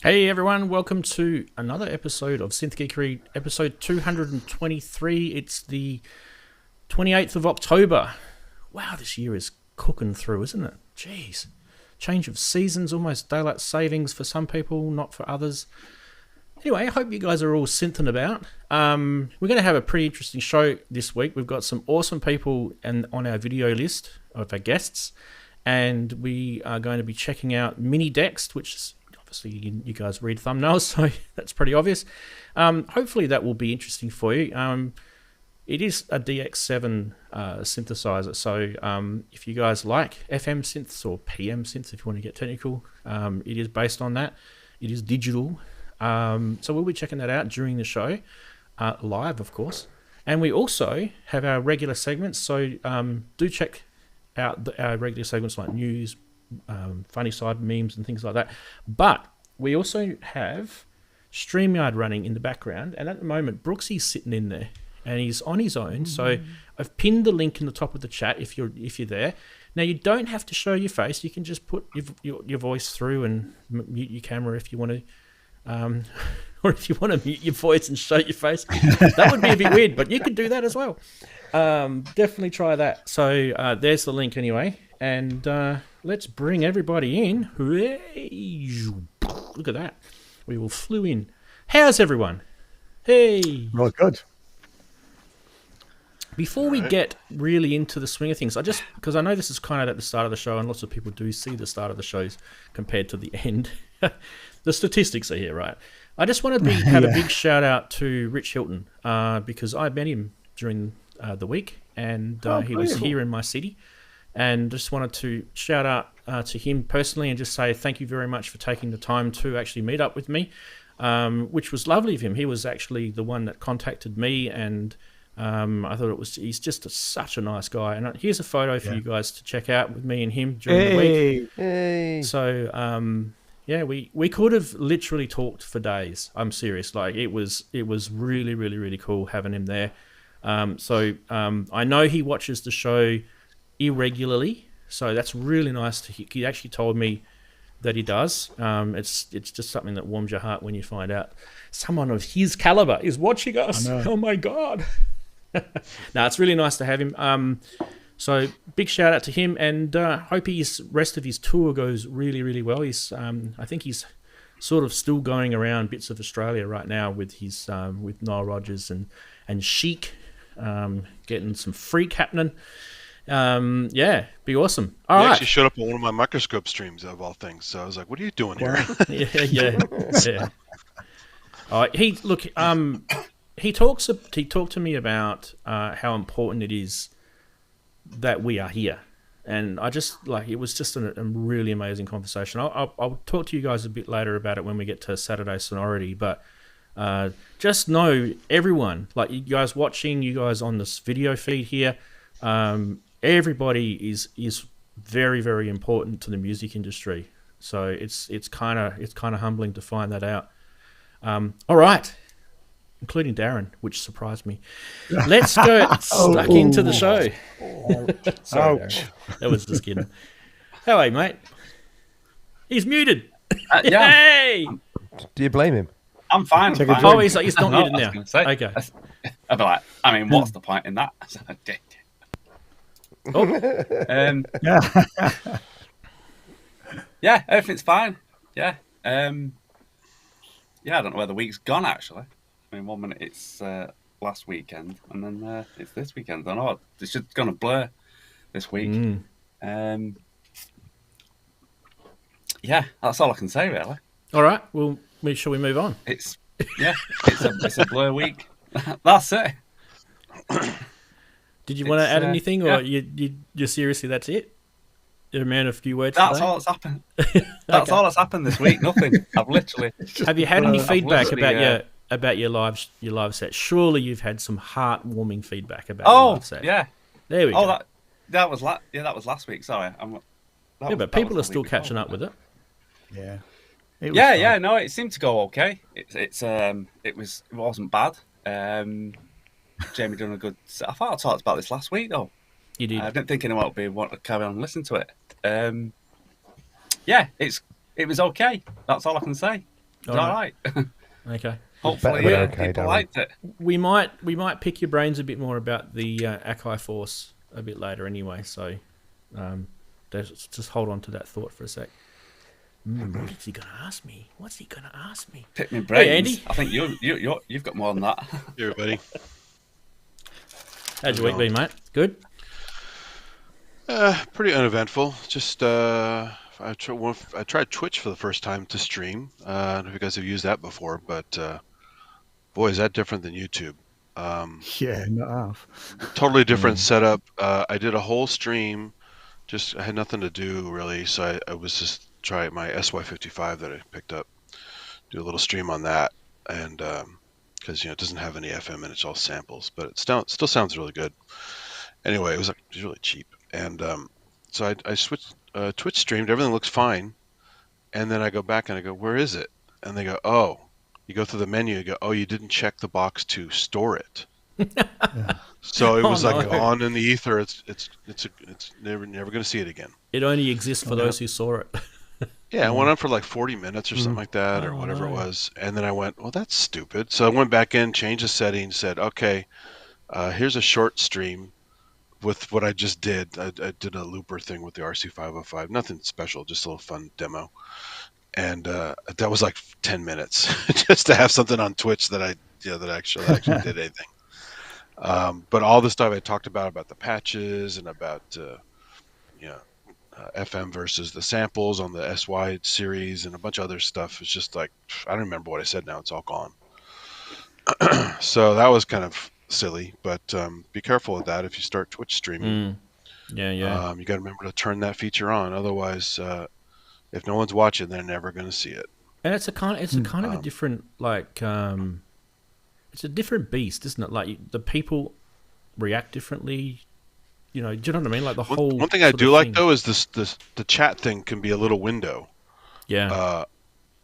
Hey everyone, welcome to another episode of Synth Geekery, episode 223. It's the 28th of October. Wow, this year is cooking through, isn't it? Jeez. Change of seasons, almost daylight savings for some people, not for others. Anyway, I hope you guys are all synthing about. We're going to have a pretty interesting show this week. We've got some awesome people on our video list of our guests, and we are going to be checking out Mini Dexed, which is obviously you guys read thumbnails, so that's pretty obvious. Hopefully that will be interesting for you. It is a DX7 synthesizer, so if you guys like FM synths or PM synths, if you want to get technical, it is based on that. It is digital. So we'll be checking that out during the show, live, of course. And we also have our regular segments, so do check out our regular segments like news, funny side memes and things like that. But we also have StreamYard running in the background, and at the moment Brooksy's sitting in there and he's on his own. So I've pinned the link in the top of the chat if you're there. Now you don't have to show your face. You can just put your voice through and mute your camera if you want to, or if you want to mute your voice and show your face. That would be a bit weird, but you could do that as well. Definitely try that. So there's the link anyway. And let's bring everybody in. Look at that. We all flew in. How's everyone? Hey. Well, good. Before we get really into the swing of things, because I know this is kind of at the start of the show, and lots of people do see the start of the shows compared to the end. The statistics are here, right? I just want to have a big shout out to Rich Hilton, because I met him during the week, and he was here in my city. And just wanted to shout out to him personally and just say thank you very much for taking the time to actually meet up with me, which was lovely of him. He was actually the one that contacted me, and I thought he's just such a nice guy. And here's a photo for you guys to check out with me and him during the week. Hey. So, we could have literally talked for days. I'm serious. Like it was really, really, really cool having him there. I know he watches the show irregularly, so that's really nice to hear. He actually told me that he does. It's just something that warms your heart when you find out someone of his caliber is watching us. Oh my god. No, it's really nice to have him. So big shout out to him, and hope his rest of his tour goes really, really well. He's I think he's sort of still going around bits of Australia right now with his with Nile Rodgers and Chic, getting some freak happening. Be awesome. All right. Actually showed up on one of my microscope streams of all things, so I was like, "What are you doing here?" yeah. He talked to me about how important it is that we are here, and I just it was just a really amazing conversation. I'll talk to you guys a bit later about it when we get to Saturday Sonority, but just know everyone, like you guys watching, you guys on this video feed here. Everybody is very, very important to the music industry, so it's kind of humbling to find that out. All right, including Darren, which surprised me. Let's go stuck into the show. Sorry, Darren. That was just kidding. How are you, mate? He's muted. Yeah. Hey! Do you blame him? I'm fine. Oh, he's not muted now. Okay. I'd be like, what's the point in that? Yeah, everything's fine. Yeah. I don't know where the week's gone, actually. I mean, 1 minute it's last weekend, and then it's this weekend. I don't know. It's just going to blur this week. Yeah, that's all I can say, really. All right. Well, make sure we move on. It's a blur week. That's it. Did you want to add anything, or you seriously? That's it. You're a man of few words. That's all that's happened. That's all that's happened this week. Nothing. I've literally. Have you had any feedback about your live set? Surely you've had some heartwarming feedback about your live set. Yeah. There we go. That was last week. Sorry. But people are still catching up with it. Yeah. No, it seemed to go okay. It wasn't bad. Jamie done a good. I thought I talked about this last week though. You did. I didn't think anyone would want to carry on and listen to it. It was okay. That's all I can say. It's all right. Okay. Hopefully, better than okay, people Darren. liked it. We might pick your brains a bit more about the Akai Force a bit later anyway. So just hold on to that thought for a sec. What is he going to ask me? What's he going to ask me? Pick me brains. Hey, Andy. I think you've got more than that. Hey, everybody. How's your week been, mate? Good? Pretty uneventful. Just I tried Twitch for the first time to stream. I don't know if you guys have used that before, but boy, is that different than YouTube. Yeah, not half. Totally different setup. I did a whole stream. I had nothing to do really, so I was just trying my SY55 that I picked up. Do a little stream on that, and because it doesn't have any FM and it's all samples, but it still sounds really good. Anyway, it was really cheap, and so I switched Twitch streamed. Everything looks fine, and then I go back and I go, where is it? And they go, oh, you go through the menu. You go, oh, you didn't check the box to store it. So it was on in the ether. It's never going to see it again. It only exists for those who saw it. Yeah, it went on for like 40 minutes or something like that, or whatever it was. And then I went, well, that's stupid. So I went back in, changed the settings, said, okay, here's a short stream with what I just did. I did a looper thing with the RC505. Nothing special, just a little fun demo. And that was like 10 minutes just to have something on Twitch that actually did anything. But all the stuff I talked about the patches and about FM versus the samples on the SY series and a bunch of other stuff. It's just like, I don't remember what I said now. It's all gone. So that was kind of silly, but be careful with that if you start Twitch streaming. Yeah. You got to remember to turn that feature on. Otherwise, if no one's watching, they're never going to see it. And it's a kind of a different, like, it's a different beast, isn't it? Like, the people react differently. Do you know what I mean? Like the whole. One thing I do like though is the chat thing can be a little window. Yeah.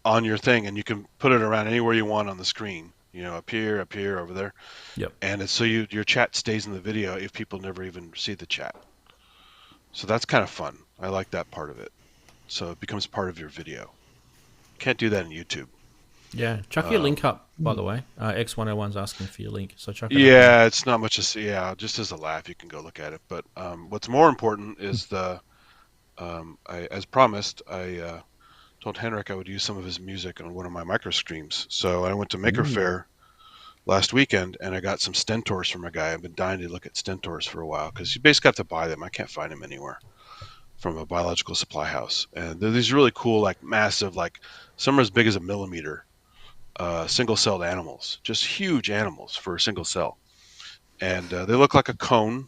On your thing, and you can put it around anywhere you want on the screen. Up here, over there. Yep. And it's so your chat stays in the video if people never even see the chat. So that's kind of fun. I like that part of it. So it becomes part of your video. Can't do that in YouTube. Yeah, chuck your link up, by the way. X101's asking for your link, so chuck it up. Yeah, it's not much just as a laugh, you can go look at it. But what's more important is as promised, I told Henrik I would use some of his music on one of my micro streams. So I went to Maker Faire last weekend, and I got some Stentors from a guy. I've been dying to look at Stentors for a while, because you basically have to buy them. I can't find them anywhere from a biological supply house. And they're these really cool, like massive, like some are as big as a millimeter. Single-celled animals, just huge animals for a single cell, and they look like a cone,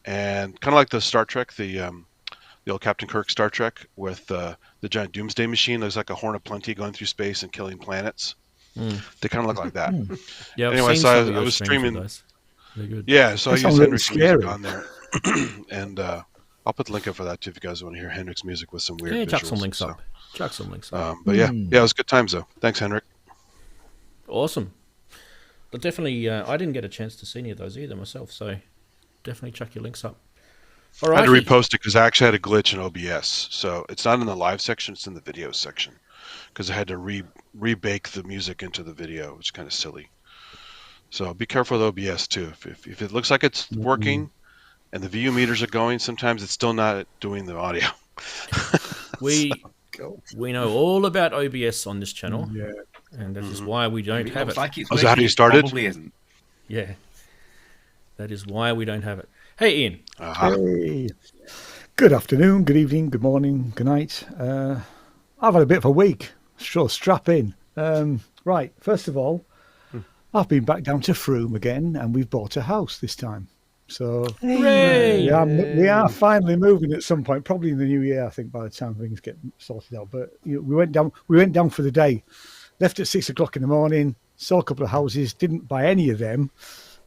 and kind of like the Star Trek, the old Captain Kirk Star Trek with the giant doomsday machine. Looks like a Horn of Plenty going through space and killing planets. They kind of look like that. Yeah. Anyway, so I was streaming. They're good. Yeah, so I used Henrik's music on there, and I'll put the link up for that too if you guys want to hear Henrik's music with some weird. Yeah, visuals, chuck some links up. Chuck some links up. But yeah, it was good times though. Thanks, Henrik. Awesome. But definitely, I didn't get a chance to see any of those either myself, so definitely chuck your links up. All right. I had to repost it because I actually had a glitch in OBS. So it's not in the live section, it's in the video section. Because I had to rebake the music into the video, which is kind of silly. So be careful with OBS too. If it looks like it's working and the view meters are going, sometimes it's still not doing the audio. We know all about OBS on this channel. Yeah. And that is why we don't have it. Like is that how you started? Probably isn't. Yeah. That is why we don't have it. Hey, Ian. Hey. Good afternoon, good evening, good morning, good night. I've had a bit of a week. Sure, strap in. Right, first of all, I've been back down to Frome again, and we've bought a house this time. So we are finally moving at some point, probably in the new year, I think, by the time things get sorted out. But we went down for the day, left at 6 o'clock in the morning, saw a couple of houses, didn't buy any of them,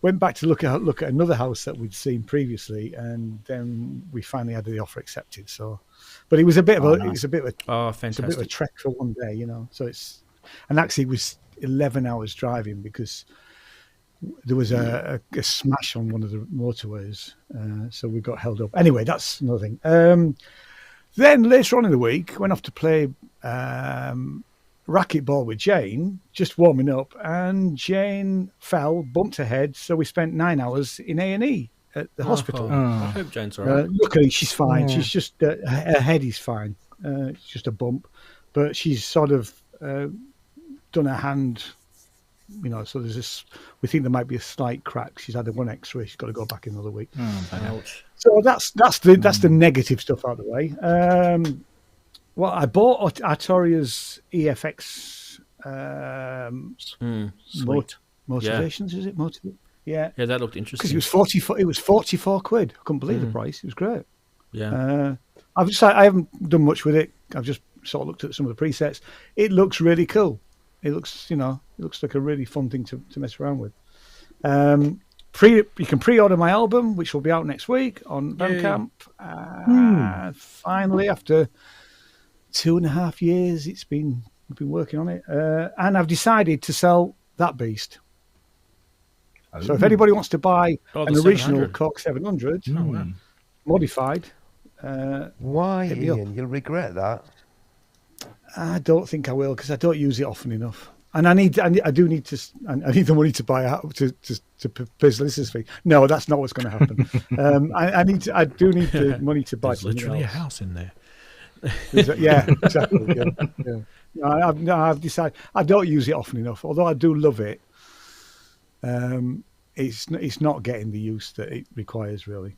went back to look at another house that we'd seen previously, and then we finally had the offer accepted. So, but it was a bit of a trek for one day, So actually it was 11 hours driving because there was a smash on one of the motorways, so we got held up. Anyway, that's another thing. Then later on in the week, went off to play racquetball with Jane, just warming up, and Jane fell, bumped her head, so we spent 9 hours in A&E at the hospital. I hope Jane's all right. Luckily, she's fine. Yeah. She's just her head is fine. It's just a bump, but she's sort of done her hand. So there's this. We think there might be a slight crack. She's had one X-ray. She's got to go back in another week. Ouch. So that's the negative stuff out of the way. Well, I bought Arturia's EFX Sweet. motivations. Is it Yeah, that looked interesting. because it was 44 quid. I couldn't believe the price. It was great. Yeah. I haven't done much with it. I've just sort of looked at some of the presets. It looks really cool. It looks like a really fun thing to mess around with. You can pre-order my album, which will be out next week on Bandcamp. Finally, after 2.5 years, we've been working on it, and I've decided to sell that beast. So if anybody wants to buy an original Korg 700 modified, why, hit me up. Ian? You'll regret that. I don't think I will, because I don't use it often enough, and I need the money to buy out to pay solicitor's fee. No, that's not what's going to happen. I do need the money to buy. There's literally a house in there. Yeah, exactly. Yeah. I've decided I don't use it often enough, although I do love it. It's not getting the use that it requires, really.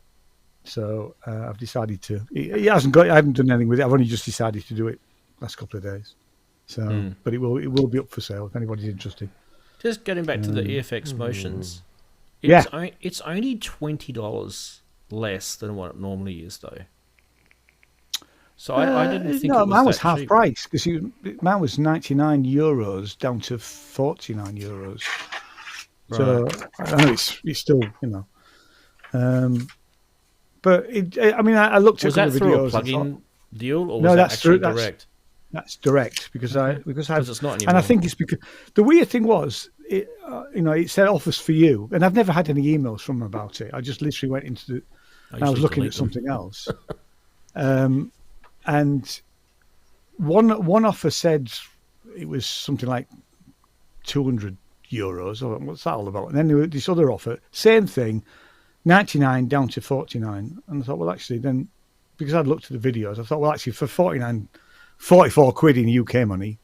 So I've decided to. I haven't done anything with it. I've only just decided to do it last couple of days. So, but it will be up for sale if anybody's interested. Just getting back to the EFX Motions. Yeah. It's only $20 less than what it normally is, though. So I didn't think it was mine was that half cheap. price, because mine was €99 down to €49. So I know it's still, but I looked at Was that the through a videos. plug-in deal, or was No, that that's actually true, direct? That's direct because it's not anymore. and I think it's because the weird thing was, it said offers for you, and I've never had any emails from them about it. I just literally went into I was looking at something else, and one offer said it was something like €200. Or what's that all about? And then there was this other offer, same thing, 99 down to 49. And I thought, well, actually, then because I'd looked at the videos, I thought, well, actually, for 44 quid in UK money,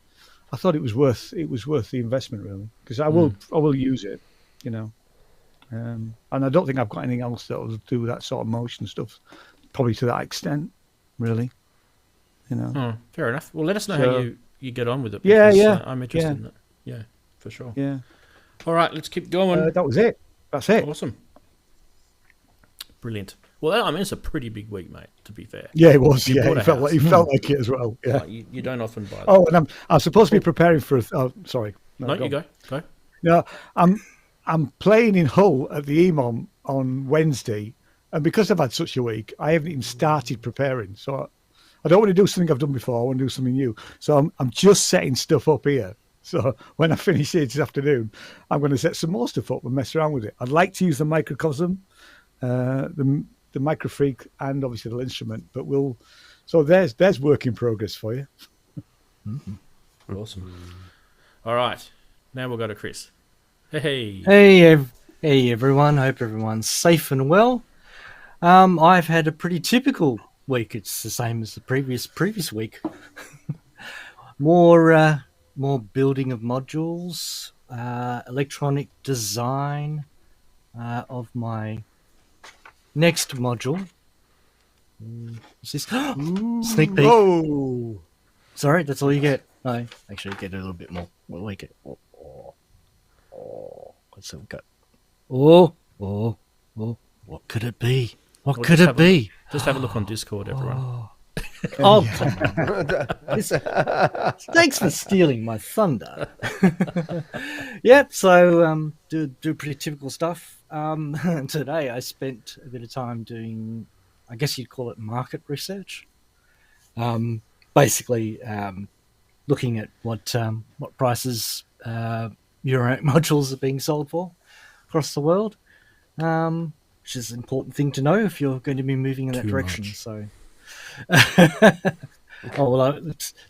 I thought it was worth the investment, really, because I will use it, and I don't think I've got anything else that will do that sort of motion stuff, probably to that extent, really, Fair enough. Well, let us know how you get on with it. Yeah, because, yeah. I'm interested in it. Yeah, for sure. Yeah. All right, let's keep going. That was it. That's it. Awesome. Brilliant. Well, it's a pretty big week, mate, to be fair. Yeah, it was. You Yeah, bought a it felt house. like it as well. Yeah. Like, you don't often buy that. Oh, and I'm supposed to be preparing for. Sorry. No, you go. Go. No, I'm playing in Hull at the EMOM on Wednesday, and because I've had such a week, I haven't even started preparing. So I don't want to do something I've done before. I want to do something new. So I'm just setting stuff up here. So when I finish here this afternoon, I'm going to set some more stuff up and mess around with it. I'd like to use the microcosm, the microfreak, and obviously the instrument. But so there's work in progress for you. Awesome. All right, now we'll go to Chris. Hey. Hey everyone. Hope everyone's safe and well. I've had a pretty typical week. It's the same as the previous week. More building of modules, electronic design of my next module. What's this? Sneak peek. Oh, Sorry, that's all you get. I actually get a little bit more. What do we get? What's that we got? Oh, what could it be? What Well, could it be? Just have a look on Discord, everyone. Oh, come on. Thanks for stealing my thunder. Yep, so do pretty typical stuff. Today I spent a bit of time doing, I guess you'd call it market research. Basically, looking at what prices eurorack modules are being sold for across the world, which is an important thing to know if you're going to be moving in that direction. Much. So, Oh, well,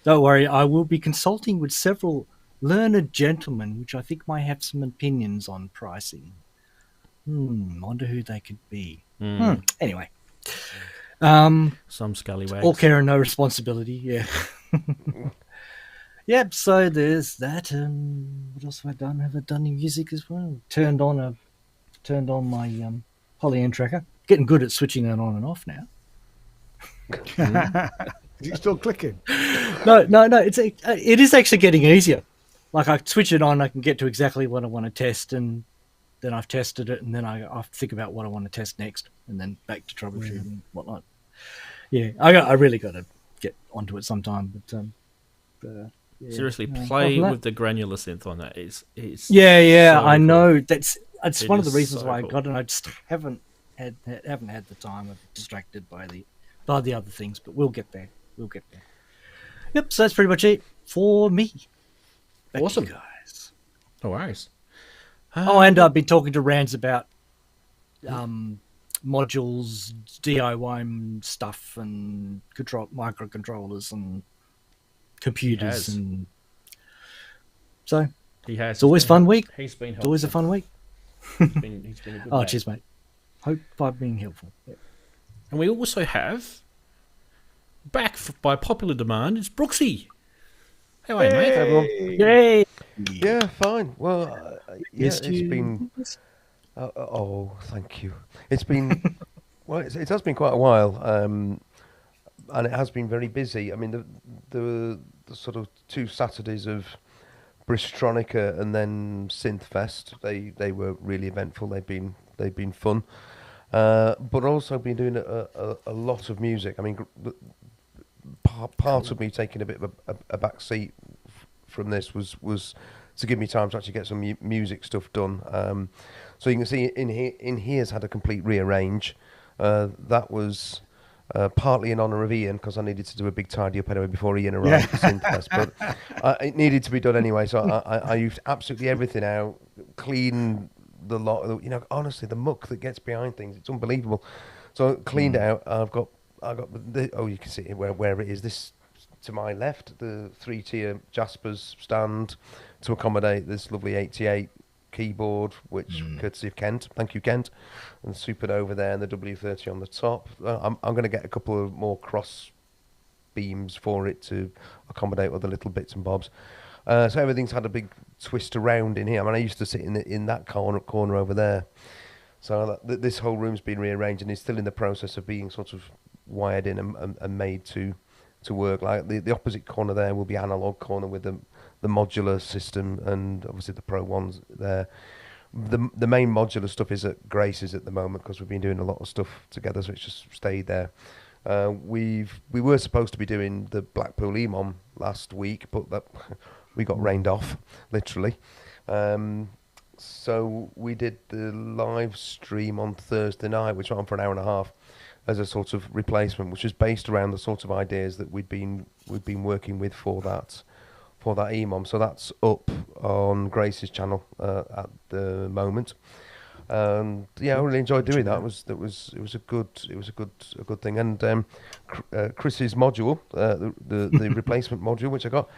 don't worry. I will be consulting with several learned gentlemen, which I think might have some opinions on pricing. Wonder who they could be. Anyway. Some scallywags. All care and no responsibility, yeah. Yep, so there's that. What else have I done? Have I done any music as well? Turned on my Polyend tracker. Getting good at switching it on and off now. Is it still clicking? No. It is actually getting easier. Like I switch it on, I can get to exactly what I want to test, and then I've tested it, and then I think about what I want to test next, and then back to troubleshooting and whatnot. Yeah, I really got to get onto it sometime. But yeah. Seriously, play with the granular synth on that. It's yeah. so I cool. know it's one of the is reasons so why cool. I got it. I just haven't had the time. I'm distracted by the other things, but we'll get there. Yep. So that's pretty much it for me. Back to Awesome. you guys. No worries. And I've been talking to Ranz about modules, DIY stuff, and microcontrollers and computers, and so He has. it's always a fun week. He's been It's always a fun week. He's been a good Oh, mate. cheers, mate. Hope I've been helpful. Yep. And we also have, back by popular demand, it's Brooksy. How are you, mate? Everyone. Yay! Yeah, fine. Well, yeah, Missed it's you. been. Thank you. It's been. Well, it has been quite a while, and it has been very busy. I mean, the sort of 2 Saturdays of Bristronica and then Synth Fest, they were really eventful. They've been fun, but also been doing a lot of music. I mean, part of me taking a bit of a back seat from this was to give me time to actually get some music stuff done. So you can see in here's had a complete rearrange. That was partly in honour of Ian, because I needed to do a big tidy up anyway before Ian arrived for Synthfest, but it needed to be done anyway, so I used absolutely everything out, clean the lot, honestly, the muck that gets behind things, it's unbelievable. So cleaned out. I've got you can see where it is. This to my left, the 3-tier Jaspers stand to accommodate this lovely 88 keyboard, which courtesy of Kent. Thank you, Kent. And the Supernova there, and the W30 on the top. I'm going to get a couple of more cross beams for it to accommodate other little bits and bobs. So everything's had a big twist around in here. I mean, I used to sit in that corner over there. So this whole room's been rearranged and is still in the process of being sort of wired in and made to work. Like the opposite corner there will be analog corner with the modular system, and obviously the Pro ones there. The main modular stuff is at Grace's at the moment, because we've been doing a lot of stuff together, so it's just stayed there. We were supposed to be doing the Blackpool EMOM last week, but we got rained off, literally. So we did the live stream on Thursday night, which went on for an hour and a half, as a sort of replacement, which is based around the sort of ideas that we've been working with for that EMOM. So that's up on Grace's channel at the moment. And yeah, I really enjoyed doing that. It was a good thing. And Chris's module, the replacement module, which I got,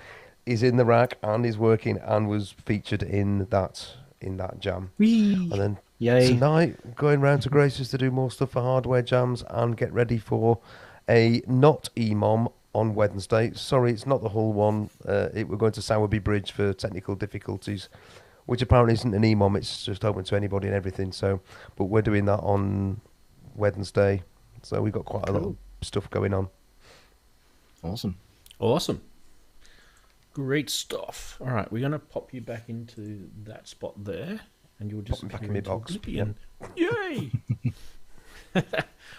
is in the rack and is working and was featured in that jam. Whee! And then Yay. tonight, going round to Grace's to do more stuff for hardware jams and get ready for a not EMOM on Wednesday. Sorry, it's not the Hull one. We're going to Sowerby Bridge for technical difficulties, which apparently isn't an EMOM. It's just open to anybody and everything. So, but we're doing that on Wednesday. So we've got quite a lot of stuff going on. Awesome. Great stuff. All right, we're going to pop you back into that spot there, and you'll just Pop me back appear in my into box. Oblivion. Yay!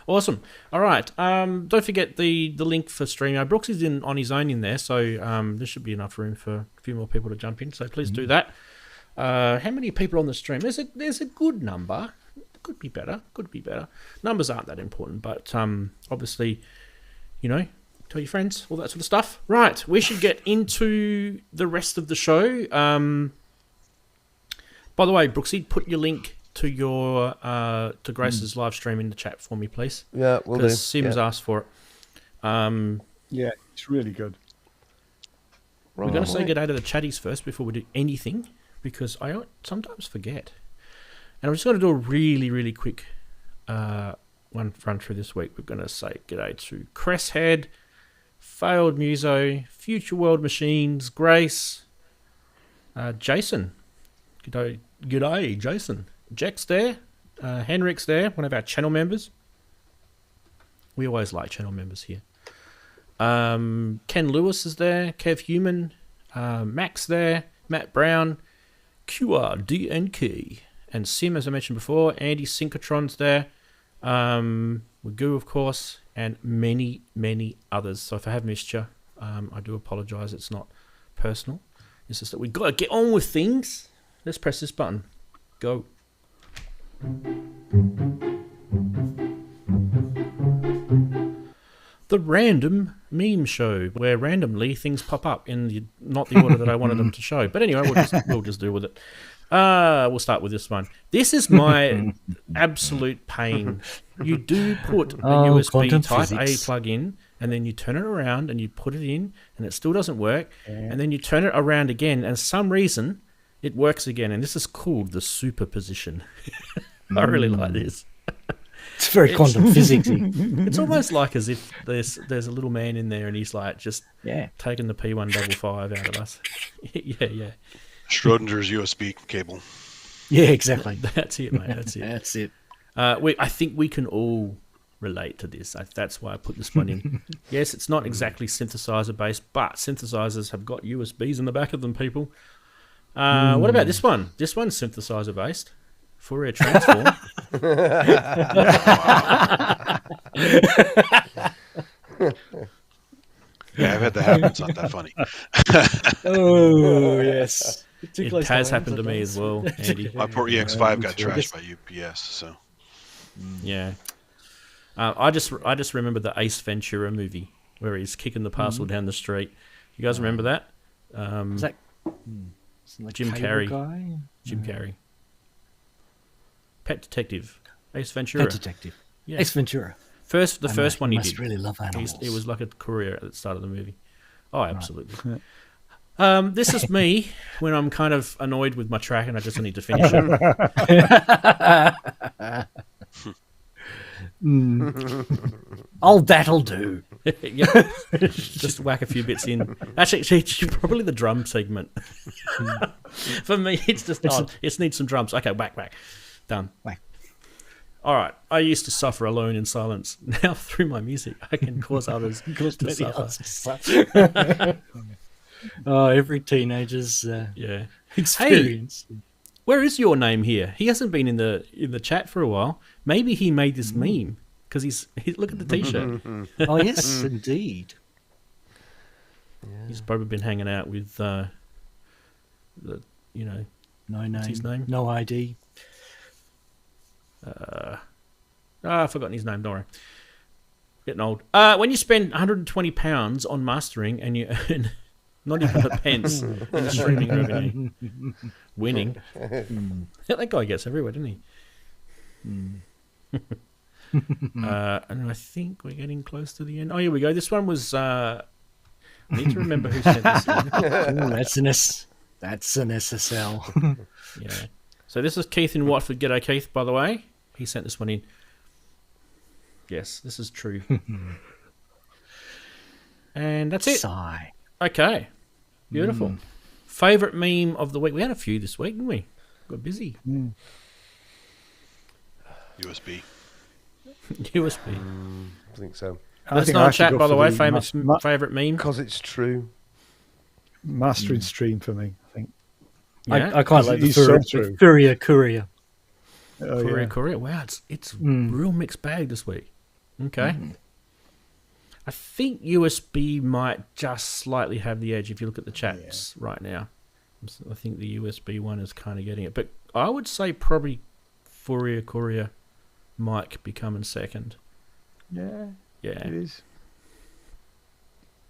Awesome. All right. Don't forget the link for stream. Brooks is on his own in there, so there should be enough room for a few more people to jump in. So please do that. How many people on the stream? There's a good number. Could be better. Numbers aren't that important, but obviously, tell your friends, all that sort of stuff. Right. We should get into the rest of the show. By the way, Brooksy, put your link to your to Grace's live stream in the chat for me, please. Yeah, we'll do. Because Sim's asked for it. Yeah. It's really good. We're going to say good day to the chatties first before we do anything, because I sometimes forget. And I'm just going to do a really, really quick one run through this week. We're going to say good day to Cresshead, Failed Muso, Future World Machines, Grace, Jason. Good day, Jason. Jack's there. Henrik's there, one of our channel members. We always like channel members here. Ken Lewis is there. Kev Human. Max there. Matt Brown. QRDNK. And Sim, as I mentioned before. Andy Synchrotron's there. Wagoo, of course. And many, many others. So if I have missed you, I do apologise. It's not personal. It's just that we've got to get on with things. Let's press this button. Go. The random meme show, where randomly things pop up in not the order that I wanted them to show. But anyway, we'll just deal with it. We'll start with this one. This is my absolute pain. You do put a USB Type A plug in, and then you turn it around and you put it in, and it still doesn't work. And then you turn it around again, and for some reason it works again. And this is called the superposition. I really like this. It's very quantum physics. It's almost like as if there's a little man in there and he's like just taking the P155 out of us. yeah. Schrodinger's USB cable. Yeah, exactly. That's it, mate. That's it. That's it. I think we can all relate to this. That's why I put this one in. Yes, it's not exactly synthesizer based, but synthesizers have got USBs in the back of them, people. What about this one? This one's synthesizer based. Fourier transform. Yeah, I've had that happen. It's not that funny. Oh, yes. It has happened to me as well, Andy. My poor EX5 got trashed by UPS. So yeah, I just remember the Ace Ventura movie where he's kicking the parcel down the street. You guys remember that? Is that Jim Carrey? Guy? Jim Carrey. Pet Detective. Ace Ventura. Pet Detective. Yeah. Ace Ventura. The first one he did. Really love animals. It was like a courier at the start of the movie. Oh, absolutely. Right. This is me when I'm kind of annoyed with my track and I just need to finish it. Oh, that'll do. Yep. Just whack a few bits in. Actually, probably the drum segment. For me, it's just it needs some drums. Okay, whack. Done. Whack. All right. I used to suffer alone in silence. Now, through my music, I can cause others to suffer. Oh, every teenager's experience. Hey, where is your name here? He hasn't been in the chat for a while. Maybe he made this meme because he's look at the t-shirt. Oh yes, indeed. Yeah. He's probably been hanging out with no name. What's his name? No ID. I've forgotten his name. Don't worry. Getting old. When you spend £120 on mastering and you earn not even a pence in streaming revenue, winning. That guy gets everywhere, doesn't he? And I think we're getting close to the end. Oh, here we go. This one was. I need to remember who sent this in. Ooh, that's an SSL. Yeah. So this is Keith in Watford. G'day, Keith, by the way. He sent this one in. Yes, this is true. And that's it. Sigh. Okay. Beautiful. Favourite meme of the week? We had a few this week, didn't we? Got busy. USB. USB. I think so. Let's not chat, by the way. Favourite meme? Because it's true. Mastering stream for me, I think. Yeah? I quite like the Fourier Courier. Fourier Courier. Wow, it's real mixed bag this week. Okay. I think USB might just slightly have the edge if you look at the chats right now. I think the USB one is kind of getting it. But I would say probably Fourier Courier might be coming second. Yeah, it is.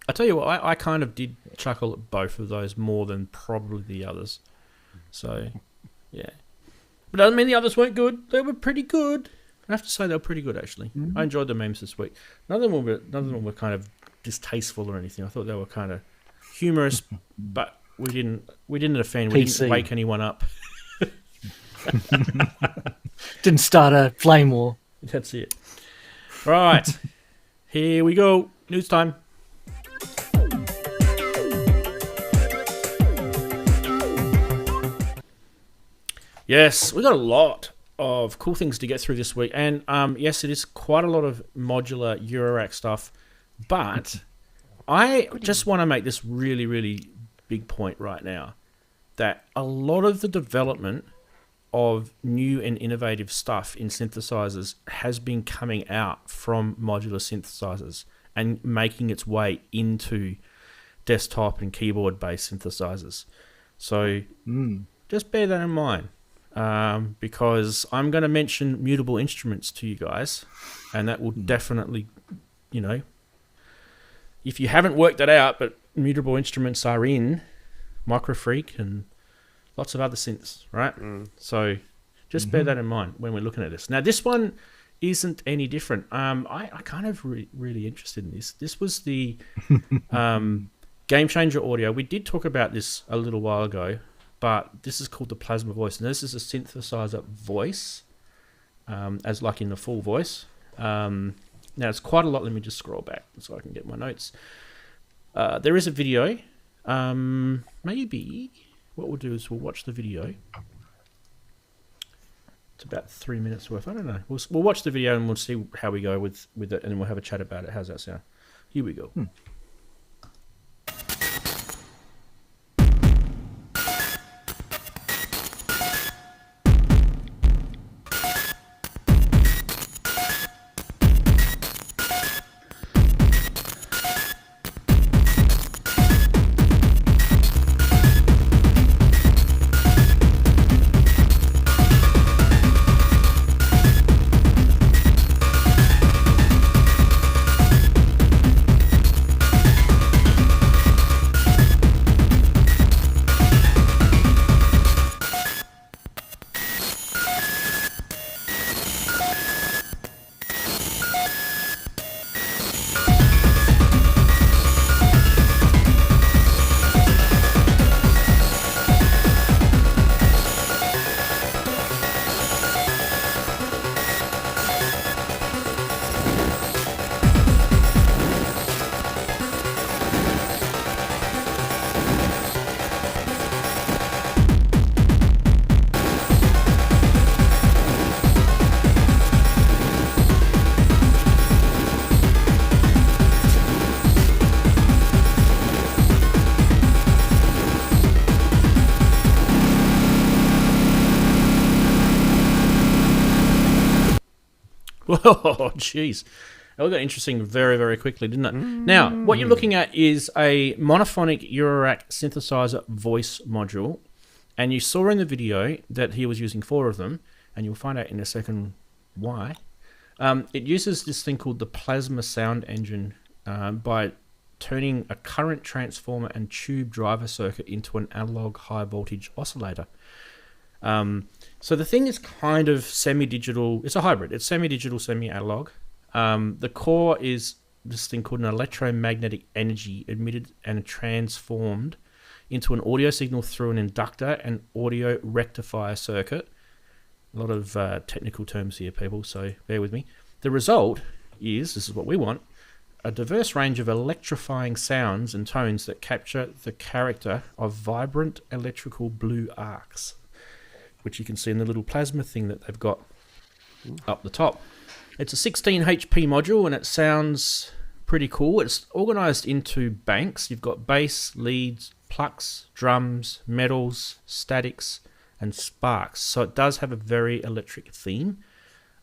I tell you what, I kind of did chuckle at both of those more than probably the others. So, yeah. But doesn't mean the others weren't good. They were pretty good. I have to say they were pretty good, actually. I enjoyed the memes this week. None of them were kind of distasteful or anything. I thought they were kind of humorous, but we didn't offend. We PC. didn't wake anyone up. Didn't start a flame war. That's it. Right. Here we go. News time. Yes, we got a lot of cool things to get through this week. And yes, it is quite a lot of modular eurorack stuff. But I just want to make this really, really big point right now, that a lot of the development of new and innovative stuff in synthesizers has been coming out from modular synthesizers and making its way into desktop and keyboard-based synthesizers. So just bear that in mind, because I'm going to mention mutable instruments to you guys, and that will definitely, you know, if you haven't worked that out, but mutable instruments are in Microfreak and lots of other synths, right? So just bear that in mind when we're looking at this. Now, this one isn't any different. I kind of really interested in this. This was the Gamechanger audio. We did talk about this a little while ago, but this is called the Plasma Voice. And this is a synthesizer voice, as like in the full voice. Now, it's quite a lot. Let me just scroll back so I can get my notes. There is a video. Maybe what we'll do is we'll watch the video. It's about 3 minutes worth. I don't know. We'll watch the video and we'll see how we go with it, and then we'll have a chat about it. How's that sound? Here we go. Oh, jeez. That got interesting very, very quickly, didn't it? Now, what you're looking at is a monophonic Eurorack synthesizer voice module, and you saw in the video that he was using 4 of them, and you'll find out in a second why. It uses this thing called the Plasma Sound Engine by turning a current transformer and tube driver circuit into an analog high-voltage oscillator. So the thing is kind of semi-digital. It's a hybrid. It's semi-digital, semi-analog. The core is this thing called an electromagnetic energy emitted and transformed into an audio signal through an inductor and audio rectifier circuit. A lot of technical terms here, people, so bear with me. The result is, this is what we want, a diverse range of electrifying sounds and tones that capture the character of vibrant electrical blue arcs, which you can see in the little plasma thing that they've got up the top. It's a 16 HP module and it sounds pretty cool. It's organized into banks. You've got bass, leads, plucks, drums, metals, statics, and sparks. So it does have a very electric theme.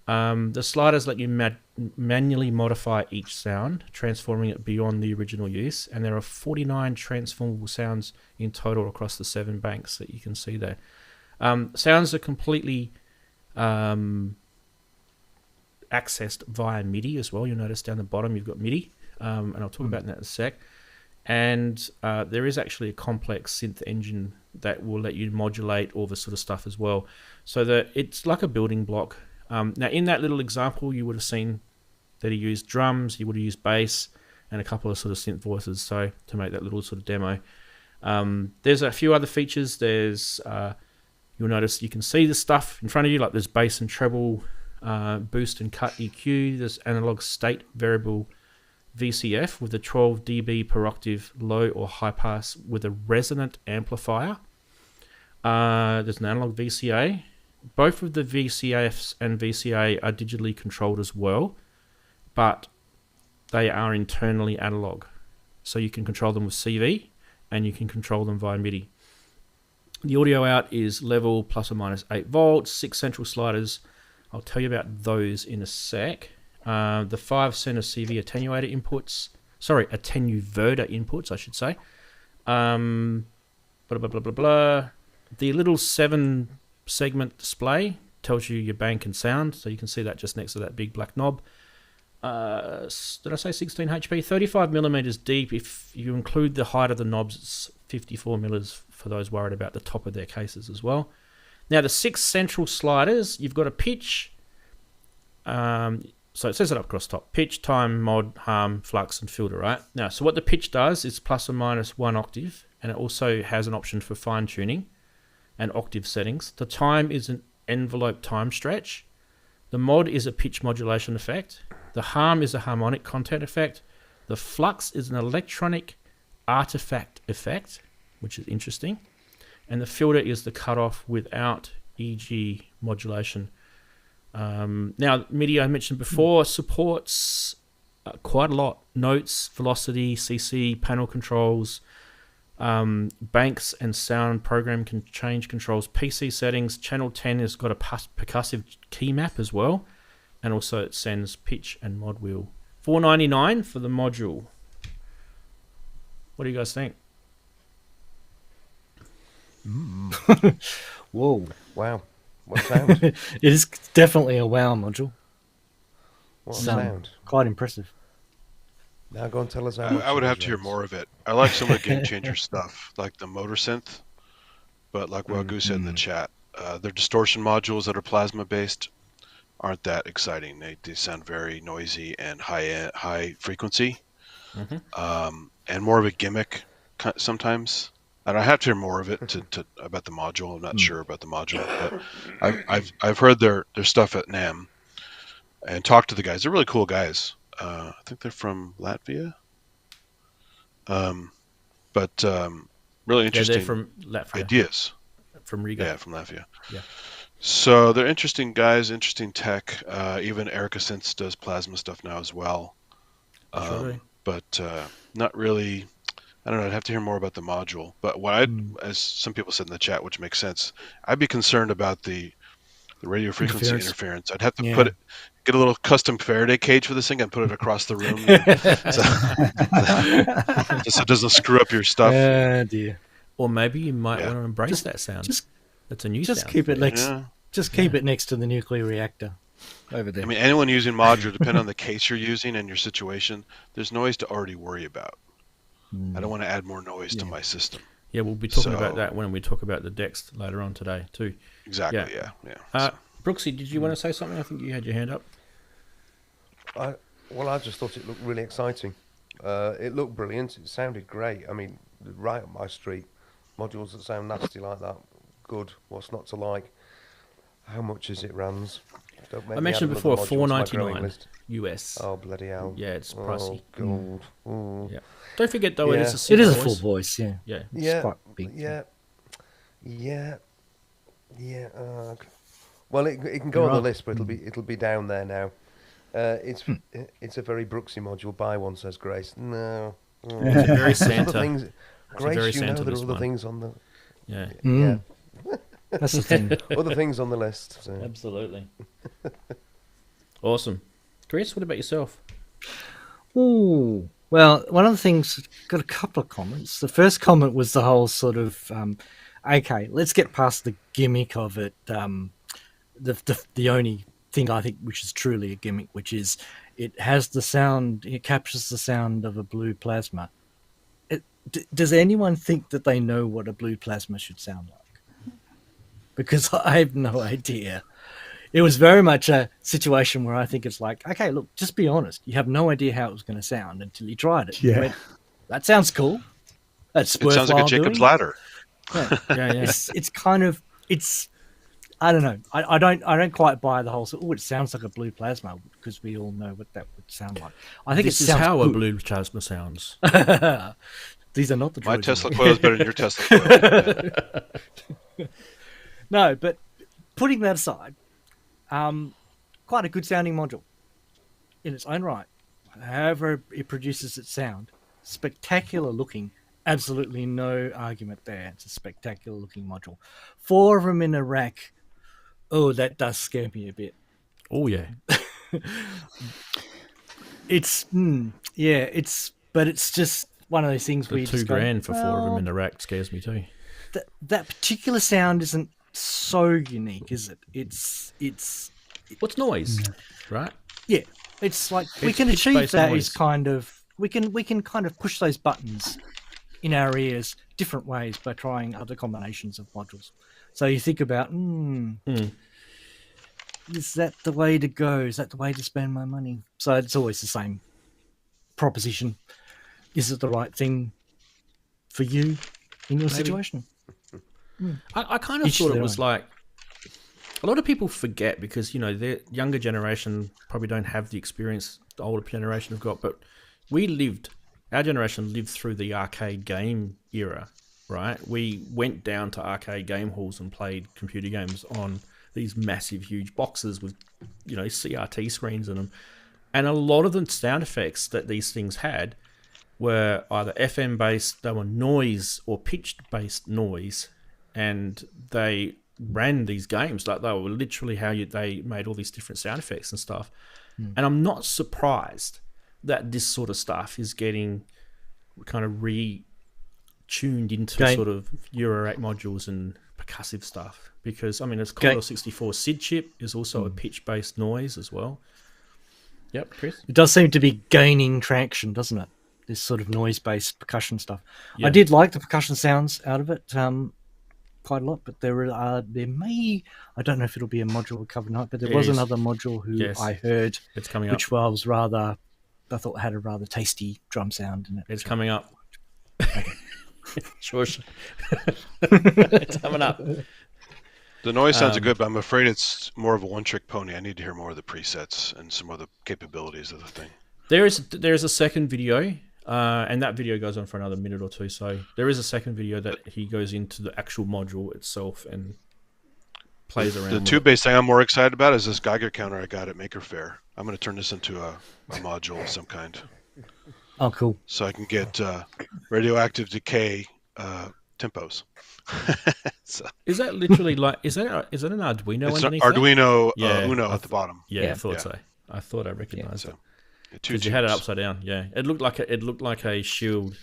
The sliders let you manually modify each sound, transforming it beyond the original use. And there are 49 transformable sounds in total across the 7 banks that you can see there. Sounds are completely accessed via MIDI as well. You'll notice down the bottom you've got MIDI, and I'll talk about that in a sec. And there is actually a complex synth engine that will let you modulate all this sort of stuff as well. So that it's like a building block. Now, in that little example, you would have seen that he used drums, he would have used bass, and a couple of sort of synth voices. So to make that little sort of demo, there's a few other features. There's you'll notice you can see the stuff in front of you, like there's bass and treble, boost and cut EQ. There's analog state variable VCF with a 12 dB per octave low or high pass with a resonant amplifier. There's an analog VCA. Both of the VCFs and VCA are digitally controlled as well, but they are internally analog. So you can control them with CV and you can control them via MIDI. The audio out is level plus or minus 8 volts, 6 central sliders. I'll tell you about those in a sec. The 5 center CV attenuator inputs, attenuverter inputs, I should say. Blah, blah, blah, blah, blah. The little 7 segment display tells you your bank and sound, so you can see that just next to that big black knob. Did I say 16 HP? 35 millimeters deep. If you include the height of the knobs, it's 54 millers for those worried about the top of their cases as well. Now the 6 central sliders, you've got a pitch. So it says it up across top: pitch, time, mod, harm, flux, and filter. Right now, so what the pitch does is plus or minus 1 octave, and it also has an option for fine tuning and octave settings. The time is an envelope time stretch. The mod is a pitch modulation effect. The harm is a harmonic content effect. The flux is an electronic artifact effect, which is interesting. And the filter is the cutoff without EG modulation. Now, MIDI, I mentioned before, supports quite a lot. Notes, velocity, CC, panel controls, banks and sound program can change controls, PC settings. Channel 10 has got a percussive key map as well, and also it sends pitch and mod wheel. $4.99 for the module. What do you guys think? Whoa. Wow. What sound? It is definitely a wow module. What sound? Quite impressive. Now go and tell us how much I would it have is, to hear Rance. more of it. I like some of the Gamechanger stuff, like the motor synth, but like Wagyu said in the chat, their distortion modules that are plasma based aren't that exciting. They sound very noisy and high frequency, and more of a gimmick sometimes. And I have to hear more of it to about the module. I'm not sure about the module, but I've heard their stuff at NAMM and talked to the guys. They're really cool guys. I think they're from Latvia. But really interesting. They're from Latvia. Ideas. From Riga. Yeah, from Latvia. Yeah. So they're interesting guys, interesting tech. Even Erica Synths does plasma stuff now as well. But not really. I don't know. I'd have to hear more about the module. But what as some people said in the chat, which makes sense, I'd be concerned about the radio frequency interference. I'd have to get a little custom Faraday cage for this thing and put it across the room, just so it doesn't screw up your stuff. Dear. Or maybe you might want to embrace that sound. That's a new sound. Keep it next. Just keep it next to the nuclear reactor over there. I mean, anyone using modular, depending on the case you're using and your situation, there's noise to already worry about. I don't want to add more noise to my system. Yeah, we'll be talking about that when we talk about the Dexed later on today too. Exactly. Yeah. Brooksy, did you want to say something? I think you had your hand up. I just thought it looked really exciting. It looked brilliant. It sounded great. I mean, right up my street. Modules that sound nasty like that. Good. What's not to like? How much is it, Ranz? I mentioned before, $4.99 US. Oh, bloody hell. Yeah, it's pricey. Oh, God. Yeah. Don't forget, though, it is a full voice, yeah. Yeah. It's quite big. Yeah. Well, it can go on the list, but it'll be down there now. It's a very Brooksy module. Buy one, says Grace. No. It's a very Santa. Grace, there are other things on the... Yeah. Yeah. That's the thing. Other things on the list. So. Absolutely. Awesome. Chris, what about yourself? Ooh. Well, one of the things, got a couple of comments. The first comment was the whole sort of, okay, let's get past the gimmick of it. The only thing I think which is truly a gimmick, which is it has the sound, it captures the sound of a blue plasma. Does anyone think that they know what a blue plasma should sound like? Because I have no idea. it was very much a situation where I think it's like, okay, look, just be honest. You have no idea how it was going to sound until you tried it. Yeah. You went, that sounds cool. That's It sounds like a Jacob's ladder. Yeah. Yeah, yeah. It's kind of, I don't know. I don't quite buy the whole. Oh, it sounds like a blue plasma because we all know what that would sound like. I think This it is sounds how a good. blue plasma sounds. These are not the My Trojan Tesla horse. coil is better than your Tesla coil. Yeah. No, but putting that aside, quite a good sounding module in its own right. However it produces its sound, spectacular looking. Absolutely no argument there. It's a spectacular looking module. 4 of them in a rack. Oh, that does scare me a bit. Oh yeah. But it's just one of those things where The you $2 just go, grand for 4 of them well, in the rack scares me too. that particular sound isn't so unique, is it? It's What's noise? Right? yeah. It's like we It's can achieve pitch-based that noise. is kind of we can kind of push those buttons in our ears different ways by trying other combinations of modules. So you think about, is that the way to go? Is that the way to spend my money? So it's always the same proposition. Is it the right thing for you in your situation? I kind of Each thought their it was own. like a lot of people forget because the younger generation probably don't have the experience the older generation have got. But our generation lived through the arcade game era, right? We went down to arcade game halls and played computer games on these massive, huge boxes with CRT screens in them, and a lot of the sound effects that these things had were either FM based, they were noise or pitched based noise. And they ran these games like they were literally they made all these different sound effects and stuff. And I'm not surprised that this sort of stuff is getting kind of tuned into sort of eurorack modules and percussive stuff, because it's Commodore 64 SID chip is also a pitch based noise as well. Yep, Chris. It does seem to be gaining traction, doesn't it? This sort of noise-based percussion stuff. Yeah. I did like the percussion sounds out of it quite a lot, but there may, I don't know if it'll be a module we cover tonight, but there was another module who Yes. I heard, It's coming up. which was rather, I thought had a rather tasty drum sound in it. It's coming up. Sure. It's coming up. The noise sounds good, but I'm afraid it's more of a one-trick pony. I need to hear more of the presets and some of the capabilities of the thing. There is a second video, and that video goes on for another minute or two. So there is a second video that he goes into the actual module itself and plays around. The with tube-based thing I'm more excited about is this Geiger counter I got at Maker Faire. I'm going to turn this into a module of some kind, Oh, cool. so I can get radioactive decay tempos. So, Is that literally like is that an Arduino it's an underneath? Arduino Yeah, Uno I at the bottom. Yeah, I Yeah. thought Yeah. so. I thought I recognized it. So, Because you had it upside down. Yeah, it looked like a shield,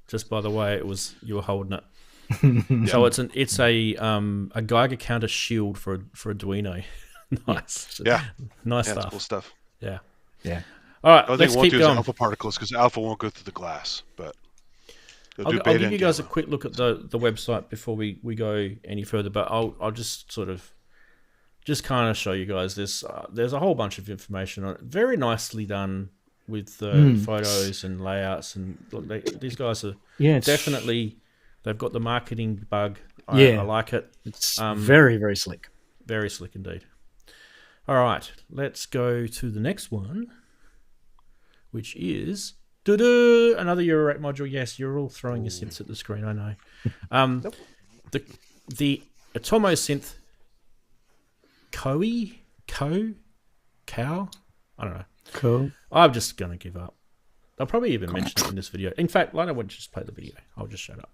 just by the way you were holding it. So it's a Geiger counter shield for Arduino. Nice. Yeah. Nice Yeah, stuff. it's cool stuff. Yeah. Yeah. All right, The only let's thing it won't keep do is going. alpha particles because alpha won't go through the glass. But it'll do I'll beta give you and guys a gamma. quick look at the website before we go any further, but I'll just sort of kind of show you guys this. There's a whole bunch of information on it, very nicely done with photos and layouts, and look, these guys are definitely, they've got the marketing bug. I like it. It's very, very slick. Very slick indeed. All right, let's go to the next one, which is another eurorack module. Yes, you're all throwing your synths at the screen, I know. The Atomosynth cow? I don't know. Cool. I'm just going to give up. I'll probably even mention it in this video. In fact, I don't want to just play the video. I'll just shut up.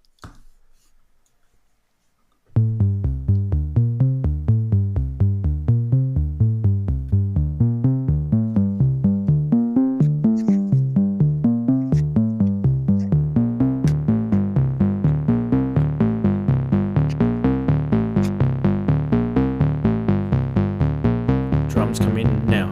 Drums come in now.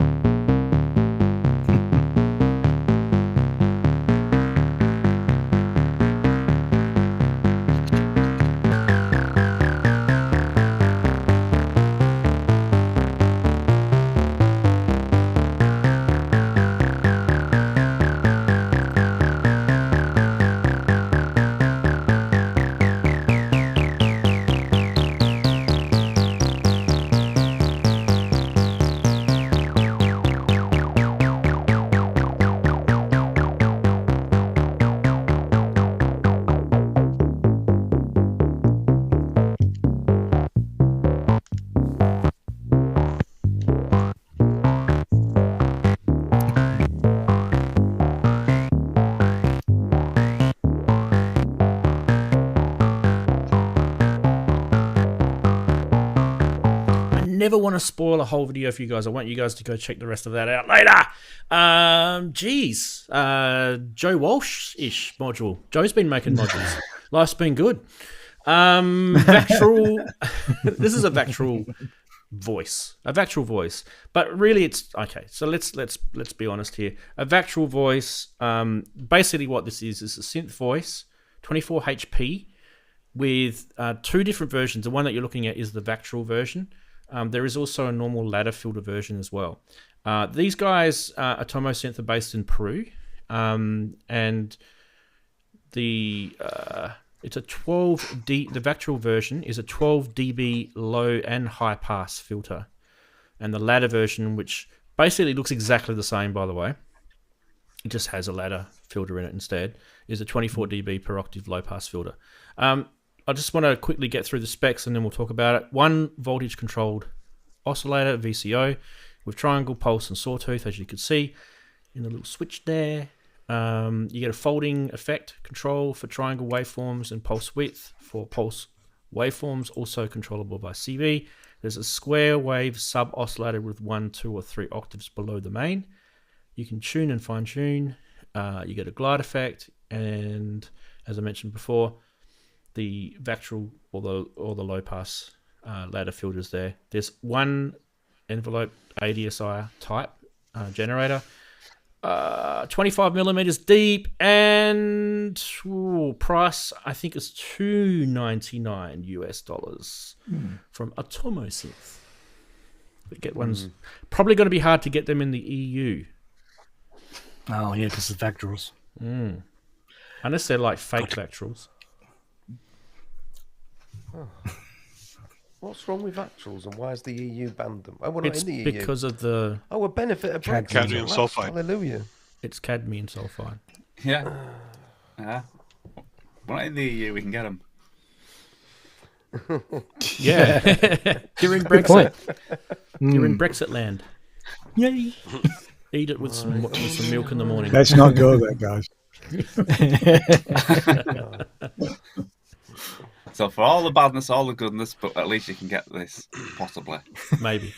never want to spoil a whole video for you guys. I want you guys to go check the rest of that out later. Joe Walsh-ish module. Joe's been making modules. Life's been good. Vactrol. This is a Vactrol voice. But really it's okay. So let's be honest here. A Vactrol voice, basically what this is a synth voice, 24 HP with 2 different versions. The one that you're looking at is the Vactrol version. There is also a normal ladder filter version as well. These guys, Atomosynth, are based in Peru, and it's a 12 the Vactrol version is a 12 dB low and high pass filter, and the ladder version, which basically looks exactly the same, by the way, it just has a ladder filter in it instead, is a 24 dB per octave low pass filter. I just want to quickly get through the specs and then we'll talk about it. 1 voltage controlled oscillator, VCO, with triangle, pulse, and sawtooth, as you can see in the little switch there. You get a folding effect control for triangle waveforms and pulse width for pulse waveforms, also controllable by CV. There's a square wave sub oscillator with 1, 2, or 3 octaves below the main. You can tune and fine tune. You get a glide effect, and as I mentioned before, the Vactrol or the low pass ladder filters there. There's 1 envelope ADSI type generator, 25 millimeters deep, and price I think is $299 US from Atomosynth. Get ones probably going to be hard to get them in the EU. Oh yeah, because the Vactrols. Unless they're like fake Vactrols. Oh. What's wrong with Vactrols and why has the EU banned them? Oh, we're not It's in the EU. because of the a benefit of Brexit. Cadmium sulfide. Hallelujah. it's cadmium sulfide. Yeah. We're not in the EU, we can get them. Yeah. You're in Brexit. You're in Brexit land. Yay! Eat it with some milk in the morning. Let's not go there, guys. So for all the badness, all the goodness, but at least you can get this, possibly. Maybe.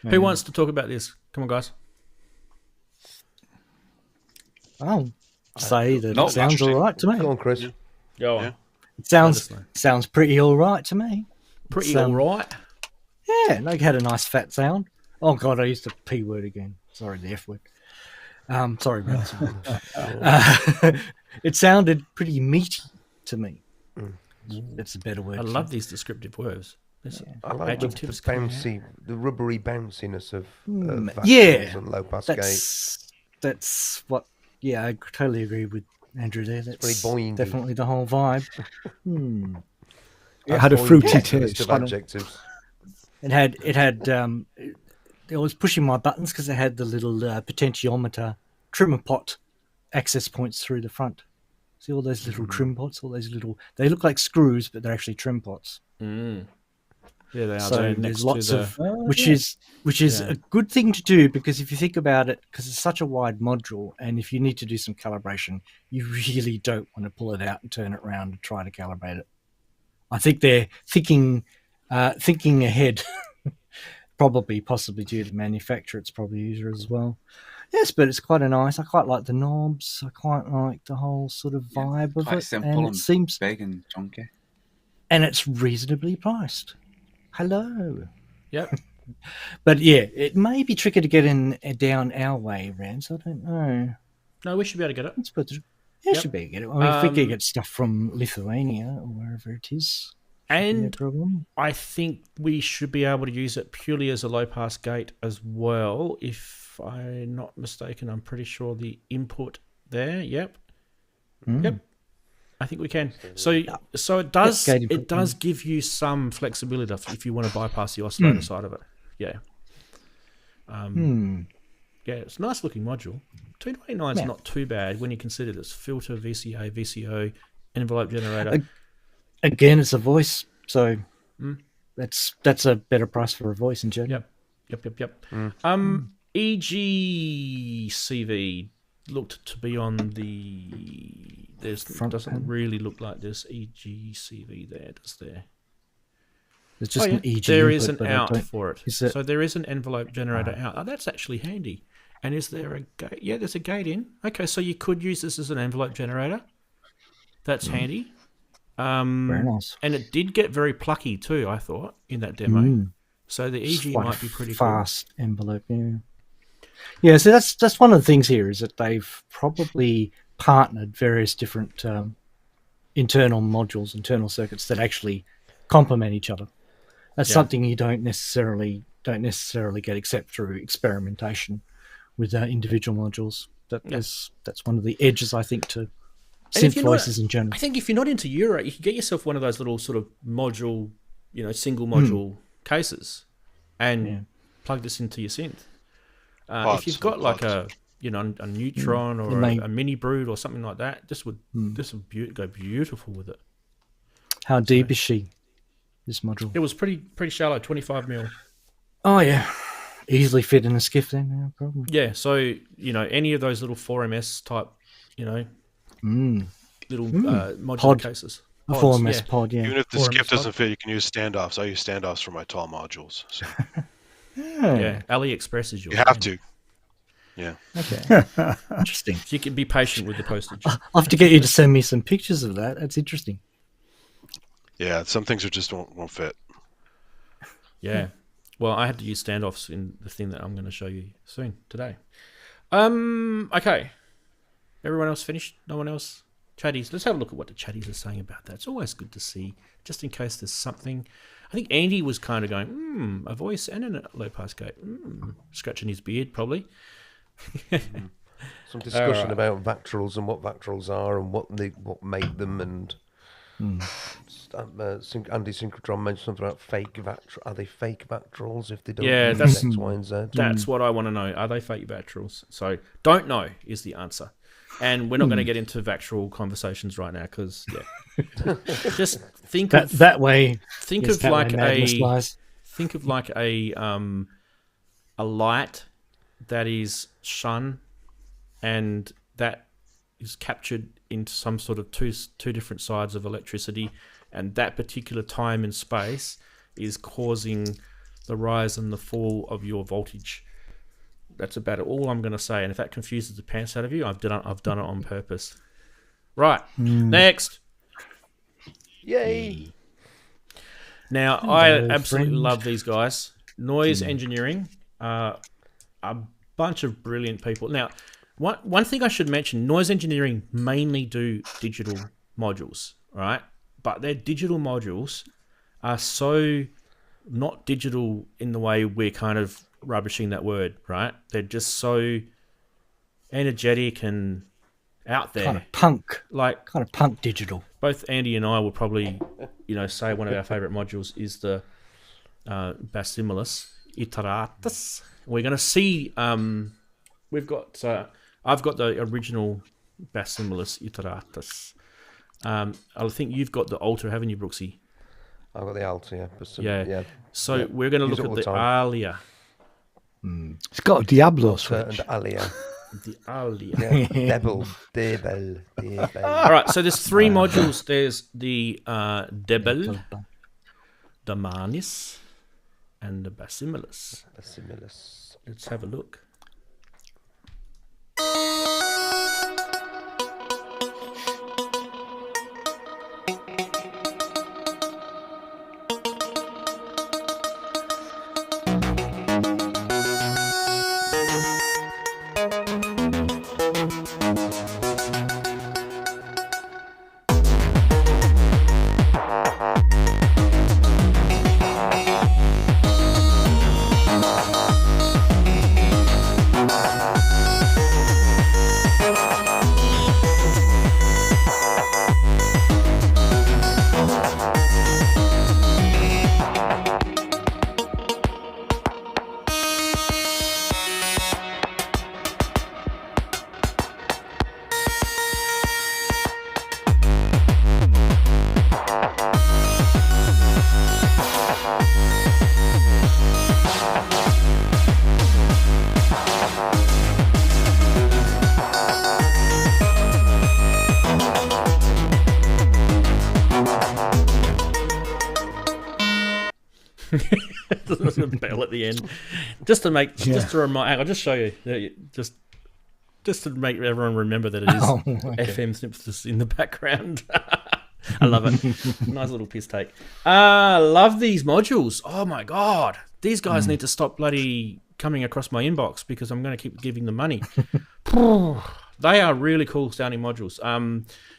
Who wants to talk about this? Come on, guys. I'll say that No, it sounds all right to me. Go on, Chris. Go on. Yeah. It sounds pretty all right to me. Pretty all right. Yeah, like had a nice fat sound. Oh god, I used the P word again. Sorry, the F word. Sorry, Ranzee. It sounded pretty meaty to me. That's a better word. I love these descriptive words. I like Adjectives the coming out. bouncy, the rubbery bounciness of yeah, and low pass gate. That's what. Yeah, I totally agree with Andrew there. That's very boingy. definitely the whole vibe. It had a fruity List taste. of adjectives. It had. It was pushing my buttons because it had the little potentiometer trimmer pot access points through the front. See all those little trim pots, all those little. They look like screws, but they're actually trim pots. Yeah, they are. So They're there's next lots to the, of, which is a good thing to do, because if you think about it, because it's such a wide module, and if you need to do some calibration, you really don't want to pull it out and turn it around and try to calibrate it. I think they're thinking ahead, possibly due to manufacturer. It's probably user as well. Yes, but it's quite I quite like the knobs. I quite like the whole sort of vibe of Quite it, simple and it and seems big and chunky. and it's reasonably priced. Hello. Yep. But yeah, it may be tricky to get down our way, Rance. I don't know. No, we should be able to get it. Let's put it. Yeah, should be able to get it. I mean, if we could get stuff from Lithuania or wherever it is, And no problem. I think we should be able to use it purely as a low pass gate as well. If I'm not mistaken, I'm pretty sure the input there. Yep. Yep. I think we can. So it does. Gate It input, does give you some flexibility if you want to bypass the oscillator side of it. Yeah. Yeah, it's a nice looking module. 299 is not too bad when you consider this filter, VCA, VCO, envelope generator. Again, it's a voice, so that's a better price for a voice in general. Yep. EGCV looked to be on the. There's Front doesn't panel. really look like there's EGCV there, does there? It's just an EG there input, is an but I out don't- for it. is it- So there is an envelope generator out. Oh, that's actually handy. And is there a gate? Yeah, there's a gate in. Okay, so you could use this as an envelope generator. That's handy. Very nice. And it did get very plucky too, I thought, in that demo. So the It's EG quite might a be pretty fast envelope. Yeah. Yeah. So that's one of the things here is that they've probably partnered various different internal modules, internal circuits that actually complement each other. That's something you don't necessarily get except through experimentation with individual modules. That's one of the edges, I think, to And synth voices in general. I think if you're not into Euro, you can get yourself one of those little sort of module, single module cases and plug this into your synth. If you've got like a Neutron or a mini brood or something like that, this would go beautiful with it. How deep is she? This module? It was pretty shallow, 25 mil. Oh yeah, easily fit in a skiff then. No problem. Yeah, so any of those little 4MS type, little modular Pod. cases. A Pods, 4MS pod, yeah. Even if the 4MS skip pod. doesn't fit, you can use standoffs. I use standoffs for my tall modules. So Yeah, AliExpress is your you have friend. to. Yeah. Okay. Interesting. So you can be patient with the postage. I'll have to get you to send me some pictures of that. That's interesting. Yeah, some things are just won't fit. Yeah. Well, I had to use standoffs in the thing that I'm going to show you soon today. Okay. Everyone else finished? No one else? Chatties. Let's have a look at what the chatties are saying about that. It's always good to see, just in case there's something. I think Andy was kind of going, a voice and a low pass gate. Scratching his beard, probably. Some discussion about Vactrols and what Vactrols are and what made them, and Andy Synchrotron mentioned something about fake Vactrols. Are they fake Vactrols if they don't Yeah, use that's- X, Y, and Z? That's what I want to know. Are they fake Vactrols? So, don't know is the answer. And we're not going to get into Vactrol conversations right now because, just think of That way. think yes, of that way like madness lies. think of like a light that is shone and that is captured into some sort of two different sides of electricity, and that particular time and space is causing the rise and the fall of your voltage. That's about all I'm going to say. And if that confuses the pants out of you, I've done it on purpose. Right. Next. Yay! Now, I Hello, absolutely friend. love these guys. Noise Engineering, a bunch of brilliant people. Now, one thing I should mention, Noise Engineering mainly do digital modules, right? But their digital modules are so not digital in the way we're kind of rubbishing that word, right? They're just so energetic and out there. Kind of punk. Like Kind of punk digital. both Andy and I will probably, say one of our favorite modules is the Basimilus Iteritas. We're going to see. I've got the original Basimilus Iteritas. I think you've got the Alter, haven't you, Brooksy? I've got the Alta, yeah. But Yeah. So we're going to Use look it all at the the time. Alia. It's got a Diablo and switch. Alia. The Alia. Yeah. Debel. All right. So there's three modules. There's the Debel, the Manis, and the Basimilus. Basimilus. Let's have a look. There's a bell at the end, just to remind. I'll just show you, just to make everyone remember that it is FM synthesis in the background. I love it. Nice little piss take. Love these modules. Oh my god, these guys need to stop bloody coming across my inbox because I'm going to keep giving them money. They are really cool sounding modules.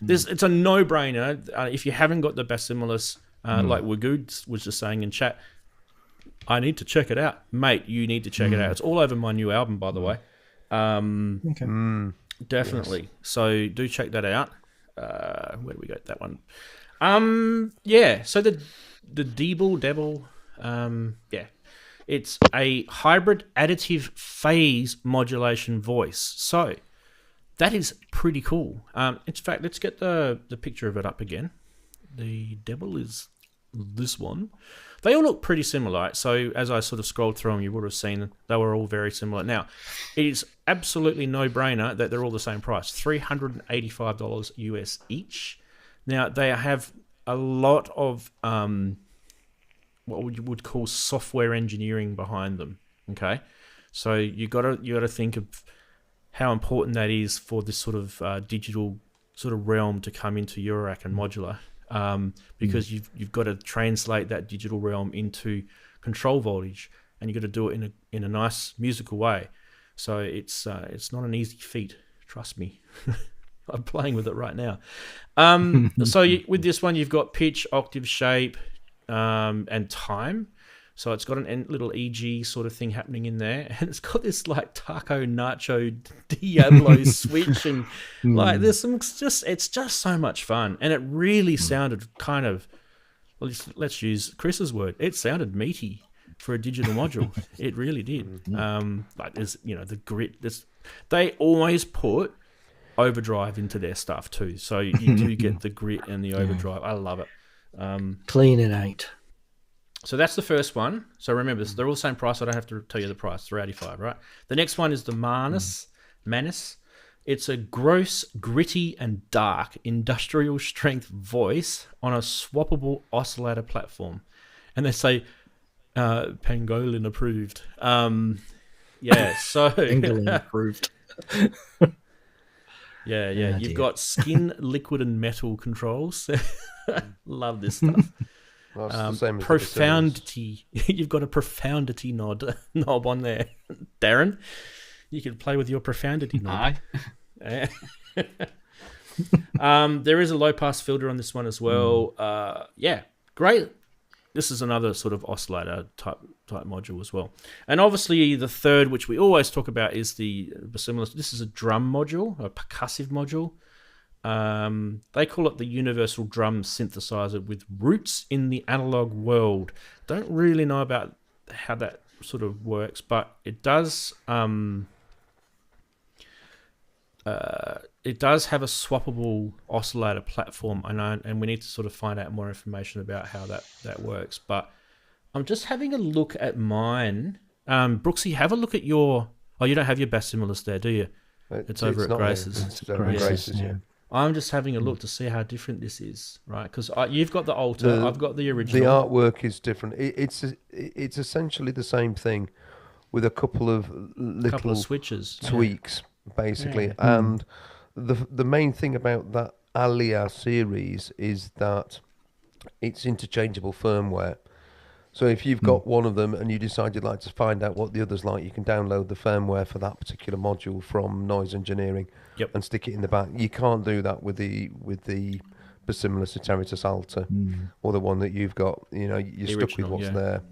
It's a no-brainer. If you haven't got the Basimilus, like Wagood was just saying in chat, I need to check it out. Mate, you need to check it out. It's all over my new album, by the way. Definitely. Yes. So do check that out. Where do we go? That one. So the Debel, it's a hybrid additive phase modulation voice. So that is pretty cool. In fact, let's get the picture of it up again. The Debel is this one. They all look pretty similar. Right? So as I sort of scrolled through them, you would have seen they were all very similar. Now, it is absolutely no-brainer that they're all the same price, $385 US each. Now, they have a lot of what you would call software engineering behind them. Okay, so you gotta think of how important that is for this sort of digital sort of realm to come into Eurorack and modular. Because you've got to translate that digital realm into control voltage, and you've got to do it in a nice musical way. So it's not an easy feat, trust me. I'm playing with it right now. With this one, you've got pitch, octave, shape, and time. So it's got a little EG sort of thing happening in there, and it's got this like Taco Nacho Diablo switch, and like there's some it's just so much fun, and it really sounded kind of, let's use Chris's word, it sounded meaty for a digital module. It really did. Like there's the grit. They always put overdrive into their stuff too, so you do get the grit and the overdrive. I love it. Clean it ain't. So that's the first one. So remember, they're all the same price. I don't have to tell you the price. $385, right? The next one is the Manus. It's a gross, gritty, and dark industrial strength voice on a swappable oscillator platform. And they say, Pangolin approved. So... Pangolin approved. Yeah. You've got skin, liquid, and metal controls. Love this stuff. Well, the same as profundity. You've got a profundity knob on there, Darren. You can play with your profundity knob. Aye. There is a low pass filter on this one as well. Great. This is another sort of oscillator type module as well. And obviously the third, which we always talk about, is the Basimilus. This is a drum module, a percussive module. They call it the universal drum synthesizer with roots in the analog world. Don't really know about how that sort of works, but it does have a swappable oscillator platform, and we need to sort of find out more information about how that works. But I'm just having a look at mine. Brooksy, have a look at your... Oh, you don't have your Basimilus there, do you? It's over at Grace's. It's over at Grace's, yeah. I'm just having a look to see how different this is, right? Because you've got the altar, I've got the original. The artwork is different. It's essentially the same thing, with a couple of little switches, tweaks, basically. And the main thing about that Alia series is that it's interchangeable firmware. So if you've got one of them and you decide you'd like to find out what the other's like, you can download the firmware for that particular module from Noise Engineering and stick it in the back. You can't do that with the Basimilus Iteritas Alta or the one that you've got. You're stuck with what's there.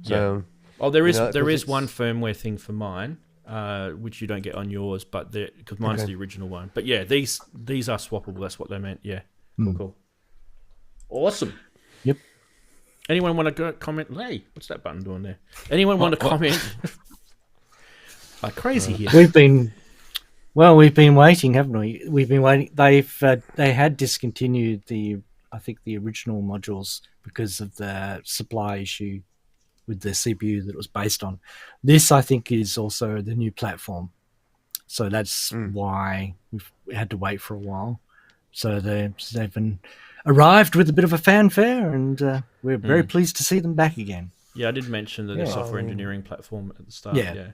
So, there is one firmware thing for mine, which you don't get on yours, but because mine's the original one. But yeah, these are swappable. That's what they meant. Yeah, cool. Awesome. Yep. Anyone want to comment? Hey, what's that button doing there? Anyone want to comment? Like crazy here. We've been waiting, haven't we? We've been waiting. They had discontinued the original modules because of the supply issue with the CPU that it was based on. This, I think, is also the new platform, so that's why we had to wait for a while. So they've been. arrived with a bit of a fanfare, and we're very pleased to see them back again. Yeah, I did mention that the software engineering platform at the start. Yeah.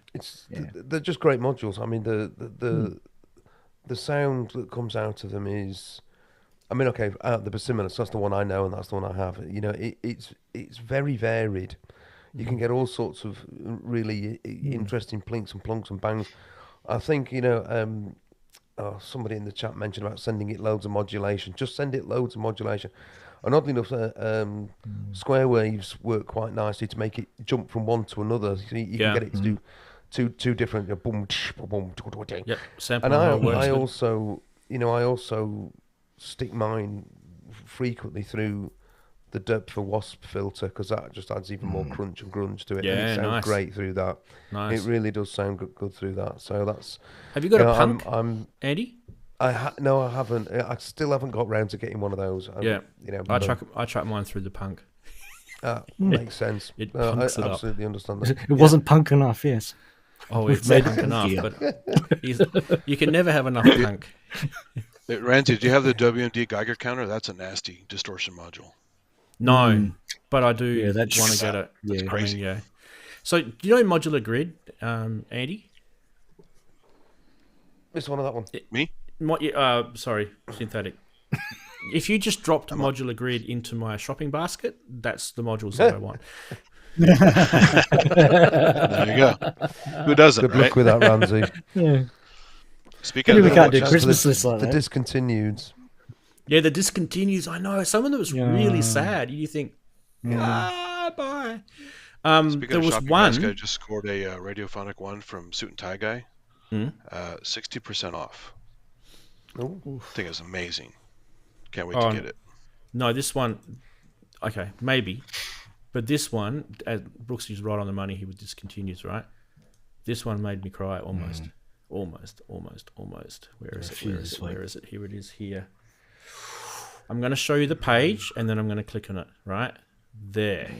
They're just great modules. I mean, the sound that comes out of them is, I mean, okay, the Basimilus, that's the one I know, and that's the one I have. You know, it's very varied. You can get all sorts of really interesting plinks and plunks and bangs. I think, you know, somebody in the chat mentioned about sending it loads of modulation. Just send it loads of modulation. And oddly enough, square waves work quite nicely to make it jump from one to another. So you can get it to do two different boom, boom, boom. Yep. Sample And I also, you know, I also stick mine frequently through the Debel for Wasp filter, because that just adds even more crunch and grunge to it. Yeah, and it sounds nice. Great through that. Nice. It really does sound good through that. So that's. Have you got a punk, I'm Andy? No, I haven't. I still haven't got round to getting one of those. Yeah, you know, I track mine through the punk. Makes sense. It I punks it up. absolutely understand that. It wasn't punk enough, yes. Oh, We've it's made punk it enough, funkier. but you can never have enough punk. Ranzee, do you have the WMD Geiger counter? That's a nasty distortion module. No, but I do want that's- to get it. That's crazy. I mean, yeah. So, do you know modular grid, Andy? Which one of that one? Me? Sorry, synthetic. If you just dropped modular grid into my shopping basket, that's the modules that I want. There you go. Who doesn't, Good right? luck with that, Ranzee. Yeah. Speaking Maybe of we can't do that, Christmas lists like The that. discontinued. Yeah, the discontinues. I know. Some of them was really Yeah. sad. You think, bye. speaking There of was shopping one. basket, I just scored a radiophonic one from Suit and Tie Guy. 60% off. Oh, I think it's amazing. Can't wait Oh, to get it. No, this one. Okay, maybe, but this one, Brooks is right on the money here with discontinues, right? This one made me cry almost. Where is it? Here it is. Here. I'm going to show you the page, and then I'm going to click on it. Right there.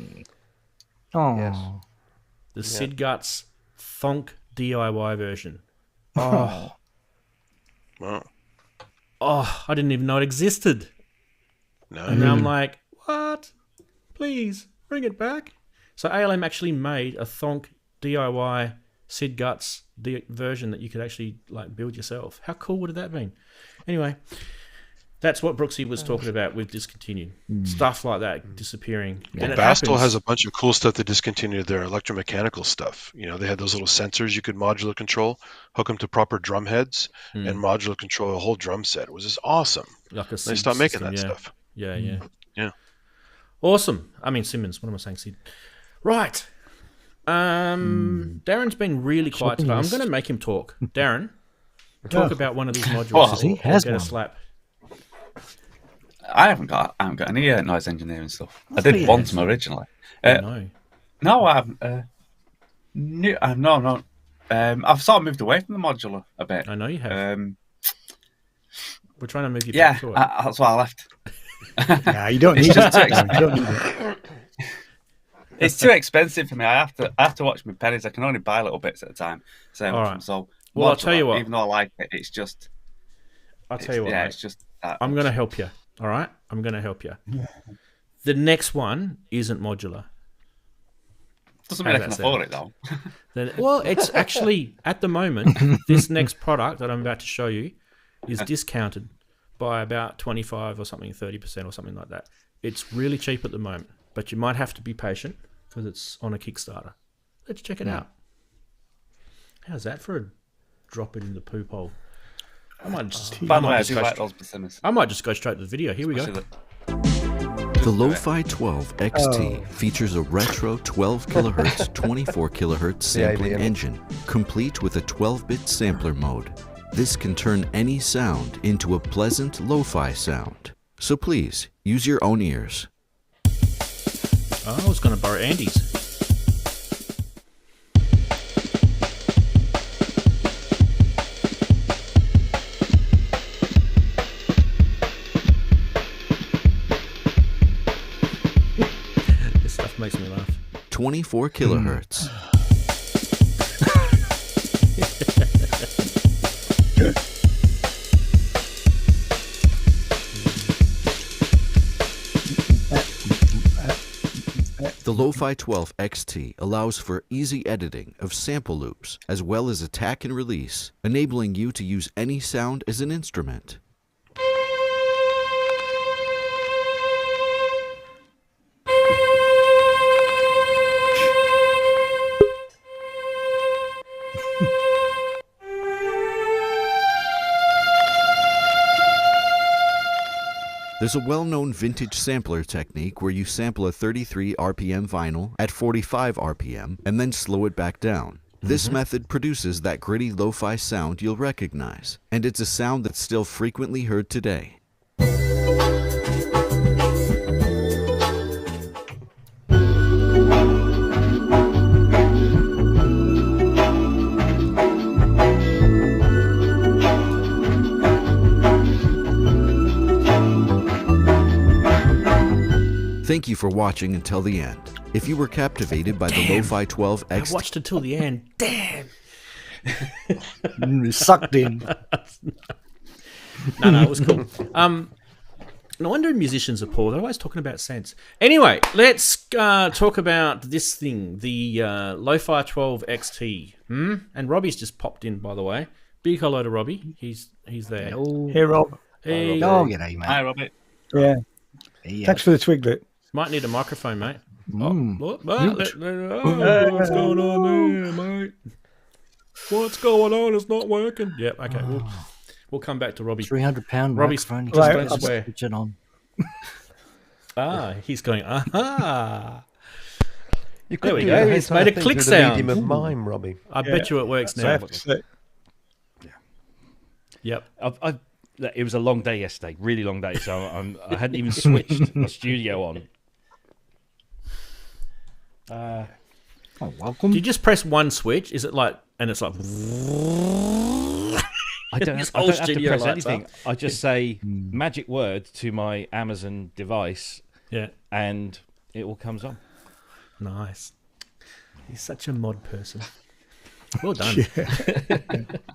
Oh, yes. The Sid Guts Thonk DIY version. Wow. Oh, I didn't even know it existed. No. And now I'm like, what? Please bring it back. So ALM actually made a Thonk DIY Sid Guts version that you could actually like build yourself. How cool would have that been? Anyway, that's what Brooksy was talking about with discontinued stuff like that disappearing. And it Vactrol happens. has a bunch of cool stuff that discontinued their electromechanical stuff. You know, they had those little sensors you could modular control, hook them to proper drum heads, and modular control a whole drum set. It was just awesome. like a They Sid stopped making system, that yeah. stuff. Yeah. Yeah. Awesome. I mean Simmons. What am I saying, Sid? Right. Darren's been really quiet today. I'm going to make him talk. Darren, talk about one of these modules. Well, he or has get a one. slap. I haven't got any noise engineering stuff. I did he want has. them originally. No. No, I haven't. No. I've sort of moved away from the modular a bit. I know you have. We're trying to move you Yeah, back to it. that's why I left. Nah, you don't need It's just it. too You don't need it. It's too expensive for me. I have to watch my pennies. I can only buy little bits at a time. So, All right. so Well, I'll modular, tell you what. Even though I like it, it's just. I'll tell you what. Yeah, mate. it's just. That I'm much. going to help you. All right? I'm going to help you. The next one isn't modular. Doesn't mean I How's can that afford it though. Well, it's actually, at the moment, this next product that I'm about to show you is discounted by about 25 or something, 30% or something like that. It's really cheap at the moment, but you might have to be patient because it's on a Kickstarter. Let's check it out. How's that for a drop it in the poop hole? I might just, By the way, I do like those Basimilus. I might just go straight to the video. Here we go. The Lof-12 XT features a retro 12 kHz, 24 kHz sampling engine, complete with a 12-bit sampler mode. This can turn any sound into a pleasant lo-fi sound. So please, use your own ears. Oh, I was going to borrow Andy's. This stuff makes me laugh. 24 kHz. The Lof-12 XT allows for easy editing of sample loops, as well as attack and release, enabling you to use any sound as an instrument. There's a well-known vintage sampler technique where you sample a 33 RPM vinyl at 45 RPM and then slow it back down. This method produces that gritty lo-fi sound you'll recognize, and it's a sound that's still frequently heard today. Thank you for watching until the end. If you were captivated by the Lof-12 XT... I watched until the end. Damn! Sucked in. No, it was cool. No wonder musicians are poor. They're always talking about sense. Anyway, let's talk about this thing, the Lof-12 XT. And Robbie's just popped in, by the way. Big hello to Robbie. He's there. Hey, Rob. Hey. Oh, g'day, mate. Hi, Robert. Yeah. Thanks for the twiglet. Might need a microphone, mate. What's going on there, mate? What's going on? It's not working. Yep. Okay. We'll come back to Robbie. £300 Robbie's microphone. just Right, don't swear. Switch it on. He's going. Aha! You There could we do go. the It's entire made a thing click through the sound. medium of mime, Robbie. I bet you it works now. Yep. It was a long day yesterday, really long day. So I hadn't even switched my studio on. Welcome. Do you just press one switch? Is it like, and it's like, I don't This have whole to studio press lights anything. up. I just say magic word to my Amazon device, yeah, and it all comes on. nice. He's such a mod person. Well done.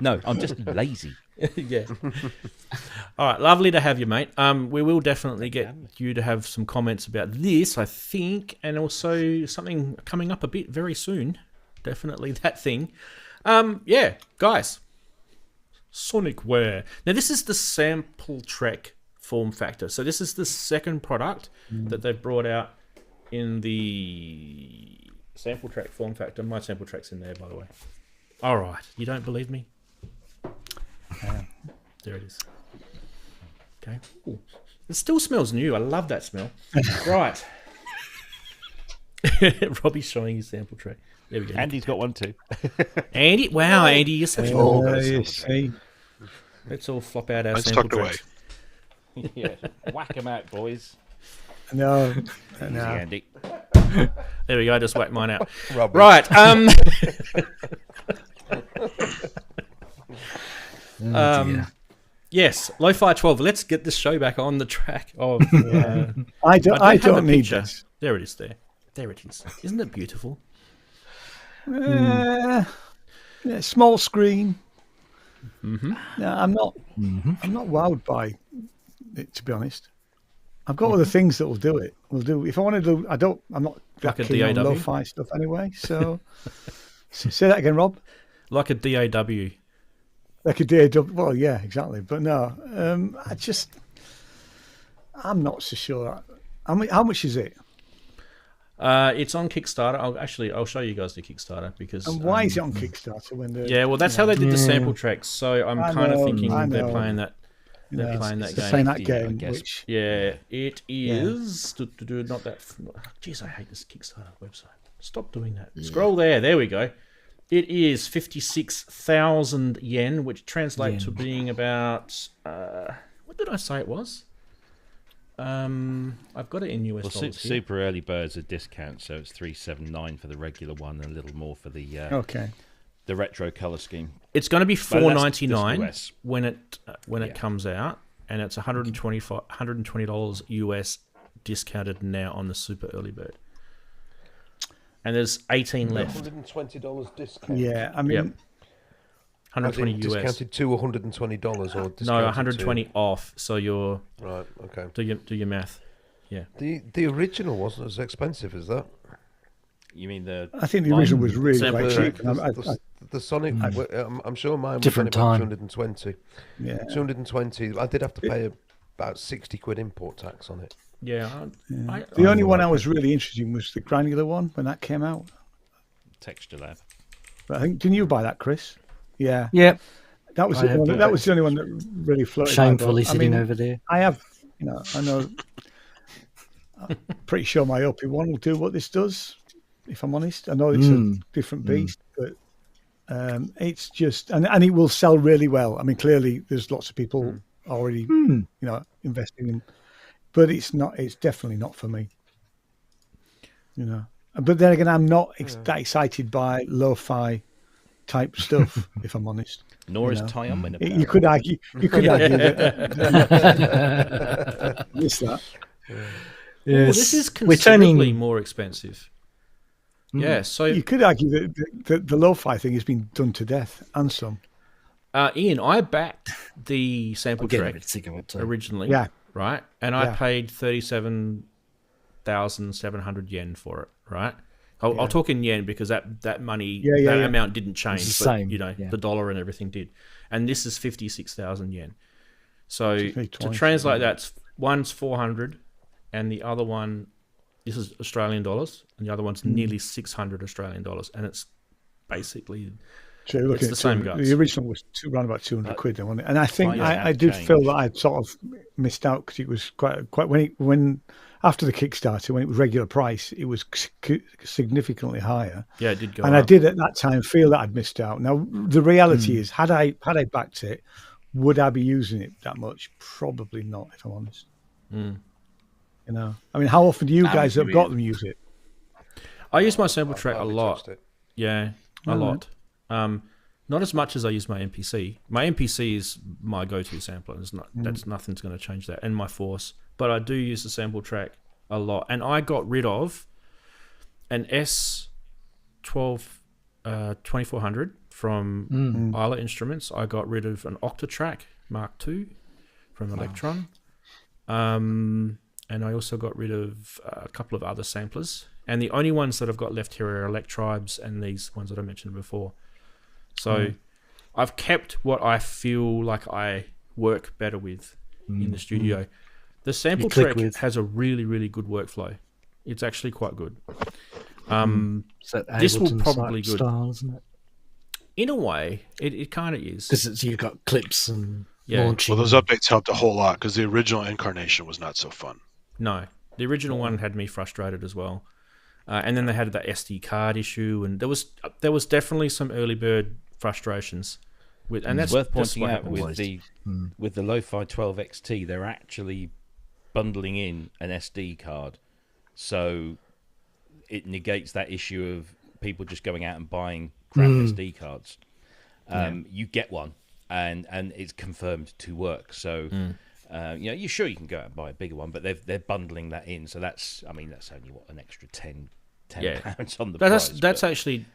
No, I'm just lazy. Yeah. All right, lovely to have you, mate. We will definitely get you to have some comments about this, I think, and also something coming up a bit very soon. Definitely that thing. Yeah, guys. Sonicware. Now, this is the sample track form factor. So this is the second product that they've brought out in the sample track form factor. My sample track's in there, by the way. All right. You don't believe me? There it is. Okay. Ooh. It still smells new. I love that smell. Right. Robbie's showing his sample tray. There we go. Andy's got one too. Andy, wow, Andy, you're such a You see. Let's all flop out our Mine's sample tucked away. tracks. Yeah, whack them out, boys. No. Easy, Andy. There we go. I just whacked mine out. Robbie. Right. Yes, Lo-Fi 12. Let's get this show back on the track. Of, I have don't a need picture. this. There it is. There it is. Isn't it beautiful? Yeah, small screen. No, I'm not wowed by it, to be honest. I've got other things that will do it. Will do if I want to do. I'm not Like a keen on DAW? lo-fi stuff anyway. So say that again, Rob. Like a DAW. Like a DAW. Well, yeah, exactly. But no, I'm not so sure. How much is it? It's on Kickstarter. I'll show you guys the Kickstarter because. And why is it on Kickstarter when they're? Yeah, well, that's how they did the sample tracks. So I'm kind of thinking I they're know. playing that. They're playing that game. Playing that Yeah, I game, guess. which Yeah, it is. Not that. Jeez, I hate this Kickstarter website. Stop doing that. Scroll there. There we go. It is 56,000 yen, which translates to being about. What did I say it was? I've got it in US Well, dollars. here. super early birds are discount, so it's $379 for the regular one, and a little more for the okay. the retro color scheme. It's going to be But that's just $4.99 US. when it comes out, and it's $120 US discounted now on the super early bird. And there's 18 left. $120 discount. Yeah, I mean, Yep. 120 US. Discounted to $120 or discounted No, 120 off. So you're To... Right, okay. do your math. Yeah. The original wasn't as expensive as that. You mean the? I think the original was really Sample quite track. cheap. And The Sonic, I'm sure mine was Different only about time. 220. yeah. 220. I did have to pay about 60 quid import tax on it. Yeah. The only one I was really interested in was the granular one when that came out. Texture Lab. But I think, didn't you buy that, Chris? Yeah. Yep. That was I have that was the only one that really floated. Shamefully I sitting mean, over there. I have, I know. I'm pretty sure my OP1 will do what this does. If I'm honest, I know it's a different beast, but it's just and it will sell really well. I mean, clearly there's lots of people already, investing in, but it's not. It's definitely not for me. But then again, I'm not that excited by lo-fi type stuff. If I'm honest. Nor is Tyon. You could argue. You could argue that. Miss that. Yes. Well, this is We're considerably turning. more expensive. Yeah, so You could argue that the lo-fi thing has been done to death, and some. Ian, I backed the sample I'm getting a track bit sick of it too. originally, Yeah. right? And I Yeah. paid 37,700 yen for it, right? I'll talk in yen because that money, that amount didn't change, It's the but same, the dollar and everything did. And this is 56,000 yen. So only to twice, translate that, one's 400, and the other one, this is Australian dollars, and the other one's nearly 600 Australian dollars, and it's basically So you're looking it's at the same guts. the original was around about 200 quid, wasn't it? And I think Prices I have did feel changed. that I'd sort of missed out because it was quite when after the Kickstarter, when it was regular price, it was significantly higher. Yeah, it did go And up. I did at that time feel that I'd missed out. Now the reality is, had I backed it, would I be using it that much? Probably not, if I'm honest. I mean, how often do you guys have got them use it? I use my sample track a hardly lot. touched it. Yeah, a lot. Not as much as I use my MPC. My MPC is my go-to sampler. It's not, that's nothing's going to change that. And my Force. But I do use the sample track a lot. And I got rid of an S12 2400 from Alia Instruments. I got rid of an Octatrack Mark II from Electron. And I also got rid of a couple of other samplers. And the only ones that I've got left here are Electribes and these ones that I mentioned before. So I've kept what I feel like I work better with in the studio. The sample track has a really, really good workflow. It's actually quite good. This will probably good. Style, isn't it? In a way, it kind of is. Because you've got clips and Yeah. launching. Well, those updates helped a whole lot because the original incarnation was not so fun. No, the original one had me frustrated as well. And then they had that SD card issue, and there was definitely some early bird frustrations. And that's worth that's pointing what out happens. with the Lof-12 XT, they're actually bundling in an SD card, so it negates that issue of people just going out and buying crap SD cards. You get one, and it's confirmed to work. So you're sure you can go out and buy a bigger one, but they're bundling that in. So that's only an extra 10 pounds on the price. That's actually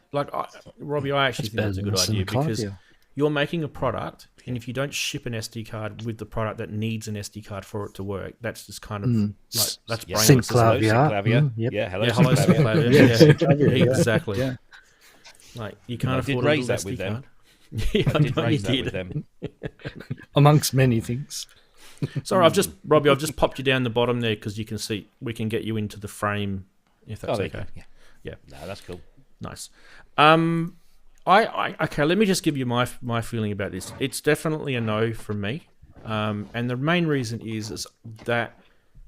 Robbie. I actually think that's a good idea because you're making a product, and if you don't ship an SD card with the product that needs an SD card for it to work, that's just kind of like that's brainless. Synclavier. Hello, Hello, Synclavier. Synclavier. Exactly. Yeah. Like you can't I afford did a raise little that with SD them. card. Yeah, I did know raise you that did. with them. Amongst many things. Sorry, I've just popped you down the bottom there because you can see we can get you into the frame if that's there you okay. go. Yeah. No, that's cool. Nice. Okay, let me just give you my feeling about this. It's definitely a no from me. And the main reason is that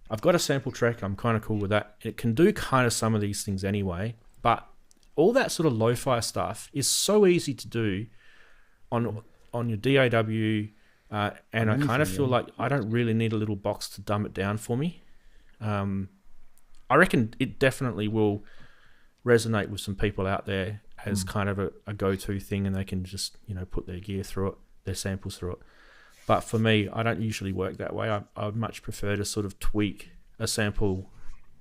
I've got a sample track. I'm kind of cool with that. It can do kind of some of these things anyway, but all that sort of lo-fi stuff is so easy to do on your DAW, and I kind of feel like I don't really need a little box to dumb it down for me. I reckon it definitely will resonate with some people out there as kind of a go-to thing, and they can just put their gear through it, their samples through it. But for me, I don't usually work that way. I would much prefer to sort of tweak a sample.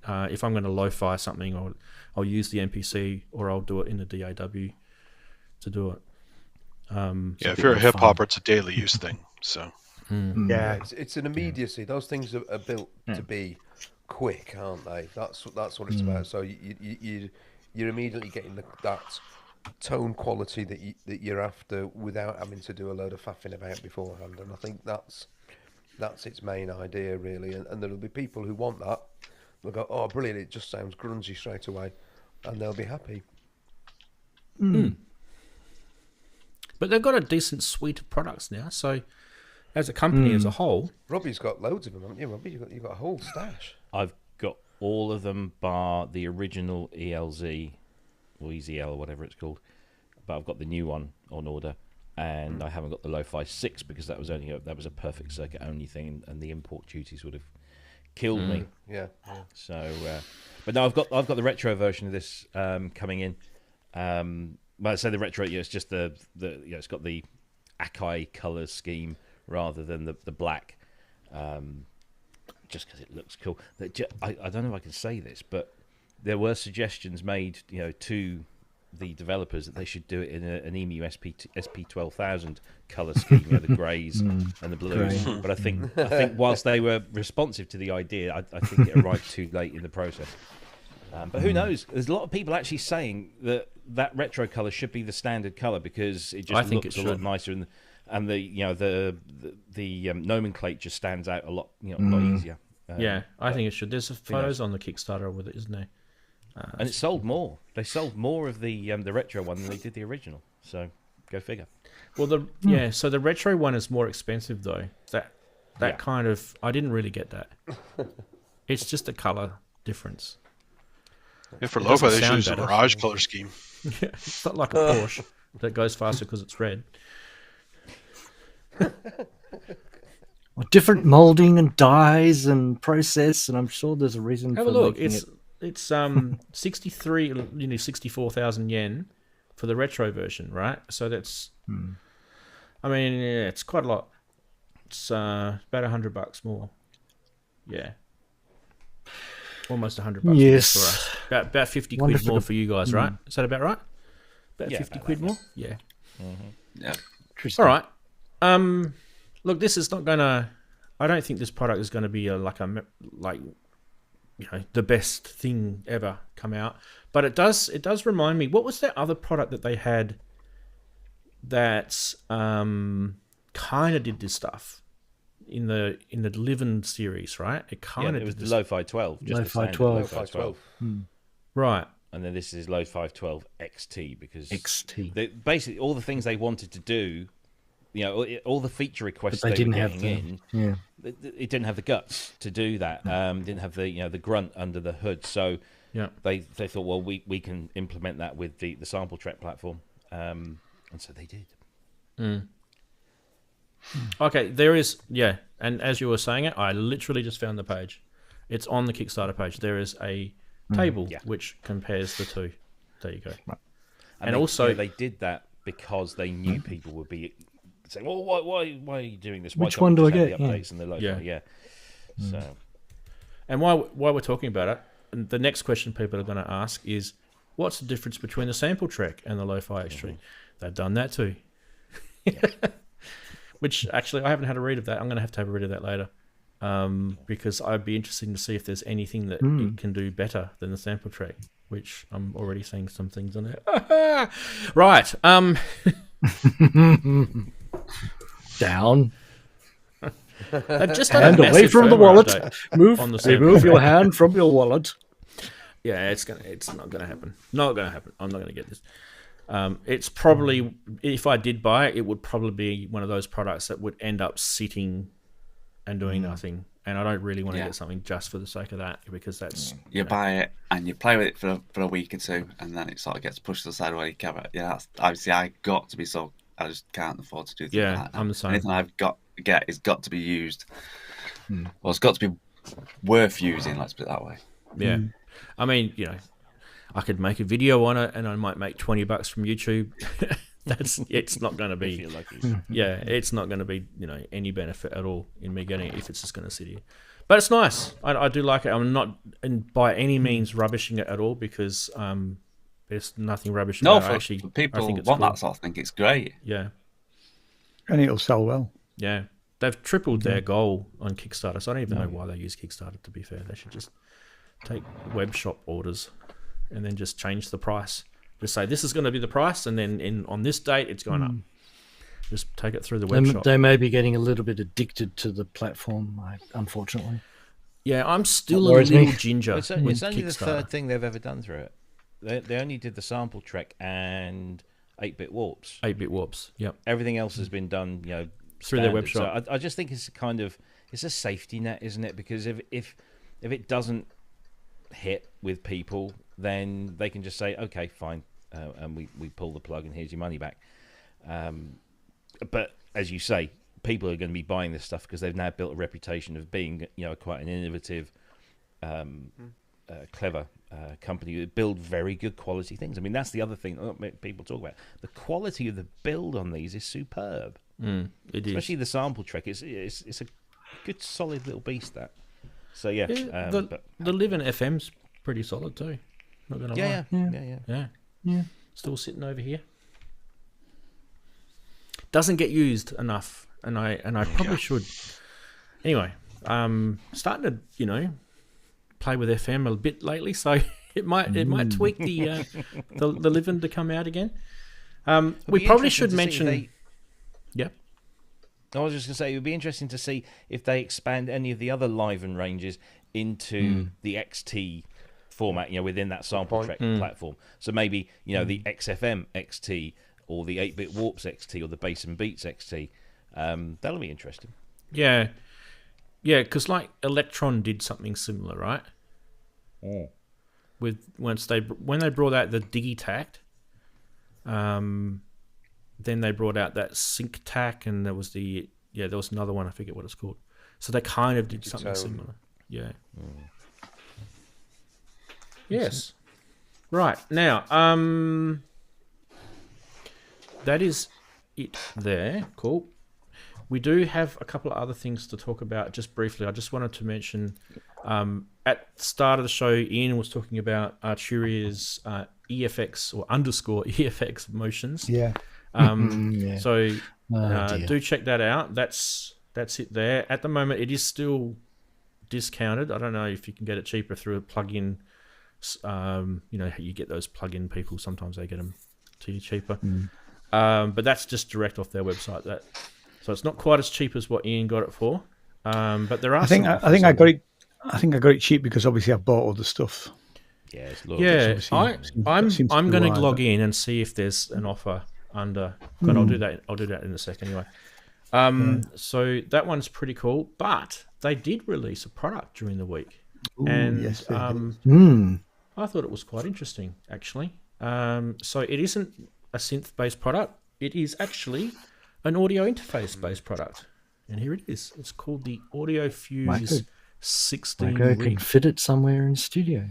If I'm going to lo-fi something, I'll use the MPC or I'll do it in the DAW to do it. If you're a hip hopper, it's a daily use thing. So Yeah. It's an immediacy. Those things are built to be quick, aren't they? That's what it's about. So you're immediately getting that tone quality that you're after without having to do a load of faffing about beforehand. And I think that's its main idea, really. And there'll be people who want that. They'll go, oh, brilliant! It just sounds grungy straight away, and they'll be happy. But they've got a decent suite of products now. So, as a company as a whole, Robbie's got loads of them, haven't you, Robbie? You've got a whole stash. I've got all of them bar the original ELZ or EZL or whatever it's called, but I've got the new one on order, and I haven't got the Lo-Fi 6 because that was a perfect circuit only thing, and the import duties would have killed me. Yeah. So, but no, I've got the retro version of this coming in. Well, I say the retro, it's just the it's got the Akai color scheme rather than the black, just because it looks cool. I don't know if I can say this, but there were suggestions made, to the developers that they should do it in an EMU SP12000 color scheme, the greys and the blues. But I think whilst they were responsive to the idea, I think it arrived too late in the process. But who knows? There's a lot of people actually saying that retro color should be the standard color because it just looks a lot nicer, and the nomenclature stands out a lot, a lot easier. I think it should. There's photos on the Kickstarter with it, isn't there? And it sold more. They sold more of the retro one than they did the original. So go figure. Well, so the retro one is more expensive though. That kind of, I didn't really get that. It's just a color difference. Yeah, for Lo-Fi, they should use a Mirage color scheme. Yeah, it's not like a Porsche that goes faster because it's red. Well, different molding and dyes and process, and I'm sure there's a reason. Have a look. It's 64,000 yen for the retro version, right? So that's, I mean, yeah, it's quite a lot. It's about $100 more. Yeah. Almost $100 more for us. About 50 quid more for you guys, right? Is that about right? About 50 quid more? Yeah. Yeah. All right. Look, this is not gonna. I don't think this product is going to be the best thing ever come out. But it does remind me. What was that other product that they had that kind of did this stuff in the Livin series, right? It kind of it was the Lo-Fi 12. Lo-Fi 12. Lo-Fi 12. Right. And then this is Lo-Fi 12 XT because XT. Basically all the things they wanted to do, all the feature requests they were didn't getting have it didn't have the guts to do that. Didn't have the grunt under the hood. So they thought, well, we can implement that with the sample track platform, and so they did. Okay, there is, and as you were saying it, I literally just found the page. It's on the Kickstarter page. There is a table which compares the two. There you go. Right. And also, they did that because they knew people would be saying, "Well, why are you doing this? Why Which can't one we do just I have get?" the updates and the Lo-Fi?" So, and while we're talking about it, the next question people are going to ask is, what's the difference between the sample track and the Lo-Fi XT? They've done that too. Which actually I haven't had a read of that. I'm going to have a read of that later, because I'd be interested to see if there's anything that it can do better than the sample track, which I'm already seeing some things on it. Right. Down. Just hand away from the wallet. Remove your hand from your wallet. Yeah, it's not gonna happen. Not gonna happen. I'm not gonna get this. It's probably, if I did buy it, it would probably be one of those products that would end up sitting and doing nothing. And I don't really want to get something just for the sake of that, because that's you buy it and you play with it for a week or two, and then it sort of gets pushed to the side while you cover it. Yeah, that's obviously I just can't afford to do things like that. I'm the same. Anything I've got to get is got to be used. Well, it's got to be worth using. Let's put it that way. Yeah, I mean, I could make a video on it, and I might make $20 from YouTube. It's not going to be, it's not going to be, any benefit at all in me getting it if it's just going to sit here. But it's nice. I do like it. I'm not by any means rubbishing it at all, because there's nothing rubbish about it. Actually, for people I think it's want cool. that sort of thing. It's great. Yeah, and it'll sell well. Yeah, they've tripled their goal on Kickstarter, so I don't even know why they use Kickstarter. To be fair, they should just take web shop orders. and then just change the price. Just say this is going to be the price, and then on this date it's going up. Just take it through the web shop. They may be getting a little bit addicted to the platform, unfortunately. Yeah, I'm still a little ginger. It's only the third thing they've ever done through it. They only did the sample trek and 8-bit warps. 8-bit warps, yep. Everything else has been done, through their web shop. So I just think it's it's a safety net, isn't it? Because if it doesn't hit with people, then they can just say, okay, fine, and we pull the plug and here's your money back. But as you say, people are going to be buying this stuff because they've now built a reputation of being, quite an innovative, clever company that build very good quality things. I mean, that's the other thing people talk about. The quality of the build on these is superb. It Especially the sample trek. It's a good, solid little beast, that. So, yeah. The Livin FM's pretty solid too. Not going to lie. Yeah. Still sitting over here. Doesn't get used enough, and I probably should. Anyway, starting to play with FM a bit lately, so it might tweak the Livin to come out again. We probably should mention. Yeah. I was just going to say, it would be interesting to see if they expand any of the other Liven ranges into the XT format, within that sample track platform. So maybe, the XFM XT or the 8-bit Warps XT or the Bass and Beats XT. That'll be interesting. Yeah. Yeah, because like Electron did something similar, right? When they brought out the Digitact, then they brought out that SyncTac, and there was there was another one, I forget what it's called. So they kind of did something similar. Yeah. Yes. Right. Now, that is it there. Cool. We do have a couple of other things to talk about just briefly. I just wanted to mention at the start of the show, Ian was talking about Arturia's EFX or _ EFX motions. Yeah. So do check that out. That's it there. At the moment, it is still discounted. I don't know if you can get it cheaper through a plug-in. You get those plug-in people. Sometimes they get them to you cheaper. But that's just direct off their website. So it's not quite as cheap as what Ian got it for. But there are. I think I got it cheap because obviously I've bought all the stuff. Yeah, it's I'm going to log in and see if there's an offer under. But I'll do that in a second anyway. So that one's pretty cool. But they did release a product during the week, and yes, I thought it was quite interesting actually. So it isn't a synth-based product. It is actually an audio interface-based product, and here it is. It's called the AudioFuse 16 Michael rig. can fit it somewhere in studio.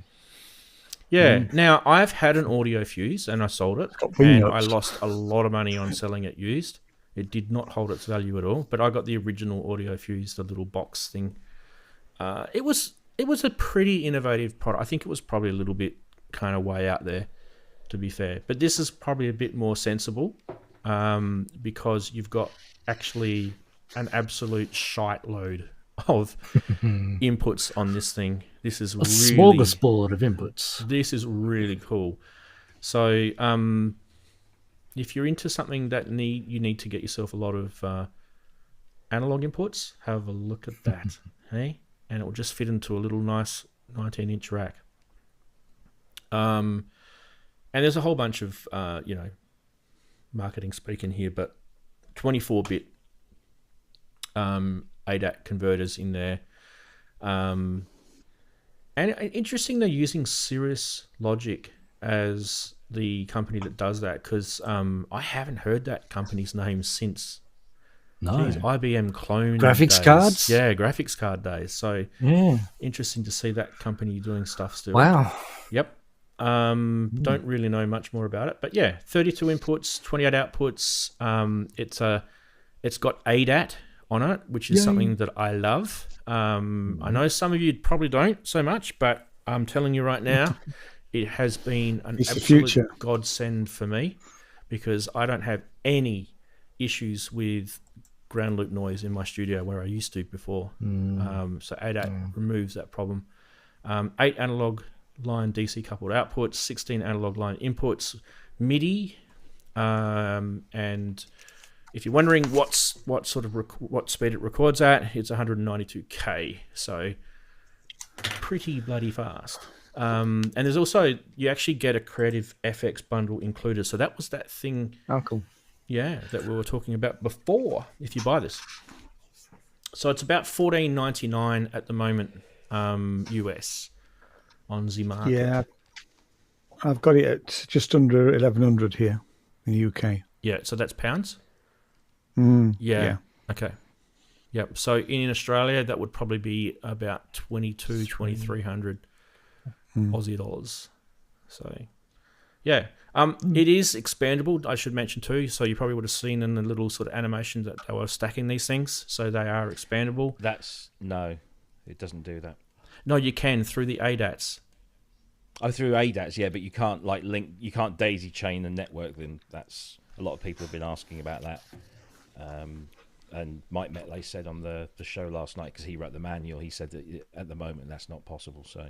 Yeah. Now I've had an AudioFuse and I sold it, and I lost a lot of money on selling it used. It did not hold its value at all. But I got the original AudioFuse, the little box thing. It was a pretty innovative product. I think it was probably a little bit kind of way out there, to be fair. But this is probably a bit more sensible because you've got actually an absolute shite load of inputs on this thing. This is a smorgasbord of inputs. This is really cool. So if you're into something that you need to get yourself a lot of analog inputs, have a look at that. Hey, and it will just fit into a little nice 19-inch rack. And there's a whole bunch of marketing speak in here, but 24-bit ADAT converters in there. And interesting, they're using Cirrus Logic as the company that does that, because I haven't heard that company's name since IBM clone graphics days. Cards. Yeah, graphics card days. So yeah, interesting to see that company doing stuff still. Wow. Yep. Don't really know much more about it, but yeah, 32 inputs, 28 outputs. It's got ADAT on it, which is something that I love. I know some of you probably don't so much, but I'm telling you right now, it has been an absolute godsend for me, because I don't have any issues with ground loop noise in my studio where I used to before. So ADAT removes that problem. 8 analog line DC coupled outputs, 16 analog line inputs, MIDI, and if you're wondering what speed it records at, it's 192K, so pretty bloody fast. And there's also, you actually get a Creative FX bundle included, so that was that thing. Oh, cool. Yeah, that we were talking about before. If you buy this, so it's about $14.99 at the moment, US on the market. Yeah, I've got it at just under 1,100 here in the UK. Yeah, so that's pounds. Yeah. Okay. Yep. So in Australia, that would probably be about 2,300 Aussie dollars. So, yeah. It is expandable, I should mention too. So you probably would have seen in the little sort of animation that they were stacking these things. So they are expandable. No, it doesn't do that. No, you can through the ADATs. Oh, through ADATs, yeah, but you can't link. You can't daisy chain and network them. That's a lot of people have been asking about that. And Mike Metley said on the show last night, because he wrote the manual, he said that at the moment that's not possible. So,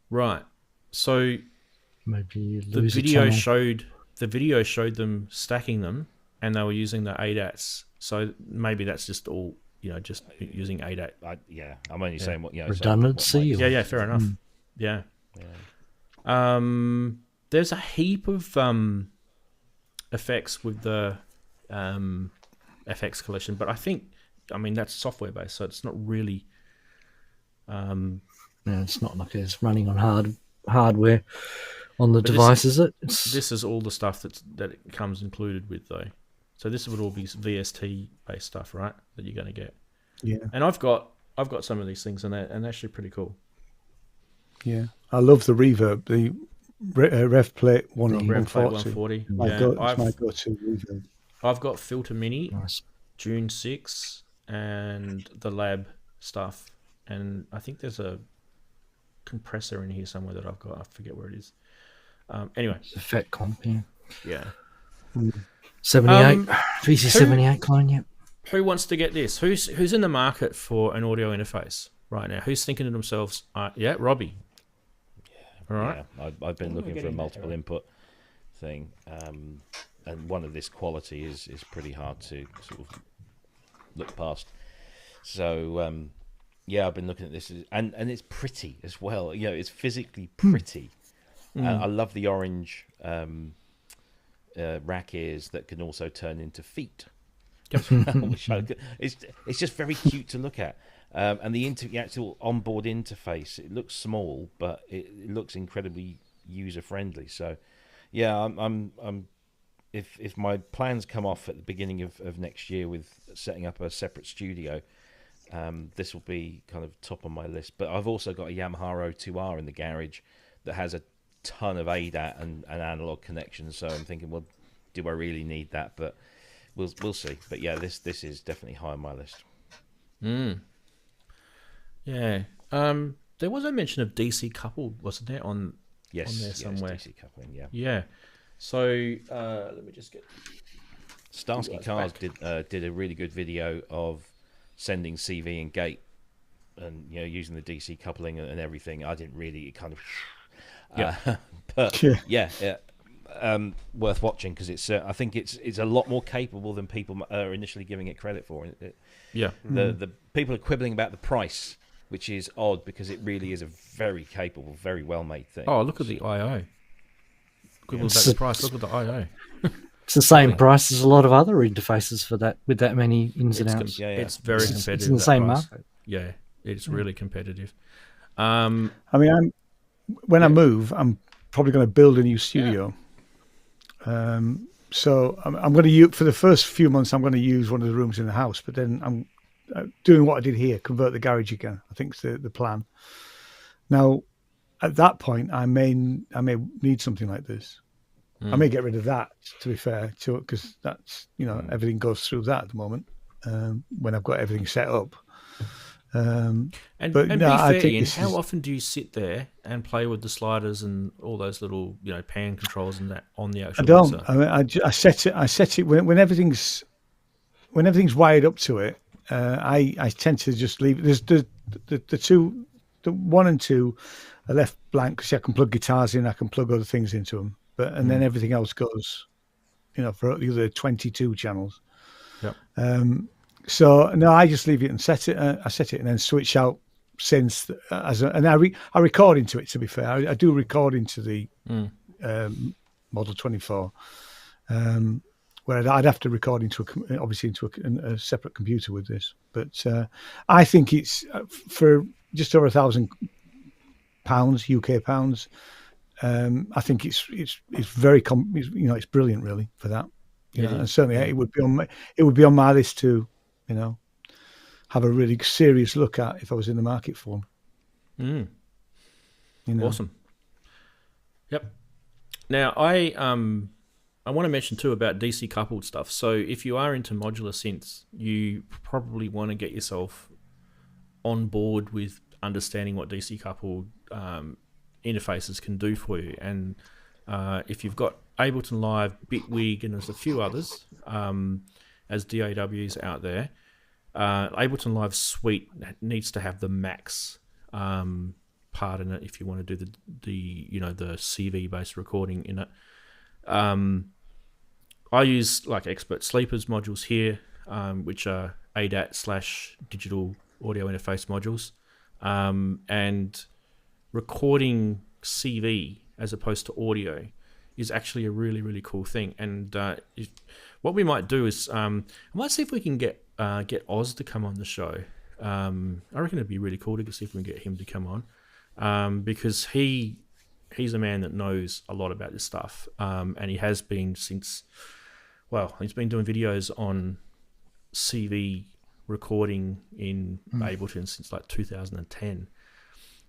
right. So Maybe you the lose video showed them stacking them, and they were using the ADATs. So maybe that's just all, just using ADAT. I'm only saying what redundancy. Yeah, fair enough. Yeah. There's a heap of effects with the FX collection, but that's software based, so it's not really. It's not like it's running on hardware on the device, is it? This is all the stuff that it comes included with, though. So this would all be VST based stuff, right? That you're going to get. Yeah. And I've got some of these things, and they're actually pretty cool. Yeah, I love the reverb, the RevPlate 140. It's my go-to reverb. I've got Filter Mini, Nice. June 6, and the Lab stuff, and I think there's a compressor in here somewhere that I've got. I forget where it is. Anyway, It's a fat comp, yeah. yeah. 78, VC78 clone, yeah. Who wants to get this? Who's in the market for an audio interface right now? Who's thinking to themselves, Robbie? All right. Yeah, I've been looking for a multiple input thing, and one of this quality is pretty hard to sort of look past. So I've been looking at this, and it's pretty as well. It's physically pretty. I love the orange rack ears that can also turn into feet. It's just very cute to look at. And the actual onboard interface, it looks small, but it looks incredibly user friendly. So, yeah, I'm if my plans come off at the beginning of next year with setting up a separate studio, this will be kind of top on my list. But I've also got a Yamaha O2R in the garage that has a ton of ADAT and analog connections. So I'm thinking, well, do I really need that? But we'll see. But yeah, this is definitely high on my list. Yeah. There was a mention of DC coupled, wasn't there, on there somewhere? Yes, DC coupling, yeah. Yeah. So let me just get... Starsky Cars did a really good video of sending CV and gate and using the DC coupling and everything. I didn't really but worth watching, because it's I think it's a lot more capable than people are initially giving it credit for. The people are quibbling about the price, which is odd, because it really is a very capable, very well made thing. Oh, look at the I/O. Quibble about the price. Look at the I/O. It's the same price as a lot of other interfaces for that, with that many ins and outs. It's very competitive. It's in the same market. Yeah, it's really competitive. When I move, I'm probably going to build a new studio. So I'm going to use, for the first few months, I'm going to use one of the rooms in the house, but then I'm doing what I did here, convert the garage again. I think it's the plan. Now, at that point, I may need something like this. I may get rid of that, to be fair, because that's, everything goes through that at the moment, when I've got everything set up. And be fair, Ian, how often do you sit there and play with the sliders and all those little, pan controls and that on the actual? I don't. I set it when everything's wired up to it. I tend to just leave. There's the 1 and 2. I left blank because I can plug guitars in, I can plug other things into them, and then everything else goes, for the other 22 channels. Yep. So no, I just leave it and set it. I set it and then switch out synths and I record into it. To be fair, I do record into the Model 24, where I'd have to record into a separate computer with this. But I think it's for just over £1,000 UK pounds. I think it's very it's brilliant really for that. And certainly it would be on my list to have a really serious look at if I was in the market for them. Awesome. Yep. Now I want to mention too about DC coupled stuff. So if you are into modular synths, you probably want to get yourself on board with understanding what DC coupled interfaces can do for you. And if you've got Ableton Live, Bitwig, and there's a few others as DAWs out there, Ableton Live Suite needs to have the max part in it if you want to do the CV based recording in it. I use like Expert Sleepers modules here, which are ADAT/digital audio interface modules, and recording CV as opposed to audio is actually a really, really cool thing. And what we might do is I might see if we can get Oz to come on the show. I reckon it'd be really cool to see if we can get him to come on, because he's a man that knows a lot about this stuff, and he has been he's been doing videos on CV recording in Ableton since like 2010.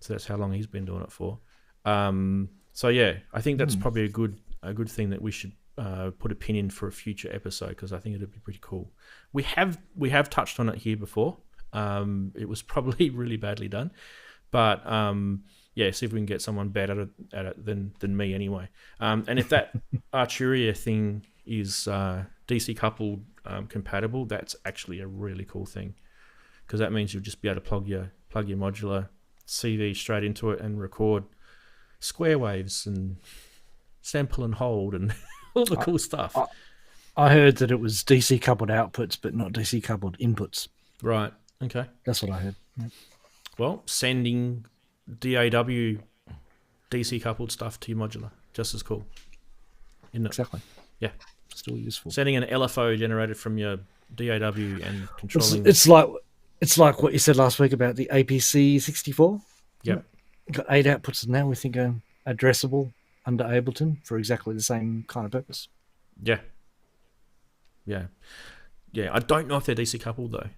So that's how long he's been doing it for. So yeah, I think that's probably a good thing that we should put a pin in for a future episode, because I think it'd be pretty cool. We have touched on it here before. It was probably really badly done, but see if we can get someone better at it than me anyway. And if that Arturia thing is DC coupled compatible, that's actually a really cool thing, because that means you'll just be able to plug your modular CV straight into it and record square waves and sample and hold and all the cool stuff. I heard that it was DC coupled outputs, but not DC coupled inputs. Right. Okay. That's what I heard. Yeah. Well, sending DAW DC coupled stuff to your modular, just as cool. Isn't it? Exactly. Yeah. Still useful. Sending an LFO generated from your DAW and controlling. It's like what you said last week about the APC 64. Yep. Got 8 outputs now. We think are addressable under Ableton for exactly the same kind of purpose. Yeah. I don't know if they're DC coupled though.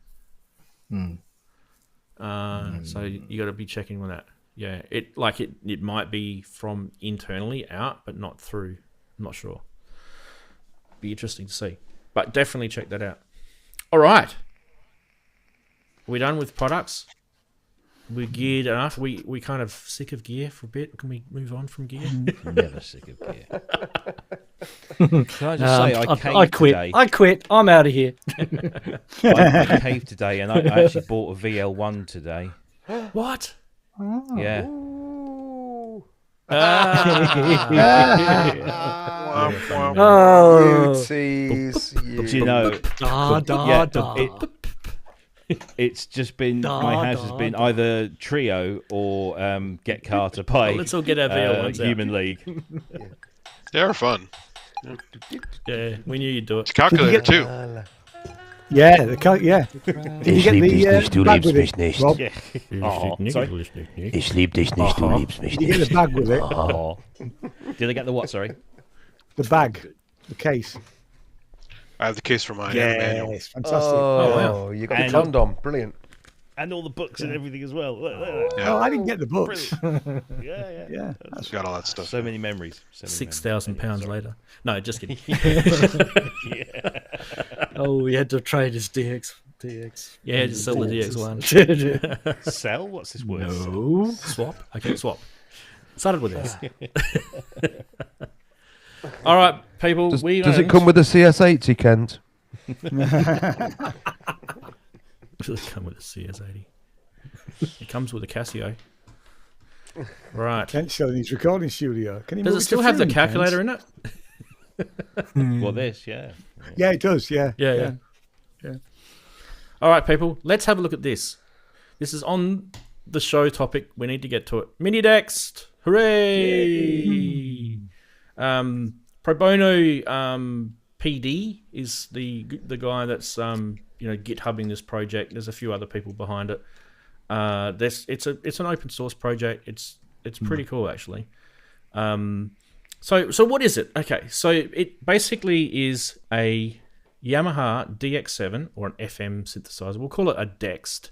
So you got to be checking on that. Yeah, it might be from internally out, but not through. I'm not sure. Be interesting to see, but definitely check that out. All right, are we done with products? We're geared enough. We kind of sick of gear for a bit. Can we move on from gear? Never sick of gear. Can I just say I quit. Today. I quit. I'm out of here. I caved today, and I actually bought a VL1 today. What? Yeah. Beauties. Do you know? It's just been my house has been either Trio or Get Carter by let's all get our VL1s Human League. They're fun. Yeah, we knew you'd do it. It's calculated too. Yeah, yeah. Did you get the bag with it, Rob? Sorry? Ich lieb dich nicht, du liebst mich Did you get the bag with it? Did I get the what? Sorry. The bag, the case. I have the case for mine. Yeah, it's fantastic. Oh, you got the condom. Brilliant. And all the books and everything as well. Yeah. Oh, I didn't get the books. Yeah. That's got all that stuff. So many memories. £6,000 later. No, just kidding. Oh, we had to trade his DX. Yeah, just sell the DX1. Sell? What's this word? No. Swap? Okay, swap. Started with this. All right, people. Does it come with a CS80, Kent? Does it come with a CS80? It comes with a Casio. Right. Kent's showing his recording studio. Can you Does move it still to have the Fury, calculator Kent? in it? Well, this, yeah. Yeah, it does. Yeah. Yeah. All right, people. Let's have a look at this. This is on the show topic. We need to get to it. Mini Dexed. Hooray! Pro Bono PD is the guy that's GitHubbing this project. There's a few other people behind it. It's an open source project. It's pretty cool actually. So what is it? Okay, so it basically is a Yamaha DX7 or an FM synthesizer. We'll call it a Dexed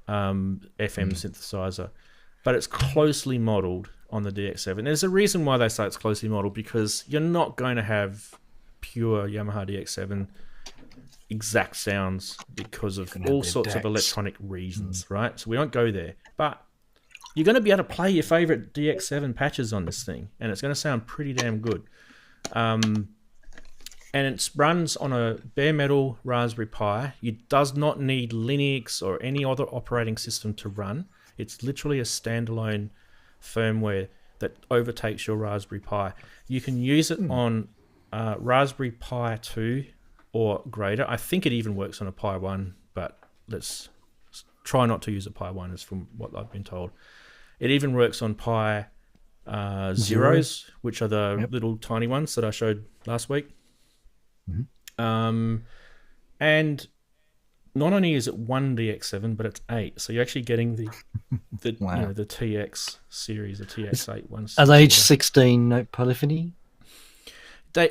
FM synthesizer, but it's closely modeled on the DX7. There's a reason why they say it's closely modeled, because you're not going to have pure Yamaha DX7 exact sounds because of all sorts of electronic reasons, right? So we won't go there, but you're going to be able to play your favorite DX7 patches on this thing, and it's going to sound pretty damn good. And it runs on a bare metal Raspberry Pi. It does not need Linux or any other operating system to run. It's literally a standalone firmware that overtakes your Raspberry Pi. You can use it on Raspberry Pi 2 or greater. I think it even works on a Pi 1, but let's try not to use a Pi 1, is from what I've been told. It even works on Pi Zeros, which are the little tiny ones that I showed last week. And not only is it one DX7, but it's 8. So you're actually getting the Wow. the TX series, the TX8 ones. Are they each 16 note polyphony?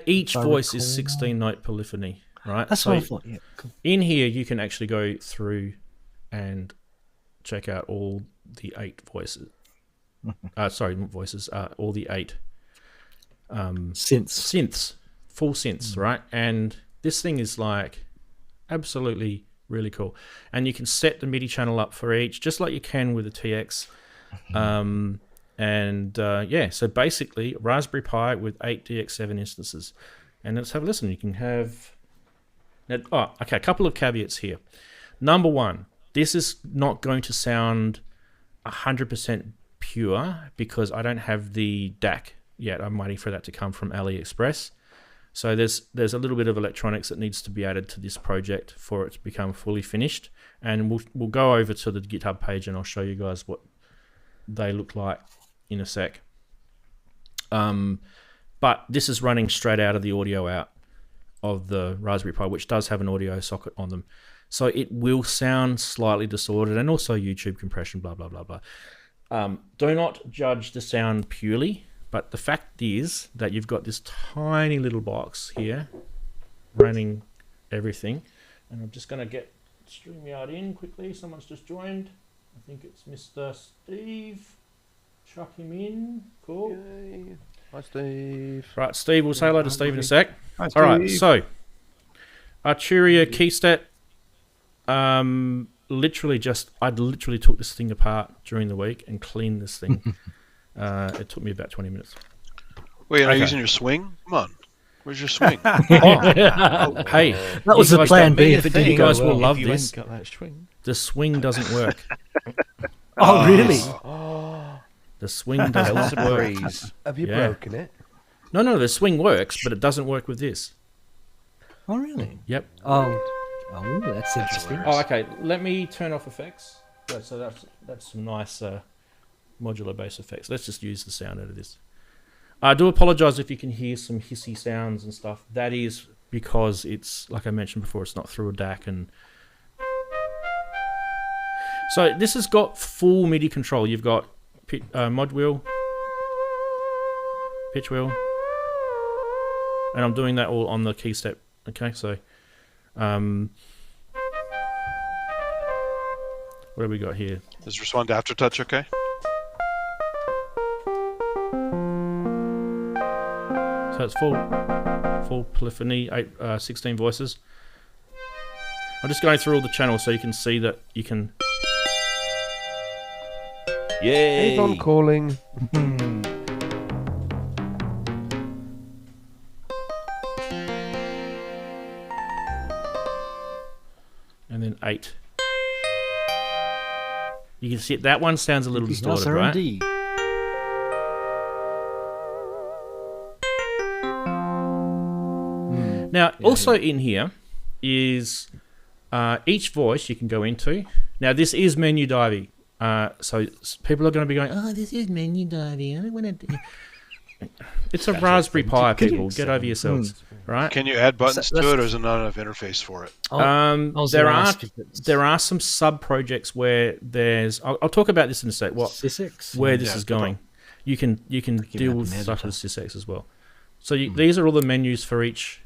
Each If I voice is recall. 16 note polyphony, right? That's So what I thought. Yeah, cool. in here, you can actually go through and check out all the 8 voices. Sorry, not voices. All the 8 synths, full synths, right? And this thing is like absolutely really cool. And you can set the MIDI channel up for each, just like you can with the TX. So basically, Raspberry Pi with 8 DX7 instances. And let's have a listen. You can have... a couple of caveats here. Number one, this is not going to sound 100% pure because I don't have the DAC yet. I'm waiting for that to come from AliExpress. So there's a little bit of electronics that needs to be added to this project for it to become fully finished. And we'll go over to the GitHub page and I'll show you guys what they look like in a sec. But this is running straight out of the audio out of the Raspberry Pi, which does have an audio socket on them. So it will sound slightly distorted, and also YouTube compression, blah, blah, blah, blah. Do not judge the sound purely, but the fact is that you've got this tiny little box here running everything. And I'm just going to get StreamYard in quickly. Someone's just joined. I think it's Mr. Steve. Chuck him in. Cool. Yay. Hi, Steve. Right, Steve. We'll say hello to Steve in a sec. Hi, All right, Steve. so Arturia KeyStage. I literally took this thing apart during the week and cleaned this thing. It took me about 20 minutes. Wait, are you Okay. using your swing? Come on. Where's your swing? Hey, That was you the guys plan don't- B if it You didn't guys go will well. love If you this. ain't got that string. The swing doesn't work. Oh, really? The swing doesn't work. Have you Yeah. broken it? No, the swing works, but it doesn't work with this. Oh, really? Yep. Oh, that's interesting. Oh, okay. Let me turn off effects. So that's some nice modular bass effects. Let's just use the sound out of this. I do apologize if you can hear some hissy sounds and stuff. That is because it's, like I mentioned before, it's not through a DAC. And so this has got full MIDI control. You've got mod wheel, pitch wheel, and I'm doing that all on the key step. Okay, so what have we got here? Is respond to aftertouch okay? So it's full polyphony, 16 voices. I'm just going through all the channels so you can see that you can. Yay! Avon calling. And then 8. You can see that one sounds a little distorted, Nicer right? indeed. Now, also in here is each voice you can go into. Now, this is menu diving. So people are going to be going, oh, this is menu diving. I don't want to. It's a Raspberry Pi, people. Get over yourselves, right? Can you add buttons to it, or is there not enough interface for it? There are some sub projects where there's. I'll talk about this in a sec. Where this is going. You can deal with stuff with SysX as well. So these are all the menus for each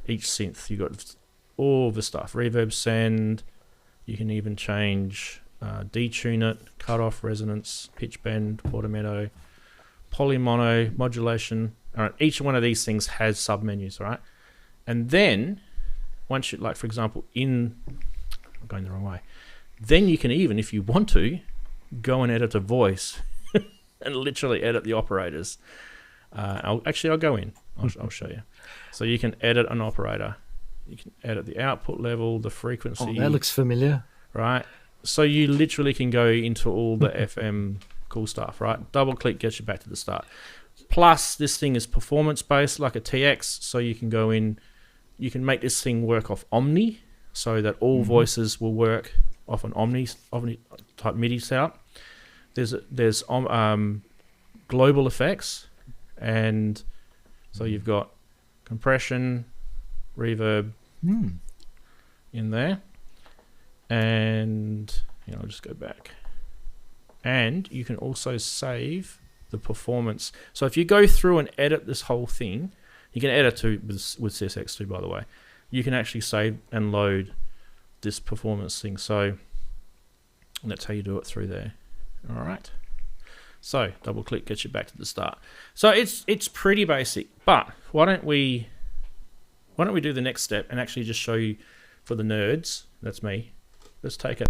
synth. You got all the stuff: reverb, send. You can even change detune it, cut off, resonance, pitch bend, automento, polymono, modulation. All right, each one of these things has submenus, right? And then once you, like for example, I'm going the wrong way. Then you can even, if you want to, go and edit a voice and literally edit the operators. I'll go in. I'll show you. So you can edit an operator. You can edit the output level, the frequency. Oh, that looks familiar. Right. So you literally can go into all the FM cool stuff, right? Double click gets you back to the start. Plus, this thing is performance based like a TX, so you can go in. You can make this thing work off Omni, so that all voices will work off an Omni type MIDI setup. There's global effects, and so you've got compression, reverb in there, and I'll just go back. And you can also save the performance. So if you go through and edit this whole thing, you can edit with CSX too, by the way. You can actually save and load this performance thing. So that's how you do it through there. All right. So double click gets you back to the start. So it's pretty basic. But why don't we do the next step and actually just show you for the nerds? That's me. Let's take it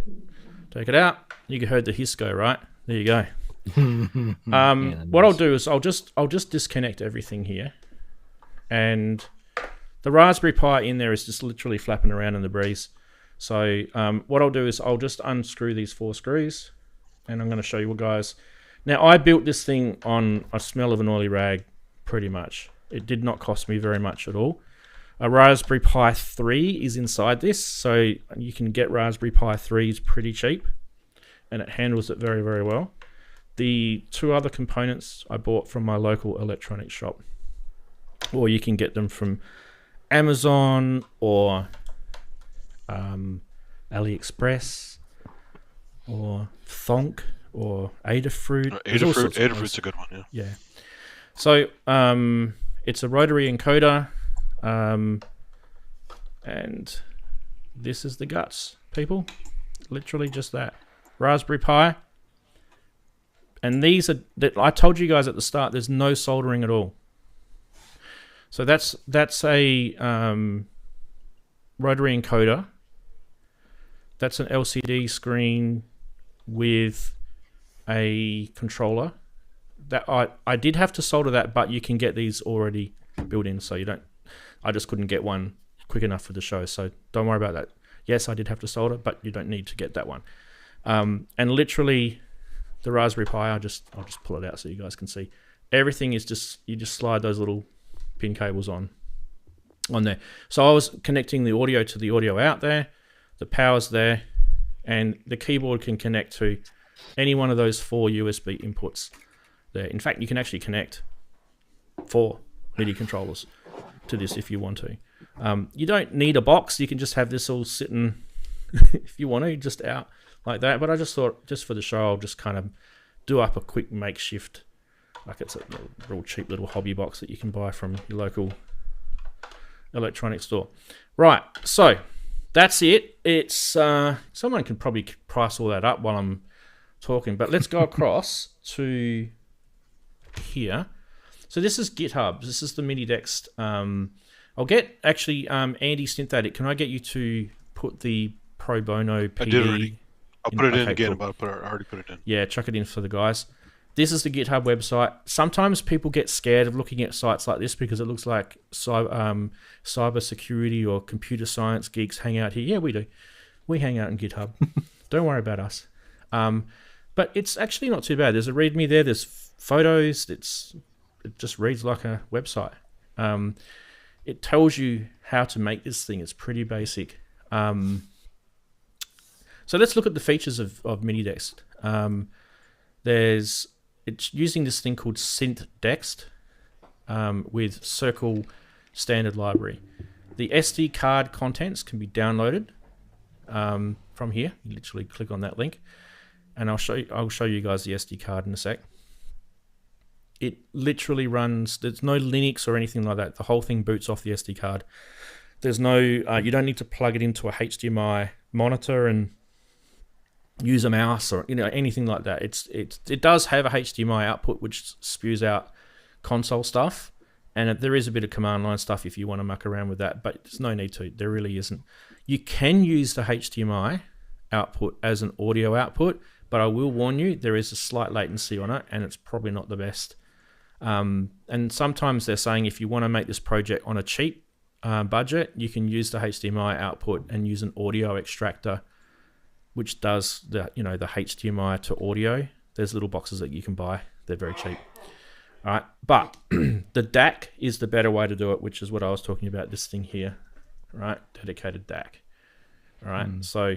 out. You heard the hiss go, right? There you go. What I'll do is I'll just disconnect everything here, and the Raspberry Pi in there is just literally flapping around in the breeze. So what I'll do is I'll just unscrew these 4 screws, and I'm going to show you guys. Now, I built this thing on a smell of an oily rag, pretty much. It did not cost me very much at all. A Raspberry Pi 3 is inside this, so you can get Raspberry Pi 3s pretty cheap, and it handles it very, very well. The 2 other components I bought from my local electronics shop, or you can get them from Amazon or AliExpress or Thonk or Adafruit. Adafruit's a good one, yeah. Yeah. So it's a rotary encoder, and this is the guts, people. Literally just that. Raspberry Pi. And these are, I told you guys at the start, there's no soldering at all. So that's a rotary encoder. That's an LCD screen with a controller. That I did have to solder that, but you can get these already built in, so you don't. I just couldn't get one quick enough for the show, so don't worry about that. Yes, I did have to solder, but you don't need to get that one. And literally, the Raspberry Pi, I'll just pull it out so you guys can see. Everything is just, you just slide those little pin cables on there. So I was connecting the audio to the audio out there, the power's there, and the keyboard can connect to any one of those 4 USB inputs there. In fact, you can actually connect 4 MIDI controllers to this if you want to. You don't need a box. You can just have this all sitting, if you want to, just out like that. But I just thought, just for the show, I'll just kind of do up a quick makeshift, like it's a real cheap little hobby box that you can buy from your local electronics store. Right, so that's it. It's someone can probably price all that up while I'm talking, but let's go across to here. So this is GitHub. This is the MIDI Dexed. I'll get actually Andy Synth Addict. Can I get you to put the pro bono PD? I did already. I'll put it in again, cool. but I already put it in. Yeah, chuck it in for the guys. This is the GitHub website. Sometimes people get scared of looking at sites like this because it looks like cyber security or computer science geeks hang out here. Yeah, we do. We hang out in GitHub. Don't worry about us. But it's actually not too bad. There's a README there. There's photos. It just reads like a website. it tells you how to make this thing. It's pretty basic. So let's look at the features of Mini Dexed. It's using this thing called Synth Dexed with Circle standard library. The SD card contents can be downloaded from here. You literally click on that link, and I'll show you guys the SD card in a sec. It literally runs. There's no Linux or anything like that. The whole thing boots off the SD card. There's no. You don't need to plug it into a HDMI monitor and use a mouse or anything like that. It does have a HDMI output which spews out console stuff, and there is a bit of command line stuff if you want to muck around with that, but there's no need to. There really isn't. You can use the HDMI output as an audio output, but I will warn you, there is a slight latency on it, and it's probably not the best. And sometimes they're saying if you want to make this project on a cheap budget, you can use the HDMI output and use an audio extractor, which does the HDMI to audio. There's little boxes that you can buy. They're very cheap. All right, but the DAC is the better way to do it, which is what I was talking about. This thing here, right? Dedicated DAC. All right, so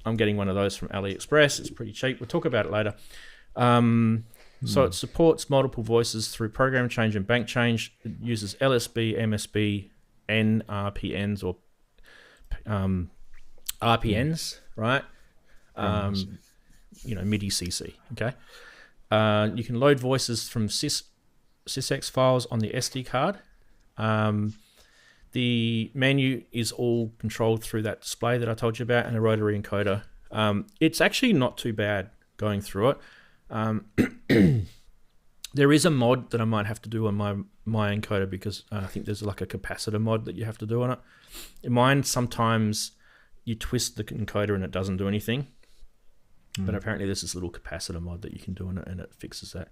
I'm getting one of those from AliExpress. It's pretty cheap. We'll talk about it later. So it supports multiple voices through program change and bank change. It uses LSB, MSB, NRPNs or RPNs, right? MIDI CC. Okay. You can load voices from sysx files on the SD card. The menu is all controlled through that display that I told you about, and a rotary encoder. It's actually not too bad going through it. There is a mod that I might have to do on my encoder because I think there's like a capacitor mod that you have to do on it. In mine, sometimes you twist the encoder and it doesn't do anything. But apparently there's this little capacitor mod that you can do on it, and it fixes that.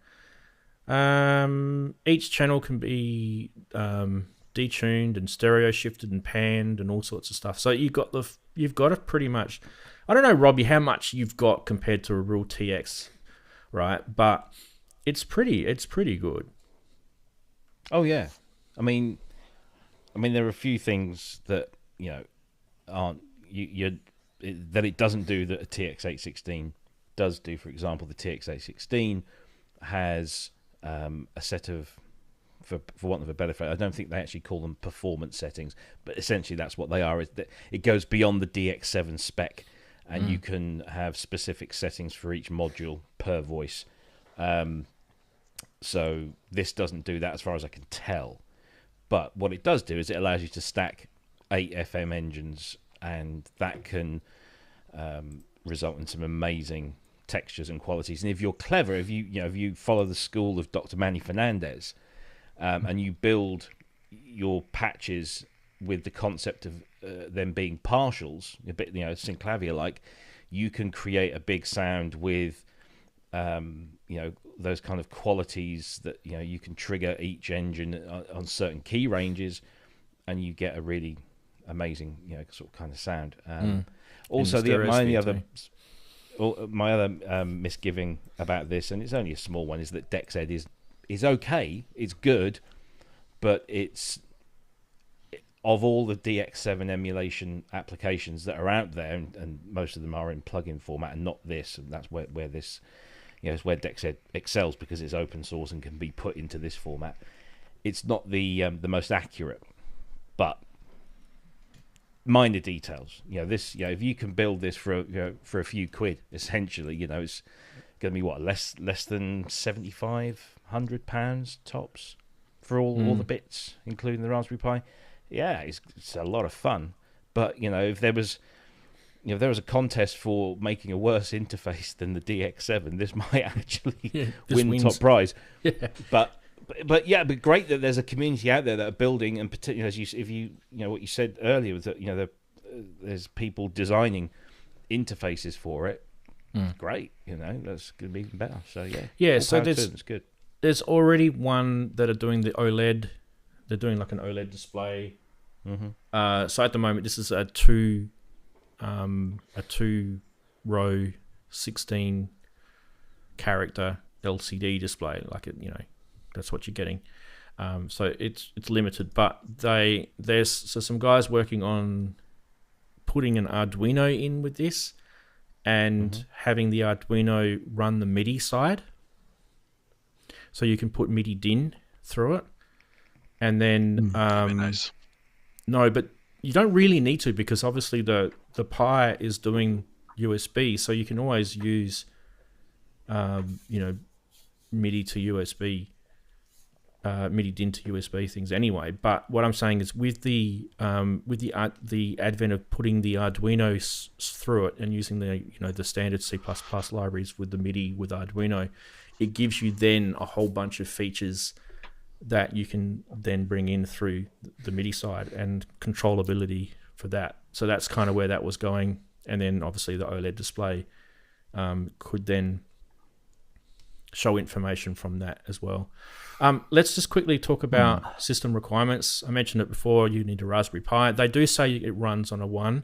Each channel can be detuned and stereo shifted and panned and all sorts of stuff. So you've got it pretty much. I don't know, Robbie, how much you've got compared to a real TX, right? But it's pretty good. Oh yeah, I mean, there are a few things that aren't that it doesn't do that a TX816 does do. For example, the TX816 has a set of, for want of a better phrase, I don't think they actually call them performance settings, but essentially that's what they are. Is that it goes beyond the DX7 spec, and you can have specific settings for each module per voice. So this doesn't do that as far as I can tell. But what it does do is it allows you to stack 8 FM engines, and that can result in some amazing textures and qualities. And if you're clever, if you follow the school of Dr. Manny Fernandez, and you build your patches with the concept of them being partials, a bit synclavier like, you can create a big sound with those kind of qualities that you can trigger each engine on certain key ranges, and you get a really amazing sort of kind of sound. Also, my other misgiving about this, and it's only a small one, is that Dexed is okay, it's good, but it's, of all the DX7 emulation applications that are out there, and most of them are in plugin format and not this, and that's where this, it's where Dexed excels because it's open source and can be put into this format. It's not the most accurate, but minor details. This, if you can build this for a few quid, essentially, it's going to be what, less than £7,500 tops for all the bits, including the Raspberry Pi. Yeah, it's a lot of fun. But if there was a contest for making a worse interface than the DX7, this might actually win top prize. Yeah. But great that there's a community out there that are building, and particularly if you what you said earlier was that there's people designing interfaces for it. Great, that's going to be even better. So so it's good. There's already one that are doing the OLED. They're doing like an OLED display. So at the moment, this is a two row 16 character LCD display. Like that's what you're getting. So it's limited, but there's some guys working on putting an Arduino in with this and having the Arduino run the MIDI side. So you can put MIDI DIN through it. And then nice. No, but you don't really need to, because obviously the Pi is doing USB, so you can always use MIDI to USB, MIDI DIN to USB things anyway. But what I'm saying is with the advent of putting the Arduino through it and using the standard C++ libraries with the MIDI with Arduino, it gives you then a whole bunch of features that you can then bring in through the MIDI side and controllability for that. So that's kind of where that was going. And then obviously the OLED display could then show information from that as well. Let's just quickly talk about system requirements. I mentioned it before, you need a Raspberry Pi. They do say it runs on a 1.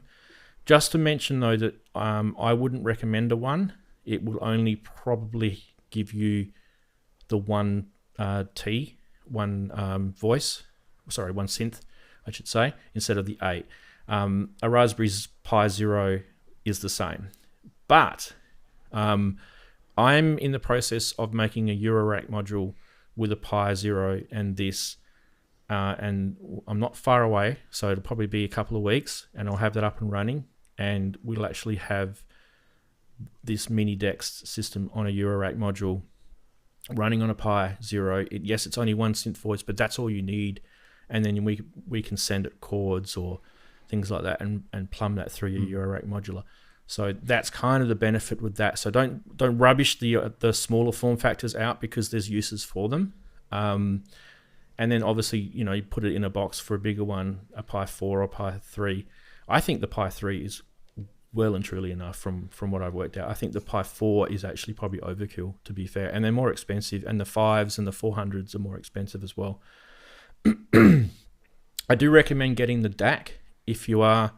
Just to mention though that I wouldn't recommend a 1. It will only probably give you the 1 T, one synth, I should say, instead of the 8. A Raspberry Pi Zero is the same. But I'm in the process of making a eurorack module with a Pi Zero and this, and I'm not far away, so it'll probably be a couple of weeks, and I'll have that up and running, and we'll actually have this mini Dexed system on a eurorack module running on a Pi Zero. Yes, it's only one synth voice, but that's all you need, and then we can send it chords or things like that and plumb that through your eurorack modular. So that's kind of the benefit with that. So don't rubbish the smaller form factors out, because there's uses for them. And then obviously, you put it in a box for a bigger one, a Pi 4 or Pi 3. I think the Pi 3 is well and truly enough from what I've worked out. I think the Pi 4 is actually probably overkill, to be fair, and they're more expensive, and the 5s and the 400s are more expensive as well. I do recommend getting the DAC if you are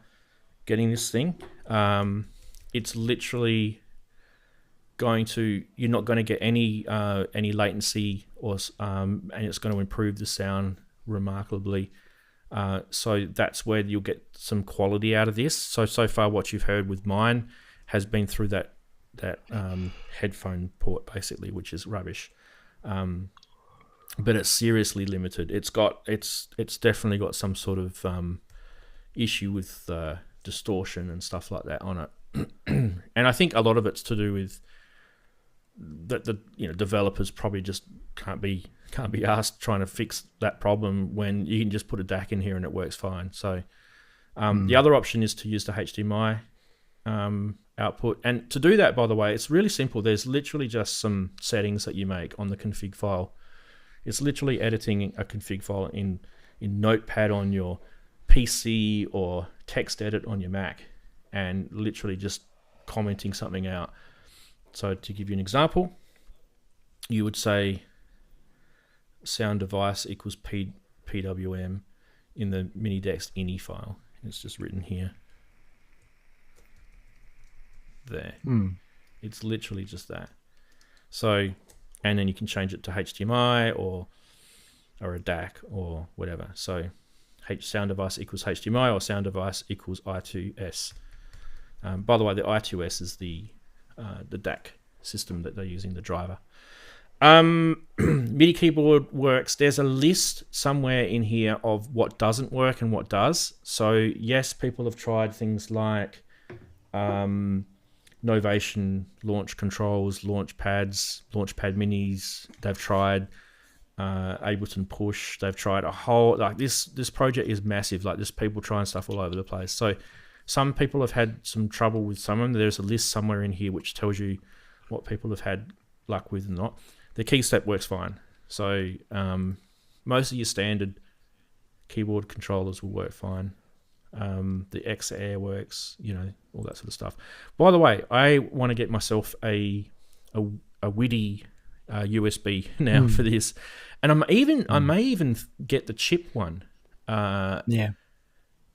getting this thing. It's literally you're not going to get any latency, and it's going to improve the sound remarkably. So that's where you'll get some quality out of this. So far what you've heard with mine has been through that headphone port, basically, which is rubbish. But it's seriously limited. It's definitely got some sort of issue with distortion and stuff like that on it. And I think a lot of it's to do with that the developers probably just can't be asked trying to fix that problem when you can just put a DAC in here and it works fine. So the other option is to use the HDMI output. And to do that, by the way, it's really simple. There's literally just some settings that you make on the config file. It's literally editing a config file in Notepad on your PC or text edit on your Mac, and literally just commenting something out. So to give you an example, you would say sound device equals PWM in the mini Dexed ini file. It's just written here. There. It's literally just that. So, and then you can change it to HDMI or a DAC or whatever. So sound device equals HDMI or sound device equals I2S. By the way, the I2S is the DAC system that they're using, the driver. MIDI keyboard works. There's a list somewhere in here of what doesn't work and what does. So yes, people have tried things like Novation launch controls, launch pads, launchpad minis. They've tried Ableton Push. They've tried a whole, like this project is massive. Like there's people trying stuff all over the place. So some people have had some trouble with some of them. There's a list somewhere in here which tells you what people have had luck with and not. The key step works fine. So most of your standard keyboard controllers will work fine. The X Air works, all that sort of stuff. By the way, I want to get myself a WIDI USB now for this, and I may even get the chip one.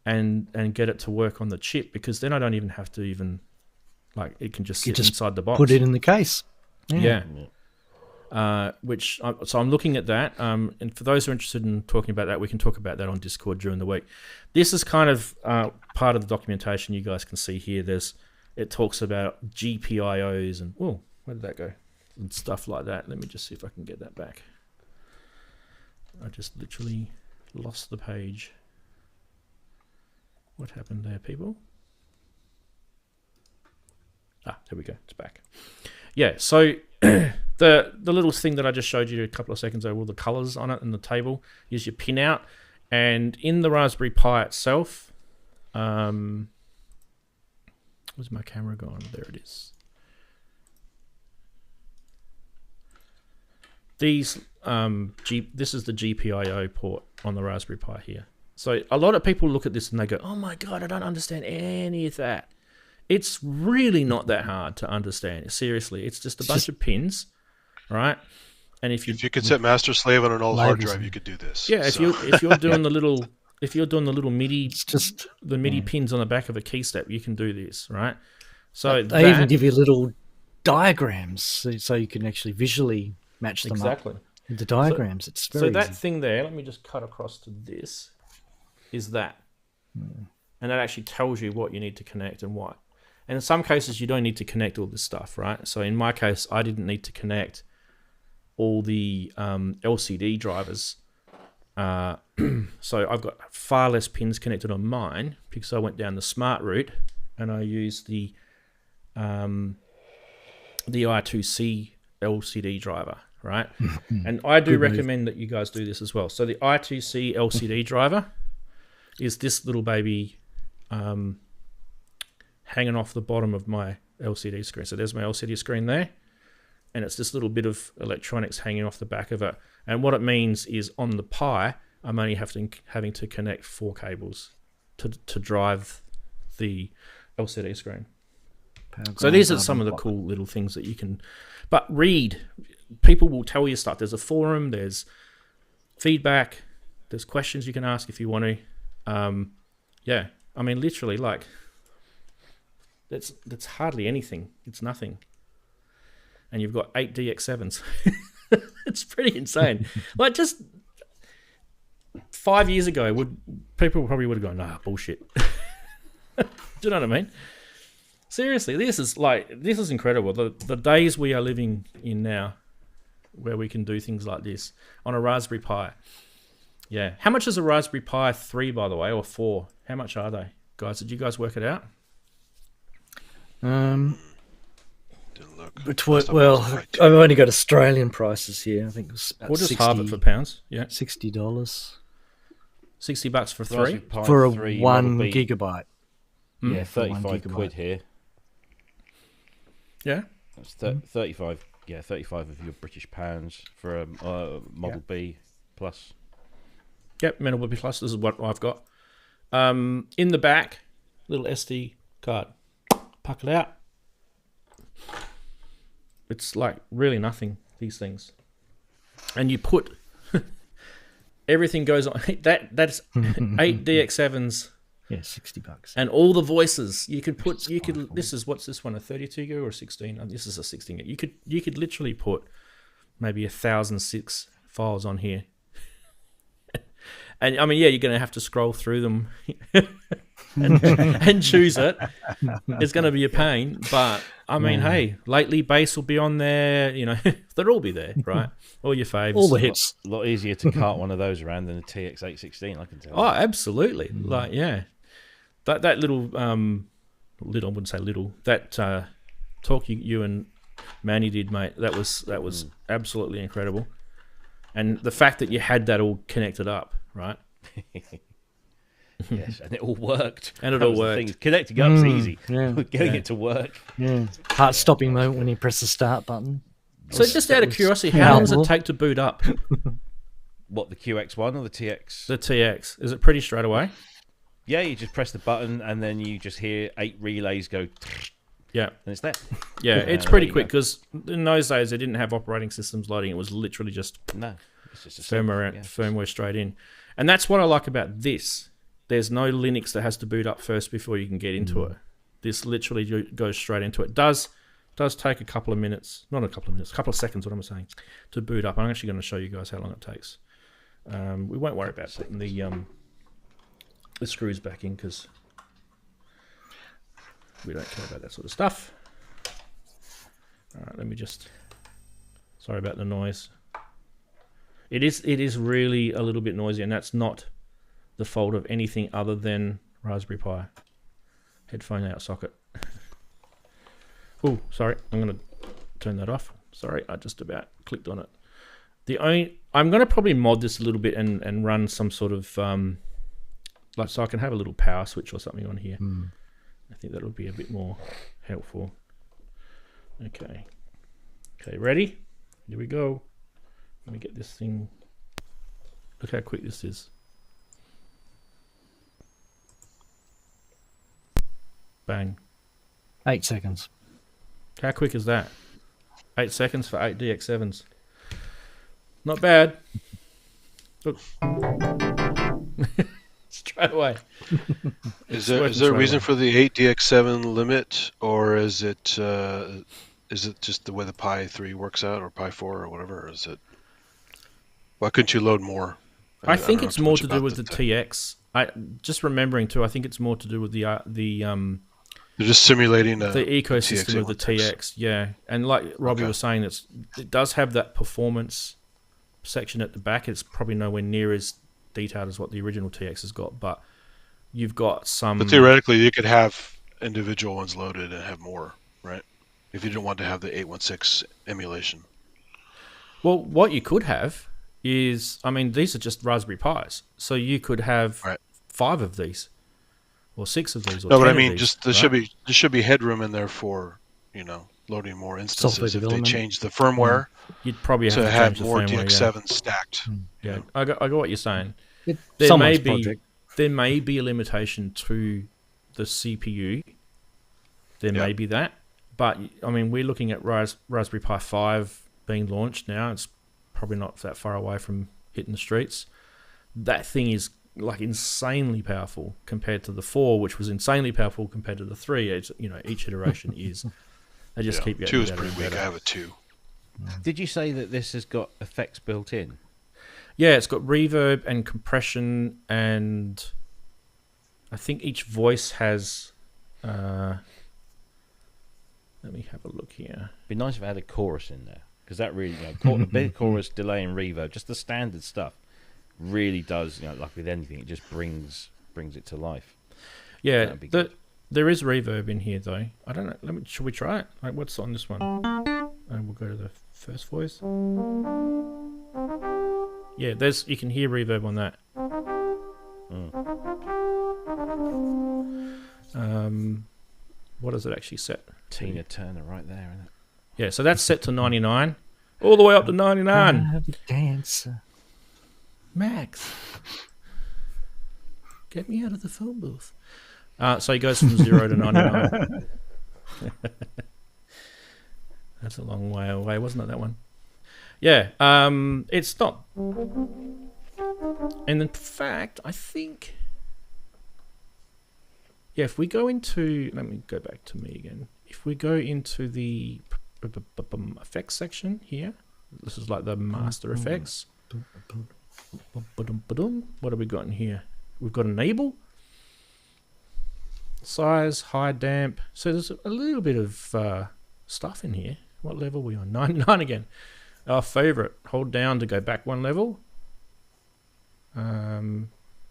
And get it to work on the chip, because then I don't even have to it can just sit inside the box. Put it in the case. Yeah. So I'm looking at that. And for those who are interested in talking about that, we can talk about that on Discord during the week. This is kind of part of the documentation you guys can see here. It talks about GPIOs and, where did that go? And stuff like that. Let me just see if I can get that back. I just literally lost the page. What happened there, people? There we go. It's back. Yeah, so the little thing that I just showed you a couple of seconds ago, all the colors on it and the table, is your pinout. And in the Raspberry Pi itself, where's my camera gone? There it is. This is the GPIO port on the Raspberry Pi here. So a lot of people look at this and they go, "Oh my god, I don't understand any of that." It's really not that hard to understand. Seriously, it's just a bunch of pins, right? And if you could set master slave on an old hard drive, you could do this. Yeah, if you're doing the little MIDI, it's just the MIDI pins on the back of a key step, you can do this, right? So they even give you little diagrams so you can actually visually match them up with the diagrams. It's very easy. That thing there, let me just cut across to this, is that. And that actually tells you what you need to connect and what. And in some cases, you don't need to connect all this stuff, right? So in my case, I didn't need to connect all the LCD drivers. So I've got far less pins connected on mine because I went down the smart route and I used the I2C LCD driver, right? And I do recommend that you guys do this as well. So the I2C LCD driver is this little baby hanging off the bottom of my LCD screen. So there's my LCD screen there, and it's this little bit of electronics hanging off the back of it. And what it means is on the Pi, I'm only having to connect 4 cables to drive the LCD screen. So these are some of the cool little things that you can... But read. People will tell you stuff. There's a forum, there's feedback, there's questions you can ask if you want to. Yeah, I mean, literally, like, that's hardly anything. It's nothing. And you've got 8 DX7s. It's pretty insane. Like, just 5 years ago, people probably would have gone, nah, bullshit. Do you know what I mean? Seriously, this is incredible. The days we are living in now, where we can do things like this on a Raspberry Pi. Yeah. How much is a Raspberry Pi 3, by the way, or 4? How much are they? Guys, did you guys work it out? Didn't look. I've only got Australian prices here. I think it was about we'll just 60, halve it for pounds. Yeah. $60. $60 for 3? For a 1 gigabyte. Yeah, 35 quid here. Yeah. That's 35. Yeah, 35 of your British pounds for a Model B Plus. Yep, Model B Plus. This is what I've got. In the back, little SD card. Puck it out. It's like really nothing, these things. And you put everything goes on. That's 8 DX7s. Yeah, $60. And all the voices you could put. What's this one? A 32 gig or a 16? Oh, this is a 16 gig. You could literally put maybe 1,006 files on here. And I mean, yeah, you're going to have to scroll through them and choose it. It's going to be a pain, but I mean, hey, lately bass will be on there. You know, they'll all be there, right? All your faves, all the hits. A lot easier to cart one of those around than a TX816. I can tell. Oh, absolutely. Like, yeah, that little I wouldn't say little. That talk you and Manny did, mate. That was absolutely incredible. And the fact that you had that all connected up, right? Yes, and it all worked. And it all worked. Connecting up's easy. Yeah. Getting it to work. Yeah. Heart-stopping moment when you press the start button. So just out of curiosity, how long does it take to boot up? What, the QX1 or the TX? The TX. Is it pretty straight away? Yeah, you just press the button and then you just hear 8 relays go... Yeah. And it's there. Yeah, it's pretty quick because in those days they didn't have operating systems loading. It was literally just, it's just a firmware straight in. And that's what I like about this. There's no Linux that has to boot up first before you can get into it. This literally goes straight into it. It does does take a couple of minutes, not a couple of minutes, a couple of seconds, what am I saying, to boot up. I'm actually going to show you guys how long it takes. We won't worry about putting the screws back in because we don't care about that sort of stuff. All right, let me just, sorry about the noise. It is really a little bit noisy, and that's not the fault of anything other than Raspberry Pi. Headphone out socket. Oh, sorry, I'm going to turn that off. Sorry, I just about clicked on it. I'm going to probably mod this a little bit and run some sort of, like, so I can have a little power switch or something on here. I think that'll be a bit more helpful. Okay, ready? Here we go. Let me get this thing. Look how quick this is. Bang. 8 seconds. How quick is that? 8 seconds for 8 DX7s. Not bad. Look. Straight away. Is there a reason for the 8 DX7 limit, or is it just the way the Pi 3 works out, or Pi 4 or whatever? Or is it? Why couldn't you load more? I think it's more to do with the TX. Just remembering too. I think it's more to do with the they're just simulating the ecosystem of the TX. Yeah, and like Robbie was saying, it does have that performance section at the back. It's probably nowhere near as detailed as what the original TX has got, but you've got some. But theoretically, you could have individual ones loaded and have more, right? If you didn't want to have the 816 emulation. Well, what you could have is, I mean, these are just Raspberry Pis, so you could have 5 of these, or 6 of these, or 10 but I of mean, these, just there should be headroom in there for loading more instances. If they change the firmware, you'd probably have to to have change the more firmware, DX7 stacked. Yeah, I got what you're saying. There may be a limitation to the CPU. There may be that, but I mean, we're looking at Raspberry Pi 5 being launched now. It's probably not that far away from hitting the streets. That thing is like insanely powerful compared to the 4, which was insanely powerful compared to the 3. It's, each iteration is. They just keep getting 2 is better pretty and weak. better. I have a 2. Did you say that this has got effects built in? Yeah, it's got reverb and compression, and I think each voice has. Let me have a look here. It'd be nice if I had a chorus in there, because that really, a bit chorus, delay, and reverb, just the standard stuff, really does. Like with anything, it just brings it to life. Yeah, there is reverb in here though. I don't know. Should we try it? Like, what's on this one? And we'll go to the first voice. Yeah, you can hear reverb on that. What is it actually set? Tina Turner right there, isn't it? Yeah, so that's set to 99, all the way up to 99. Dancer. Max, get me out of the phone booth. So he goes from 0 to 99. That's a long way away, wasn't it, that one? Yeah, it's not. And in fact, I think... Yeah, if we go into... Let me go back to me again. If we go into the effects section here, this is like the master effects. What have we got in here? We've got enable, size, high damp. So there's a little bit of stuff in here. What level are we on? 99 again. Our favorite. Hold down to go back one level. Where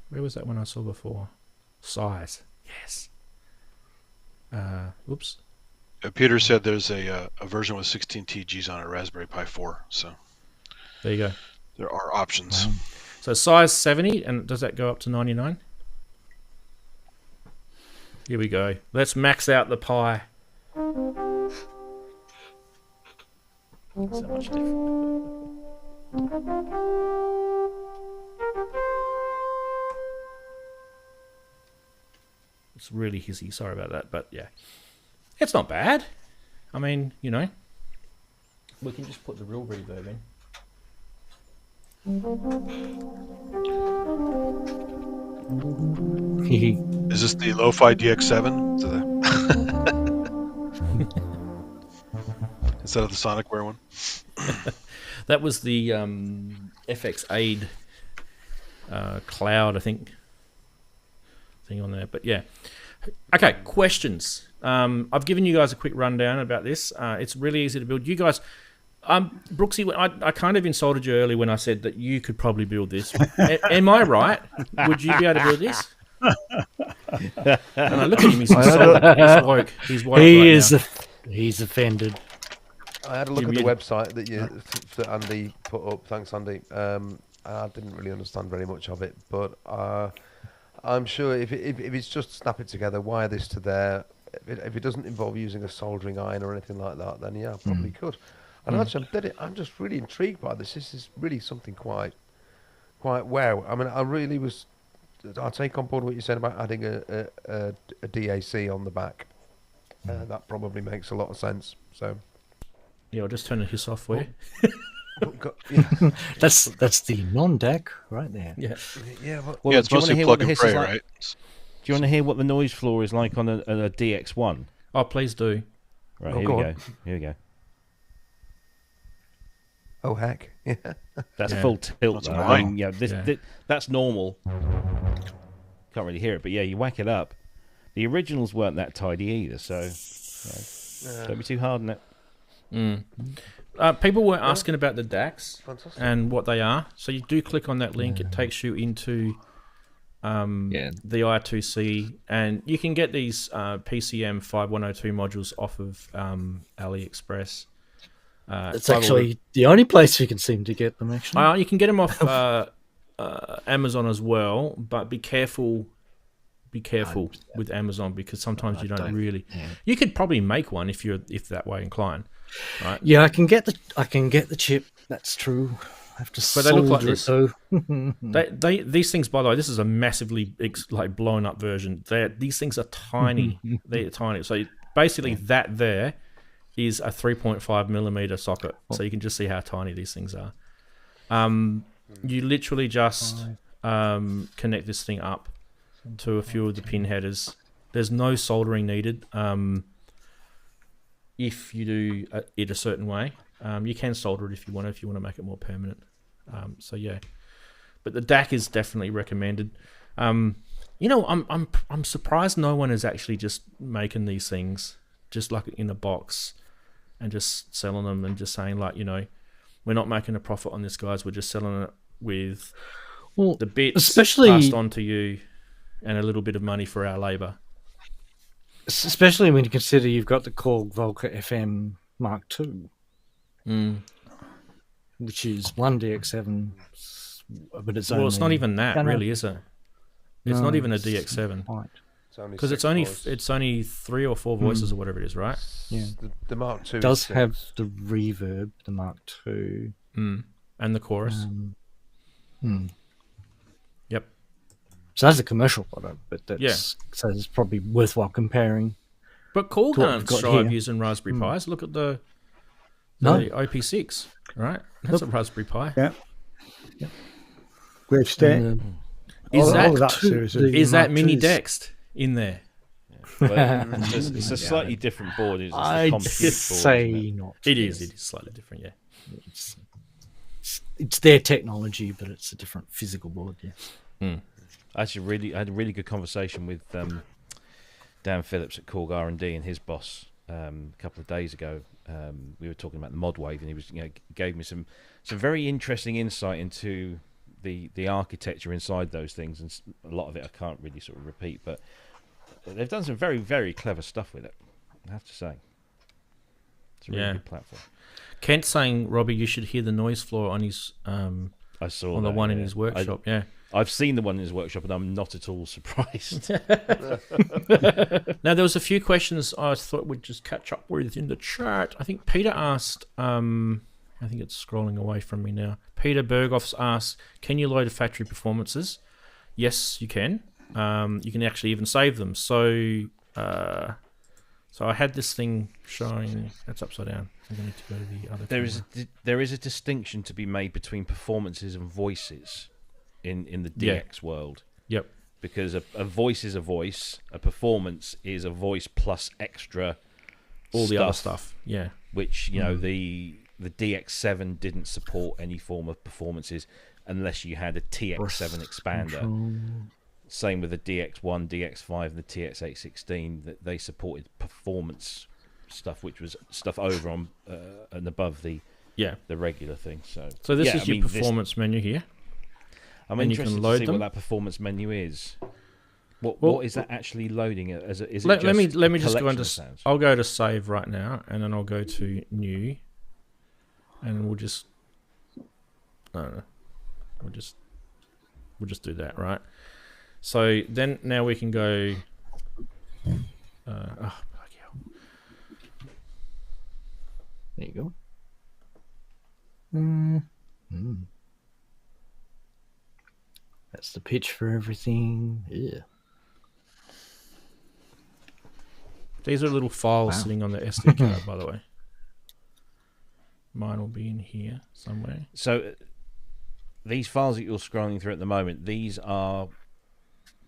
was that one I saw before? Size. Yes. Oops. Peter said there's a version with 16 TGs on it, Raspberry Pi 4. So there you go. There are options. Wow. So size 70, and does that go up to 99? Here we go. Let's max out the Pi. So much different. It's really hissy. Sorry about that, but yeah, it's not bad. I mean, we can just put the real reverb in. Is this the Lo-Fi DX7? instead of the Sonicware one. That was the FX Aid cloud, I think, thing on there. But yeah. Okay, questions. I've given you guys a quick rundown about this. It's really easy to build. You guys, Brooksy, I kind of insulted you earlier when I said that you could probably build this. Am I right? Would you be able to build this? And I look at him, he's woke. He's woke He's offended. I had a look at the website that Andy put up. Thanks, Andy. I didn't really understand very much of it, but I'm sure if it's just snap it together, wire this to there. If it doesn't involve using a soldering iron or anything like that, then yeah, I probably could. And actually, I'm just really intrigued by this. This is really something quite wow. I mean, I take on board what you said about adding a DAC on the back. That probably makes a lot of sense. So yeah, I'll just turn his off for you. That's the non-DAC right there. Yeah. Well, yeah, it's mostly plug and pray, right? Do you want to hear what the noise floor is like on a DX1? Oh, please do. Right, here we go. Oh heck! Yeah. That's full tilt. Though. I mean, that's normal. Can't really hear it, but yeah, you whack it up. The originals weren't that tidy either, so don't be too hard on it. People were asking about the DACs and what they are. So you do click on that link; it takes you into the I2C, and you can get these PCM 5102 modules off of AliExpress. It's actually the only place you can seem to get them, actually. You can get them off Amazon as well, but be careful with Amazon, because sometimes you don't really. Yeah. You could probably make one if that way inclined, right? Yeah, I can get the chip. That's true. I have to. But they look like this. These things, by the way, this is a massively blown up version. These things are tiny. They're tiny. So basically, that there is a 3.5 millimeter socket, so you can just see how tiny these things are. You literally just connect this thing up to a few of the pin headers. There's no soldering needed. If you do it a certain way, you can solder it if you want to make it more permanent. So yeah, but the DAC is definitely recommended. I'm surprised no one is actually just making these things just like in a box and just selling them and just saying we're not making a profit on this, guys. We're just selling it with the bits passed on to you and a little bit of money for our labour. Especially when you consider you've got the Korg Volca FM Mark II, which is one DX7, but it's only... Well, it's not even that, really, is it? It's not even a DX7. Because it's only 3 or 4 voices or whatever it is, right? Yeah. The Mark II does have the reverb, the Mark II. And the chorus. Yep. So that's a commercial product, but so it's probably worthwhile comparing. But Korg aren't shy of using Raspberry Pis. Look at the OP6, right? That's a Raspberry Pi. Yeah. Grave State. Is that mini Dexed in there? Well, it's a slightly different board. It's I'd say not. It is slightly different, yeah. It's their technology, but it's a different physical board, yeah. I had a really good conversation with Dan Phillips at Korg R&D and his boss a couple of days ago. We were talking about the mod wave, and he was gave me some very interesting insight into the architecture inside those things, and a lot of it I can't really sort of repeat, but they've done some very, very clever stuff with it, I have to say. It's a really good platform. Kent's saying, Robbie, you should hear the noise floor on his I saw on the one in his workshop. I've seen the one in his workshop, and I'm not at all surprised. Now, there was a few questions I thought we'd just catch up with in the chat. I think Peter asked, I think it's scrolling away from me now. Peter Berghoff's asked, can you load factory performances? Yes, you can. You can actually even save them. So I had this thing showing. That's upside down. I'm going to go to the other. There is a distinction to be made between performances and voices in the DX world. Yep. Because a voice is a voice. A performance is a voice plus extra. All the other stuff. Yeah. which the DX7 didn't support any form of performances unless you had a TX7 expander. Same with the DX1, DX5, and the TX816, that they supported performance stuff, which was stuff over on and above the regular thing. So this is your performance menu here. I'm interested to see what that performance menu is. What is that actually loading? Let me just go into. I'll go to save right now, and then I'll go to new, and we'll just. No, we'll just do that, right? So then now we can go. Bloody hell. There you go. That's the pitch for everything. Yeah. These are little files sitting on the SD card, by the way. Mine will be in here somewhere. So these files that you're scrolling through at the moment, these are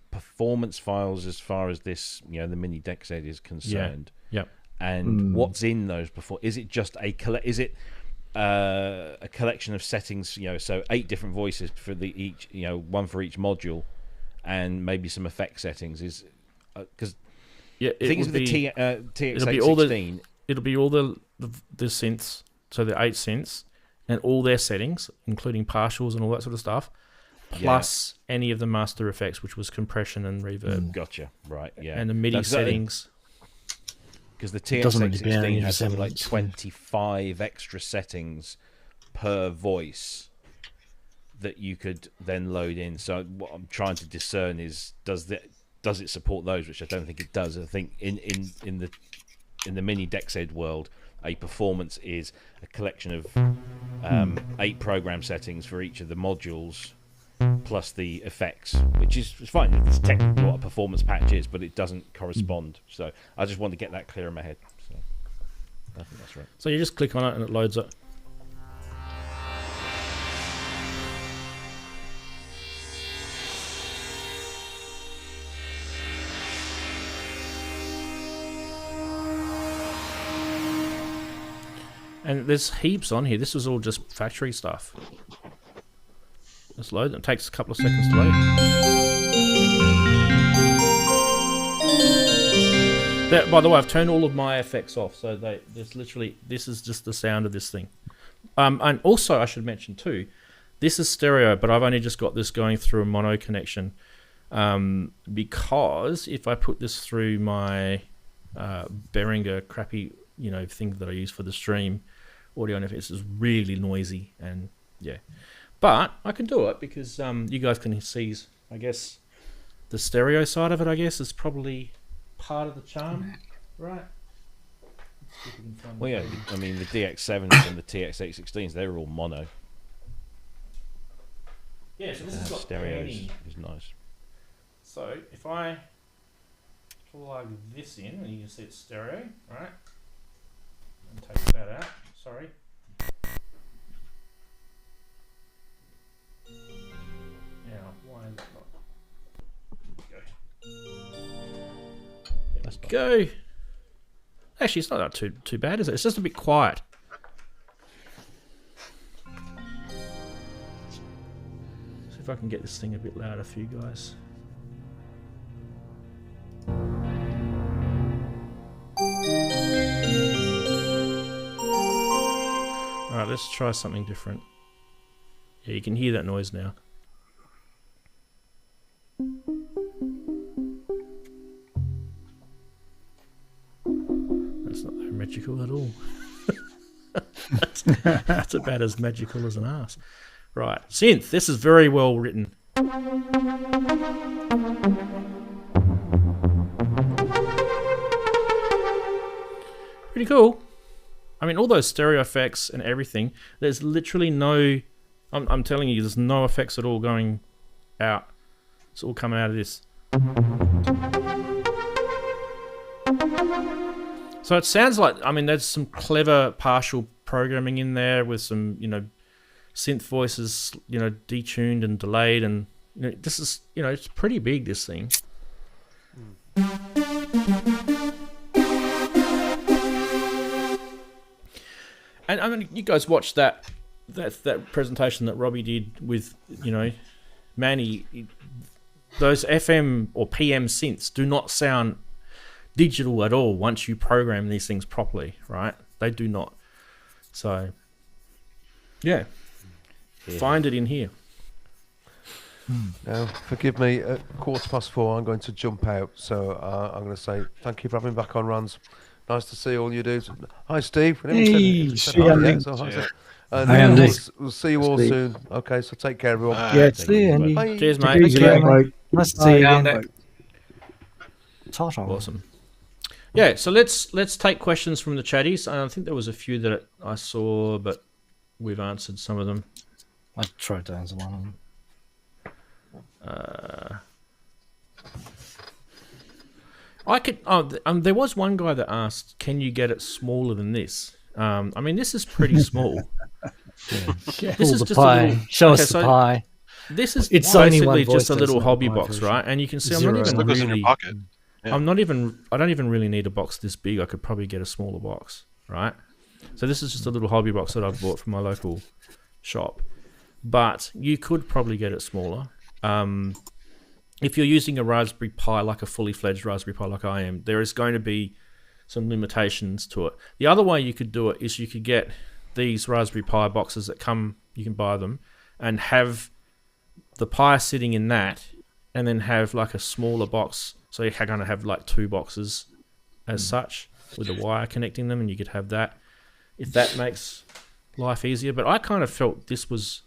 performance files as far as this, the mini Dexed is concerned. Yeah. And what's in those is it just a collection of settings, so 8 different voices for each, one for each module, and maybe some effect settings. Is because the thing is with the TX816, it'll be all the synths, so the 8 synths, and all their settings, including partials and all that sort of stuff, plus any of the master effects, which was compression and reverb. Gotcha. Right. Yeah. And the MIDI settings. Because the TX816 has something like 25 extra settings per voice that you could then load in. So what I'm trying to discern is does it support those, which I don't think it does. I think in the mini Dexed world, a performance is a collection of 8 program settings for each of the modules, plus the effects, which is fine. It's technically what a performance patch is, but it doesn't correspond. So I just want to get that clear in my head. So I think that's right. So you just click on it and it loads it. And there's heaps on here. This is all just factory stuff. Let's load. It takes a couple of seconds to load. By the way, I've turned all of my effects off, so this is just the sound of this thing. And also, I should mention too, this is stereo, but I've only just got this going through a mono connection, because if I put this through my Behringer crappy, thing that I use for the stream, audio interface is really noisy, and yeah. But I can do it because you guys can see, I guess, the stereo side of it, I guess, is probably part of the charm, right? Well, yeah, I mean, the DX7s and the TX816s, they're all mono. Yeah, so this has got stereo is nice. So if I plug this in, and you can see it's stereo, right? And take that out, sorry. Now, why is it not? Let's go. Actually, it's not that too bad, is it? It's just a bit quiet. See if I can get this thing a bit louder for you guys. Alright, let's try something different. Yeah, you can hear that noise now. That's not very magical at all. that's about as magical as an arse. Right, synth. This is very well written. Pretty cool. I mean, all those stereo effects and everything, there's literally no... I'm telling you, there's no effects at all going out. It's all coming out of this. So it sounds like, I mean, there's some clever partial programming in there with some, synth voices, detuned and delayed, and this is, it's pretty big, this thing. And I mean, you guys watched that presentation that Robbie did with, Manny. Those FM or PM synths do not sound digital at all once you program these things properly, right? They do not. So, yeah. Find it in here. Now, forgive me, at 4:15 I'm going to jump out, so I'm going to say thank you for having me back on, Ranz. Nice to see all you dudes. Hi, Steve. Hey, Steve. And Hi, Andy. we'll see you all soon. Okay, so take care, everyone. Yeah, See you, Andy. Bye. Cheers, take mate. it easy, mate. Nice to see you Bye, again. Andy. Ta-ta. Awesome. Yeah, so let's take questions from the chatties. I think there was a few that I saw, but we've answered some of them. I tried to answer one of them. There was one guy that asked, "Can you get it smaller than this?" I mean, this is pretty small. This is the just pie. a little. Show Okay, us so the pie. This is It's only basically one voice, just a little it's not hobby a pie box, version. right? And you can see Zero. I'm not Still even goes in your really. pocket. Yeah. I don't even really need a box this big. I could probably get a smaller box, right? So this is just a little hobby box that I've bought from my local shop. But you could probably get it smaller. If you're using a Raspberry Pi, like a fully fledged Raspberry Pi like I am, there is going to be some limitations to it. The other way you could do it is you could get these Raspberry Pi boxes that come, you can buy them, and have the Pi sitting in that, and then have like a smaller box. So you're going to have like two boxes as such, with a wire connecting them, and you could have that, if that makes life easier. But I kind of felt this was,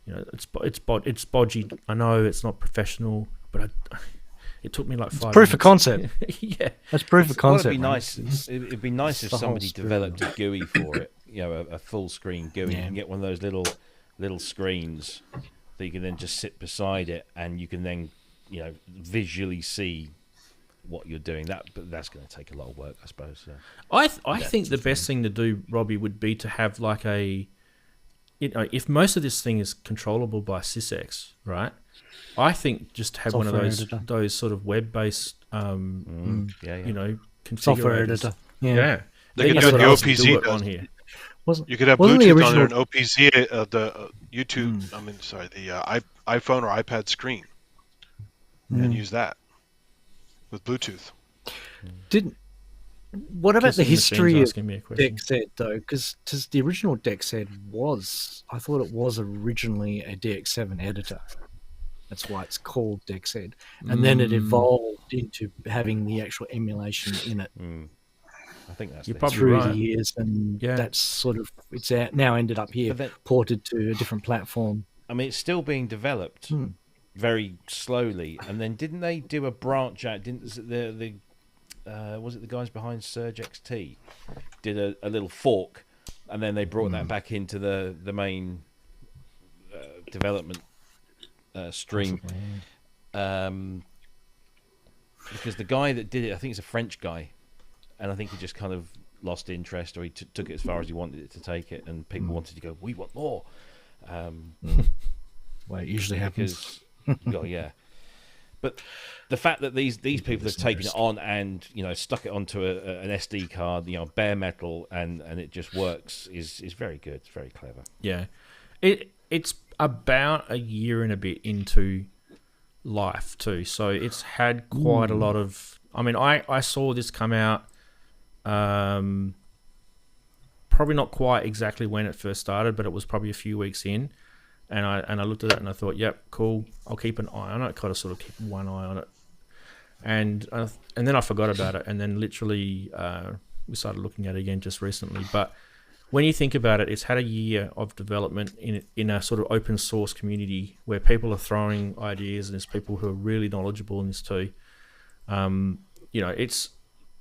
it's bodgy. I know it's not professional, but it took me like 5 minutes. Proof of concept. Yeah. That's proof of Well, concept. it'd be man. nice. It'd be nice if the whole somebody spirit developed of a GUI for it. A full screen GUI. Yeah. You can get one of those little screens that you can then just sit beside it, and you can then visually see what you're doing. But that's going to take a lot of work, I suppose. So. I think the best thing to do, Robbie, would be to have like a, if most of this thing is controllable by SysX, right? I think just have one of those sort of web-based, configurators. Software editor. Yeah. They could Then do you the have to OPZ do it does. on here. You could have wasn't the Bluetooth on there, original- an OPZ, the YouTube. The iPhone or iPad screen, and use that with Bluetooth. What about the Kissing history Machine's of asking me a question. Dexed though? Because the original Dexed I thought it was originally a DX7 editor. That's why it's called Dexed, and then it evolved into having the actual emulation in it I think that's You're the probably through right. the years, and Yeah. that's sort of now ended up here, But then- ported to a different platform. I mean, it's still being developed very slowly. And then didn't they do a branch out? Didn't the was it the guys behind Surge XT did a little fork, and then they brought that back into the main development stream. Because the guy that did it, I think he's a French guy, and I think he just kind of lost interest, or he took it as far as he wanted it to take it, and people wanted to go, we want more. Well, it usually happens. Because, yeah. But the fact that these people have taken it on and stuck it onto an SD card, bare metal, and it just works is very good. It's very clever. Yeah, it's about a year and a bit into life too, so it's had quite a lot of. I mean, I saw this come out, probably not quite exactly when it first started, but it was probably a few weeks in, and I looked at it and I thought, yep, cool. I'll keep an eye on it. Kind of sort of keep one eye on it, and then I forgot about it, and then literally we started looking at it again just recently, but. When you think about it, it's had a year of development in a sort of open source community where people are throwing ideas, and there's people who are really knowledgeable in this too.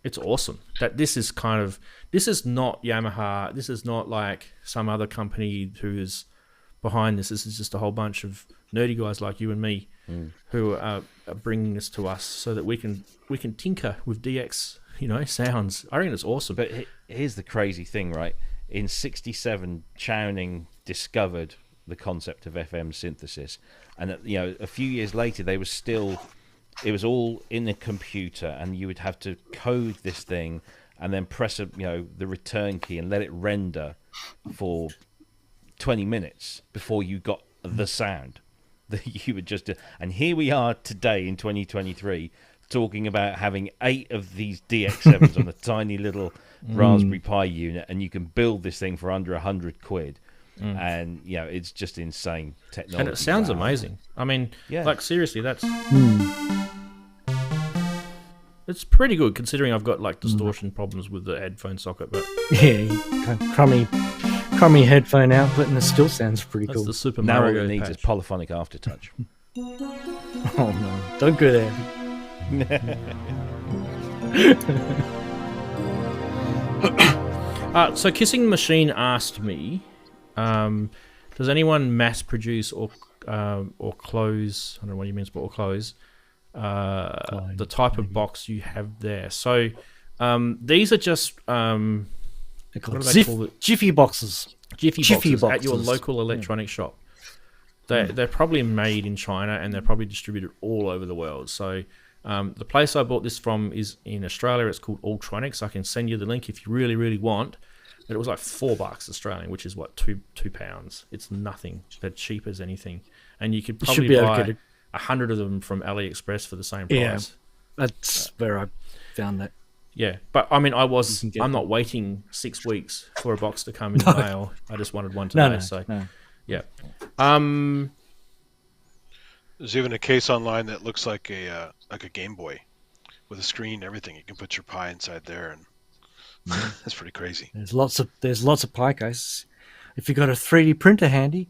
It's awesome that this is not Yamaha. This is not like some other company who is behind this. This is just a whole bunch of nerdy guys like you and me who are bringing this to us so that we can tinker with DX, sounds. I reckon it's awesome. But here's the crazy thing, right? In '67, Chowning discovered the concept of FM synthesis, and a few years later, it was all in a computer, and you would have to code this thing, and then press the return key and let it render for 20 minutes before you got the sound that you would just do. And here we are today in 2023 talking about having 8 of these DX7s on a tiny little Raspberry Pi unit, and you can build this thing for under £100. And it's just insane technology. And it sounds amazing. I mean, like seriously, that's it's pretty good considering I've got like distortion problems with the headphone socket. But crummy headphone output, and it still sounds pretty that's cool. the Super now Mario all it needs patch. is polyphonic aftertouch. Oh no! Don't go there. So Kissing Machine asked me, does anyone mass produce or close? I don't know what he means, but or close the type of box you have there. So these are just They're called Jiffy boxes. Jiffy boxes at your local electronic shop. They're probably made in China and they're probably distributed all over the world. So the place I bought this from is in Australia. It's called Ultronics. I can send you the link if you really, really want. But it was like $4 Australian, which is what, £2. It's nothing. They're cheap as anything, and you could probably buy 100 of them from AliExpress for the same price. Yeah, that's where I found that. Yeah, but I mean, I'm not waiting 6 weeks for a box to come in the mail. I just wanted one today. Yeah. There's even a case online that looks like a Game Boy with a screen and everything. You can put your Pi inside there, and that's pretty crazy. There's lots of Pi cases. If you got a 3D printer handy,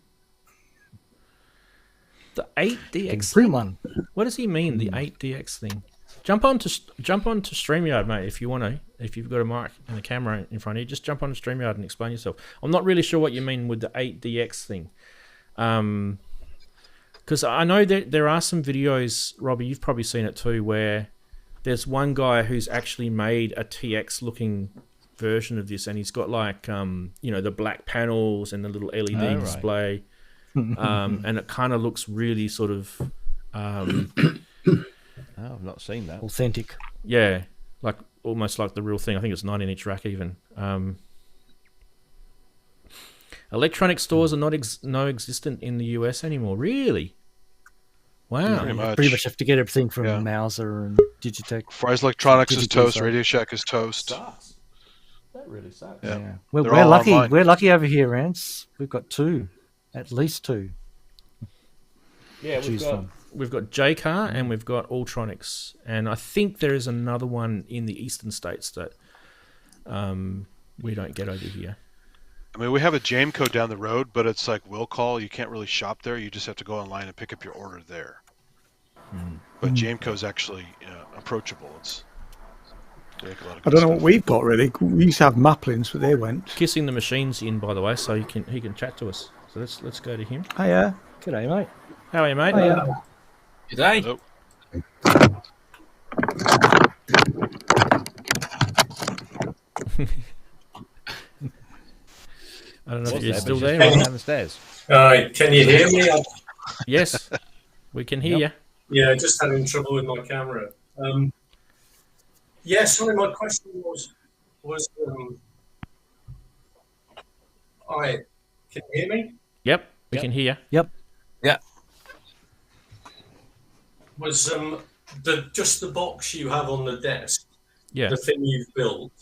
the 8DX print one. What does he mean? The 8DX thing? Jump onto StreamYard, mate. If you want to, if you've got a mic and a camera in front of you, just jump onto StreamYard and explain yourself. I'm not really sure what you mean with the 8DX thing, because I know that there are some videos, Robbie, you've probably seen it too, where there's one guy who's actually made a TX-looking version of this, and he's got like the black panels and the little LED display, and it kind of looks really sort of. Oh, I've not seen that. Authentic. Yeah, like almost like the real thing. I think it's 19-inch rack even. Electronic stores are not existent in the US anymore. Really? Wow. Pretty much have to get everything from Mauser and Digitech. Fry's Electronics is toast. Radio Shack is toast. Sucks. That really sucks. Yeah. We're They're all lucky. online. We're lucky over here, Rance. We've got 2, at least 2. Yeah, we've got JCar and we've got Ultronics, and I think there is another one in the eastern states that we don't get over here. I mean, we have a Jameco down the road, but it's like will call. You can't really shop there. You just have to go online and pick up your order there. But Jameco's actually approachable. They make a lot of I good don't know stuff. what we've got really. We used to have Maplins, but they went. Kissing the Machine's in, by the way, so he can chat to us. So let's go to him. Oh yeah. G'day, mate. How are you, mate? G'day. Hello. I don't know if you're What's still there? there. But she's down the stairs. Can you hear me? Yes, we can hear you. Yeah, just having trouble with my camera. Sorry, my question was can you hear me? Yep, we can hear you. Yep. Yeah. Was just the box you have on the desk, Yeah. the thing you've built?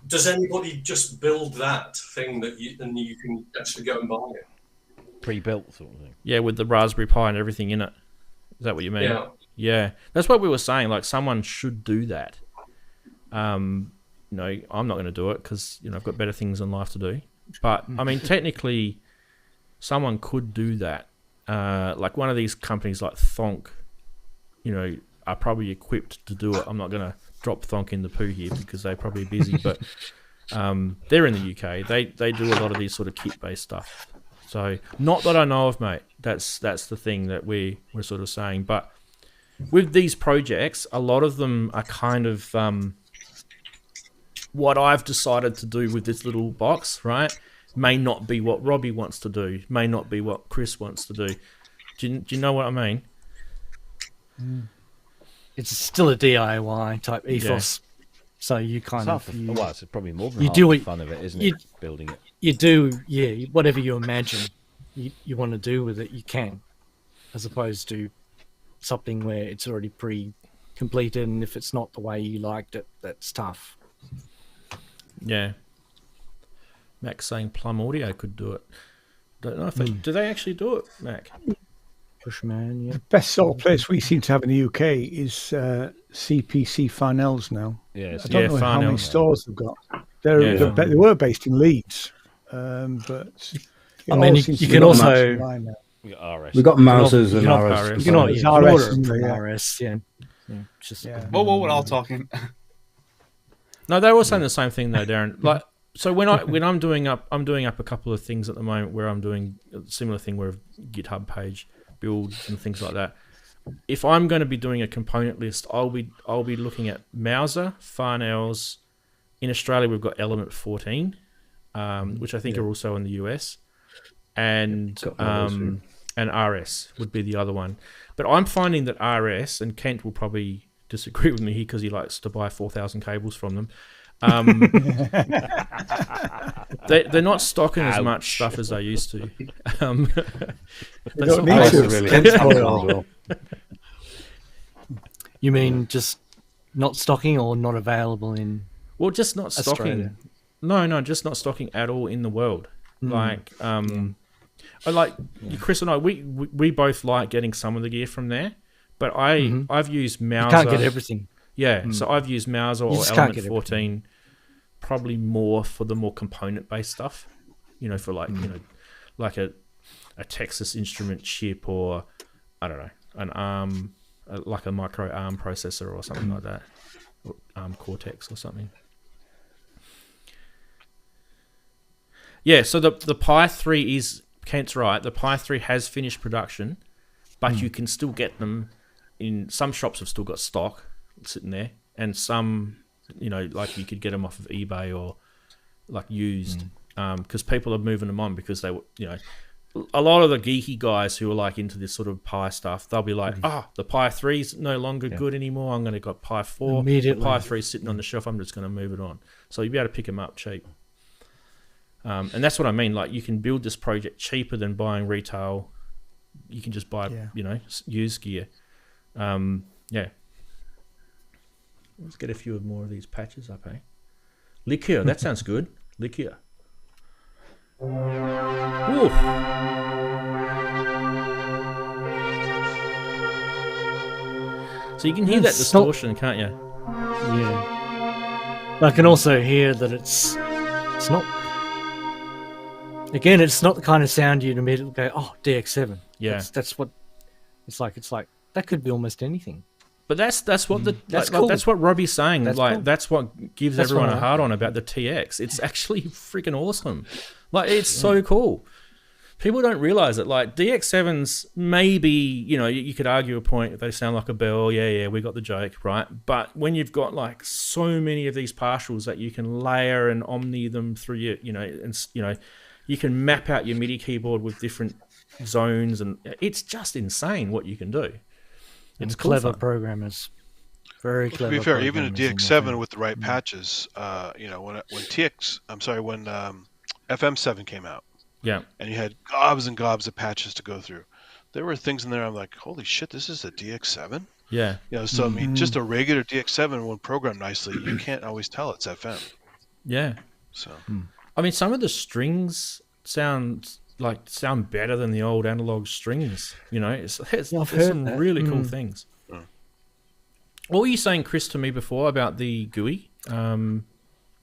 Does anybody just build that thing that you can actually go and buy it? Pre-built sort of thing. Yeah, with the Raspberry Pi and everything in it. Is that what you mean? Yeah. Yeah, that's what we were saying. Like, someone should do that. I'm not going to do it because I've got better things in life to do. But I mean, technically, someone could do that. Like one of these companies, like Thonk, are probably equipped to do it. I'm not going to drop Thonk in the poo here because they're probably busy, but they're in the UK. They do a lot of these sort of kit-based stuff. So, not that I know of, mate. That's the thing that we're sort of saying. But with these projects, a lot of them are kind of what I've decided to do with this little box, right? May not be what Robbie wants to do. May not be what Chris wants to do. Do you know what I mean? It's still a DIY type ethos. So you kind It's of well, it's probably more than you half do the it- fun of it, isn't you- it? Building it. you do, yeah, whatever you imagine you want to do with it, you can, as opposed to something where it's already pre-completed, and if it's not the way you liked it, that's tough. Yeah. Mac's saying Plum Audio could do it. Don't know if they do they actually do it, Mac? Pushman, yeah. The best sort of place we seem to have in the UK is CPC Farnell's now. Yeah, I don't know how Farnell. many stores they've got. Yeah. They were based in Leeds, but I mean, you can also We got RS. We've got Mousers and you can RS. you can order It's you can order RS, it from yeah. RS, yeah. Just Whoa, we're all talking. No, they were saying the same thing though, Darren. Like, so when I'm doing up a couple of things at the moment where I'm doing a similar thing where GitHub page builds and things like that. If I'm going to be doing a component list, I'll be looking at Mouser, Farnell's. In Australia, we've got Element 14, which I think are also in the US, and RS would be the other one. But I'm finding that RS, and Kent will probably disagree with me here because he likes to buy 4,000 cables from them. They're not stocking as much stuff as they used to. They don't need to. You mean just not stocking or not available in? Well, just not stocking. Australia. No, just not stocking at all in the world. Like, I like Chris and I. We both like getting some of the gear from there, but I've used Mouser. You can't get everything. Yeah, so I've used Mouser or just can't Element get 14 probably more for the more component based stuff. You know, for like like a Texas Instrument chip, or I don't know, an ARM, like a micro ARM processor or something like that, or ARM Cortex or something. Yeah, so the Pi 3 is, Kent's right, the Pi 3 has finished production, but you can still get them in, some shops have still got stock sitting there, and some, you know, like you could get them off of eBay or like used, because people are moving them on because they, you know, a lot of the geeky guys who are like into this sort of Pi stuff, they'll be like, the Pi 3's no longer good anymore, I'm going to got Pi 4, Immediately. the Pi 3's sitting on the shelf, I'm just going to move it on. So you'll be able to pick them up cheap. And that's what I mean, like you can build this project cheaper than buying retail. You can just buy, you know, used gear. Yeah. Let's get a few more of these patches up, eh? Liqueur, that sounds good. Liqueur. Ooh. So you can hear that distortion, can't you? Yeah. But I can also hear that it's not. Again, it's not the kind of sound you'd immediately go, "Oh, DX7." Yeah. That's what it's like. It's like that could be almost anything. But that's what the That's like, cool. that's what Robbie's saying. That's like cool. that's what gives That's everyone what a I hard on about the TX. It's actually freaking awesome. Like it's so cool. People don't realize it. Like DX7s, maybe, you know, you could argue a point. They sound like a bell. Yeah, we got the joke, right? But when you've got like so many of these partials that you can layer and omni them through your, you know, and you know, you can map out your MIDI keyboard with different zones, and it's just insane what you can do. It's cool clever fun. programmers. Very To clever. be fair, even a programmers DX7 and with the right patches, you know, when FM7 came out, Yeah. and you had gobs and gobs of patches to go through, there were things in there I'm like, holy shit, this is a DX7? Yeah. You know, so I mean, just a regular DX7 when programmed nicely, you can't always tell it's FM. Yeah. So I mean, some of the strings sound better than the old analog strings. You know, there's I've heard some that. really cool things. What were you saying, Chris, to me before about the GUI?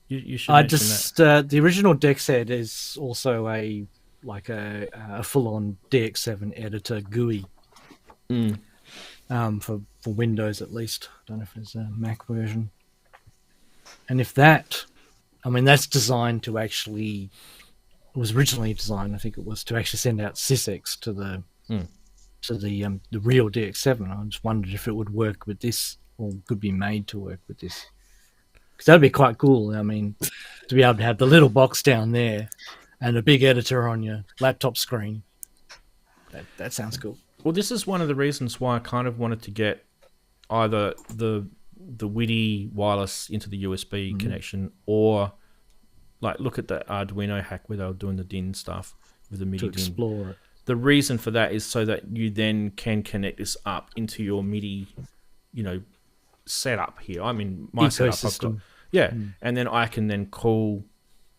You should I mention just the original Dexed is also a full-on DX7 editor GUI. For Windows at least. I don't know if there's a Mac version. And if that, I mean, that's designed to actually, it was originally designed, I think it was, to actually send out sysex to the real DX7. I just wondered if it would work with this, or could be made to work with this. Because that'd be quite cool. I mean, to be able to have the little box down there and a big editor on your laptop screen. That sounds cool. Well, this is one of the reasons why I kind of wanted to get either the the WIDI wireless into the USB connection, or like look at the Arduino hack where they were doing the DIN stuff with the MIDI To explore DIN. it. The reason for that is so that you then can connect this up into your MIDI, setup here. I mean, my setup, I've got, and then I can then call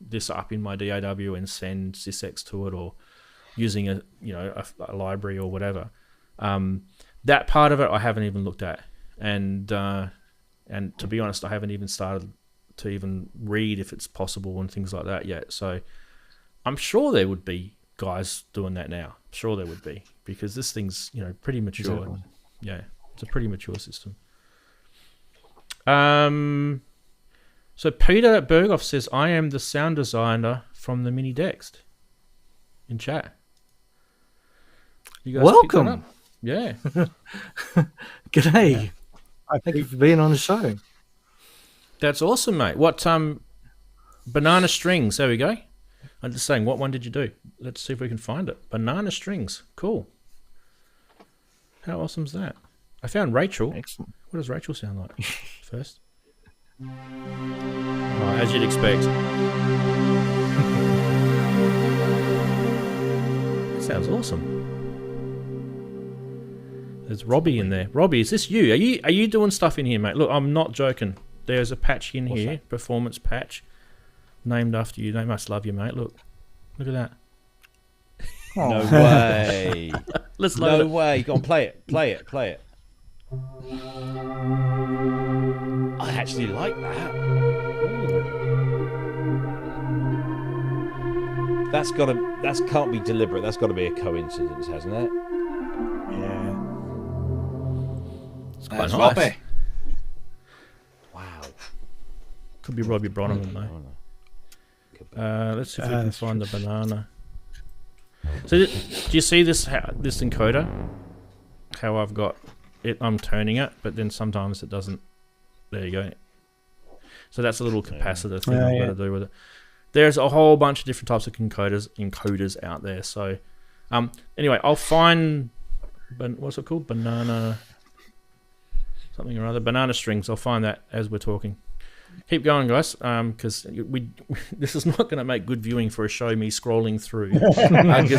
this up in my DAW and send sysx to it, or using a library or whatever. That part of it I haven't even looked at, and to be honest, I haven't even started to even read if it's possible and things like that yet. So I'm sure there would be guys doing that now. I'm sure there would be, because this thing's pretty mature. Exactly. Yeah, it's a pretty mature system. So Peter Berghoff says, I am the sound designer from the Mini Dexed in chat. You guys picked that up? Welcome. Yeah. G'day. Thank you for being on the show. That's awesome, mate. What banana strings, there we go. I'm just saying, what one did you do? Let's see if we can find it. Banana strings. Cool. How awesome's that? I found Rachel. Excellent. What does Rachel sound like first? Oh, as you'd expect. That sounds awesome. There's Robbie in there. Robbie, is this you? Are you doing stuff in here, mate? Look, I'm not joking. There's a patch in here, that? performance patch, named after you. They must love you, mate. Look at that. No way. Let's load it. No way. Go on, play it. Play it. I actually like that. That can't be deliberate. That's got to be a coincidence, hasn't it? Yeah. It's quite That's nice. Robbie. Wow. Could be Robbie Bronnerman, though. Let's see if we can find the banana. So, do you see this encoder? How I've got it, I'm turning it, but then sometimes it doesn't. There you go. So that's a little capacitor thing I've got to do with it. There's a whole bunch of different types of encoders out there. So, anyway, I'll find what's it called? Banana something or other. Banana strings. I'll find that as we're talking. Keep going, guys, because this is not going to make good viewing for a show. Me scrolling through.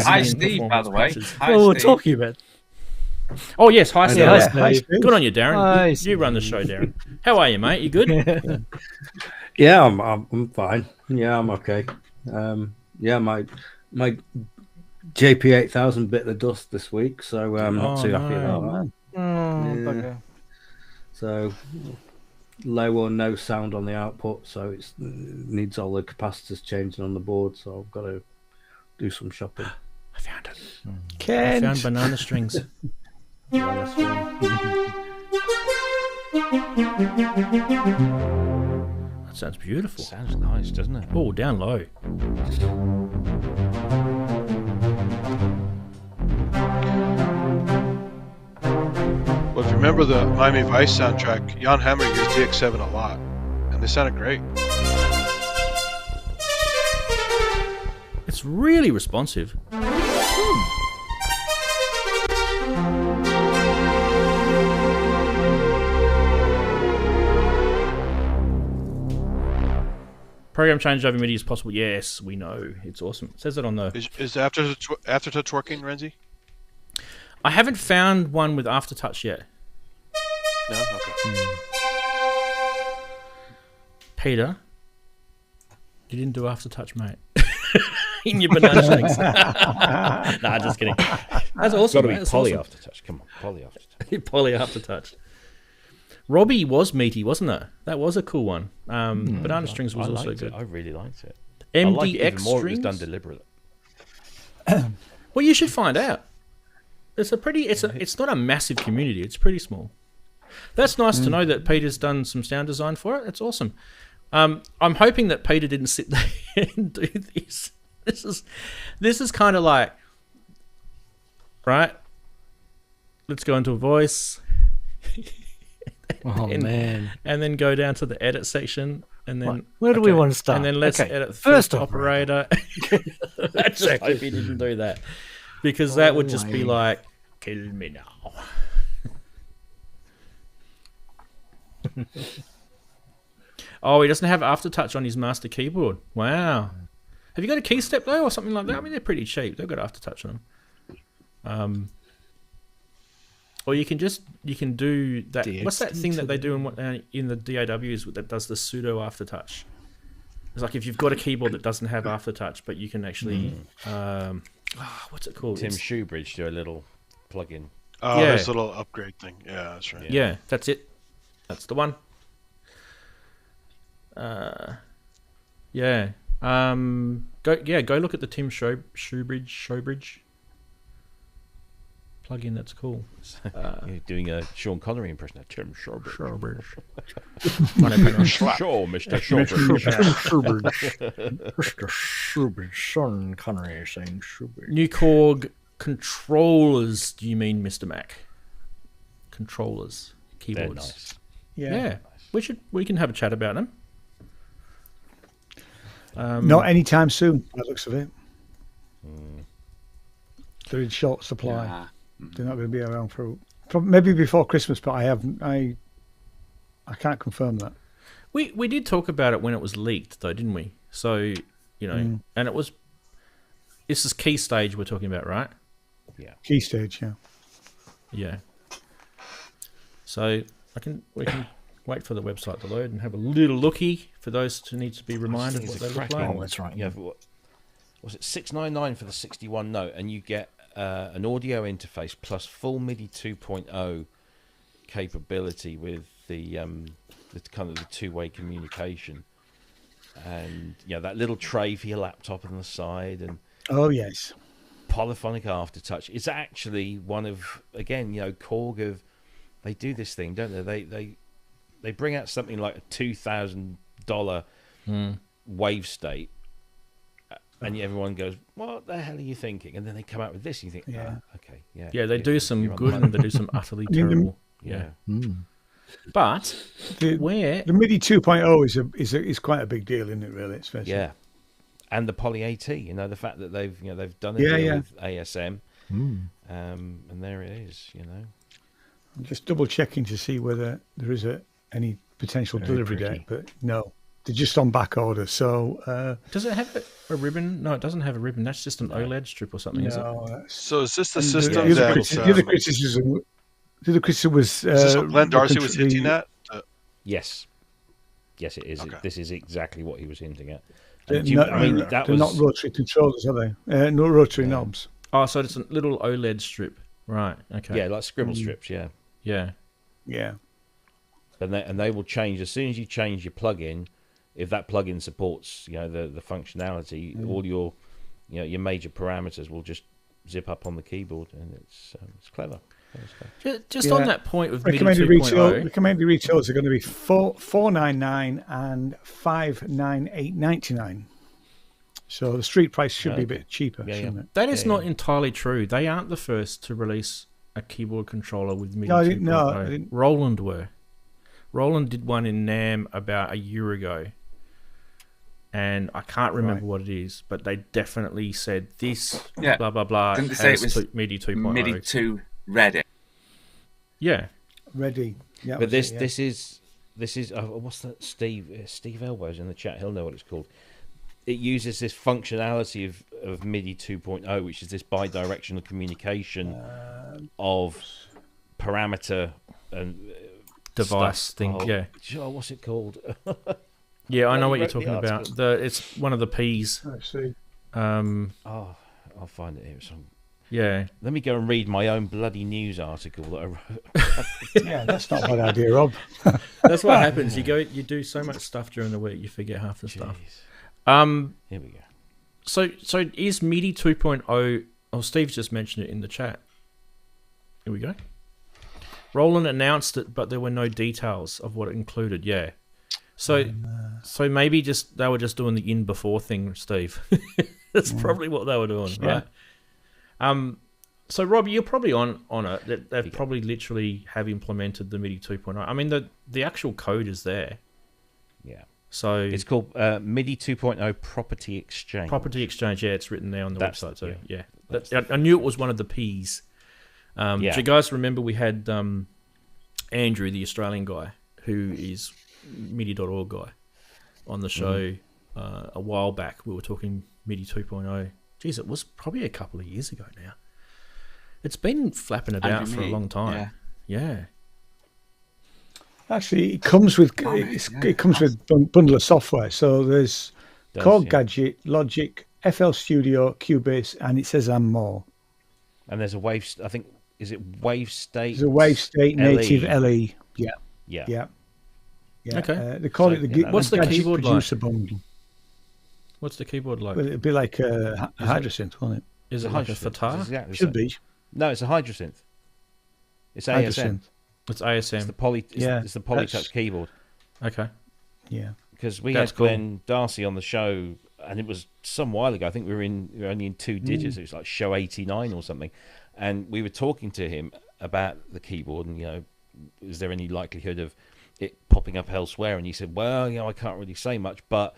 Hi, Steve, by the way. Hi, Well, we're Steve. talking about. Oh yes, hi Steve. Hi, Hi, Steve. Steve. Good on you, Darren. Hi, You run the show, Darren. How are you, mate? You good? Yeah, I'm fine. Yeah, I'm okay. Yeah, my JP8000 bit the dust this week, so I'm not too happy about that. Bugger. So low or no sound on the output, so it needs all the capacitors changing on the board. So I've got to do some shopping. I found it. Kent. I found banana strings. Yeah, that's fine. That sounds beautiful. Sounds nice, doesn't it? Oh, down low. Well, if you remember the Miami Vice soundtrack, Jan Hammer used DX7 a lot, and they sounded great. It's really responsive. Program change over MIDI is possible. Yes, we know. It's awesome. It says it on the... Is Aftertouch working, Ranzee? I haven't found one with Aftertouch yet. No? Okay. Peter, you didn't do Aftertouch, mate. In your banana strings. Nah, just kidding. That's awesome. It's got to be That's poly awesome. aftertouch. Come on, poly aftertouch. Poly Aftertouch. Robbie was meaty, wasn't it? That was a cool one. Banana strings was I also liked good. it. I really liked it. MDX I liked it even more if it was strings? done deliberately. Well, you should find out. It's a pretty. It's not a massive community. It's pretty small. That's nice to know that Peter's done some sound design for it. That's awesome. I'm hoping that Peter didn't sit there and do this. This is kind of like, right? Let's go into a voice. Oh, man. And then go down to the edit section, and then Right, where do we want to start? And then let's Okay, edit first operator. I just hope he didn't do that, because that would just be like, kill me now. Oh, he doesn't have aftertouch on his master keyboard. Wow. Have you got a key step though, or something like that? I mean, they're pretty cheap. They've got aftertouch on them. Or you can do that. What's that thing that they do in the DAWs that does the pseudo aftertouch? It's like if you've got a keyboard that doesn't have aftertouch, but you can actually, what's it called? Tim Shoebridge do a little plug-in. Oh, yeah. This little upgrade thing. Yeah, that's right. Yeah, that's it. That's the one. Go look at the Tim Showbridge plug-in. That's cool. You're doing a Sean Connery impression of Tim Showbridge. Sure, Mr. Showbridge. Mr. Showbridge. Sean Connery saying Showbridge. New Korg controllers. Do you mean, Mr. Mac? Controllers, keyboards. Nice. Yeah. We can have a chat about them. Not anytime soon, by the looks of it. They're in short supply. Yeah. They're not going to be around for maybe before Christmas, but I can't confirm that. We did talk about it when it was leaked, though, didn't we? So and it was. This is KeyStage we're talking about, right? Yeah. KeyStage, yeah. Yeah. So we can wait for the website to load and have a little looky for those who need to be reminded what they look like. Oh, that's right. Yeah. Was it $699 for the 61 note, and you get an audio interface plus full MIDI 2.0 capability with the kind of the two-way communication, and that little tray for your laptop on the side, and oh yes, polyphonic aftertouch. It's actually one of, again, Korg they do this thing, don't they? They bring out something like a $2,000 wave state, and everyone goes, "What the hell are you thinking?" And then they come out with this, and you think, "Okay, yeah." Yeah, they do some good and they do some utterly terrible. Yeah. But the MIDI 2.0 is quite a big deal, isn't it? Really, it's and the Poly AT, the fact that they've done it with ASM, and there it is. I'm just double checking to see whether there is any potential delivery date, but no, they're just on back order. So does it have a ribbon? No, it doesn't have a ribbon. That's just an OLED strip or something. Is it? So is this the system the other criticism? The other criticism was is this what Glenn Darcy was hinting at? Yes, it is. Okay. This is exactly what he was hinting at. They're not rotary controllers, are they? No rotary knobs. Oh, so it's a little OLED strip, right? Okay. Yeah, like scribble strips. Yeah. And they will change as soon as you change your plugin. If that plugin supports, the functionality, all your, your major parameters will just zip up on the keyboard, and it's clever. Just on that point of recommended retails are going to be $499 and $598.99. So the street price should be a bit cheaper, shouldn't it? That is not entirely true. They aren't the first to release a keyboard controller with MIDI 2.0. Roland were. Roland did one in NAMM about a year ago, and I can't remember what it is, but they definitely said this, blah, blah, blah. Didn't they say it was MIDI 2.0? MIDI 2 ready. Yeah. Ready. Yeah. But this is what's that? Steve Elbows in the chat. He'll know what it's called. It uses this functionality of MIDI 2.0, which is this bi-directional communication of parameter and device stuff. thing. What's it called? Yeah, I know what you're talking about. It's one of the P's. I see. I'll find it here. Let me go and read my own bloody news article that I wrote. Yeah, that's not a bad idea, Rob. That's what happens. You do so much stuff during the week, you forget half the stuff. Here we go. So is MIDI 2.0? Oh, Steve's just mentioned it in the chat. Here we go. Roland announced it, but there were no details of what it included. Yeah. So maybe they were just doing the in before thing, Steve. That's probably what they were doing, right? So Rob, you're probably on it. They've probably literally have implemented the MIDI 2.0. I mean, the actual code is there. Yeah. So it's called MIDI 2.0 Property Exchange. Property Exchange, yeah, it's written there on the website. So I knew it was one of the P's. Do you guys remember we had Andrew, the Australian guy, who is MIDI.org guy, on the show a while back. We were talking MIDI 2.0. Geez, it was probably a couple of years ago now. It's been flapping about for a long time. Yeah. Actually, it comes with bundle of software. So there's Korg Gadget, Logic, FL Studio, Cubase, and it says and more. And there's a Wave. I think is it Wave State? There's a Wave State native LE. Yeah. Okay. They call it the. What's the keyboard producer like? bundle. What's the keyboard like? Well, it'd be like a Hydrosynth, won't it? Is it like a Fatar? Exactly Should be. No, it's a Hydrosynth. It's ASM. Hydrosynth. It's ASM. It's the it's the Polytouch keyboard. Okay. Yeah. Because we had Glenn Darcy on the show, and it was some while ago. I think we were only in 2 digits. It was like show 89 or something, and we were talking to him about the keyboard, and is there any likelihood of it popping up elsewhere? And he said, well, I can't really say much, but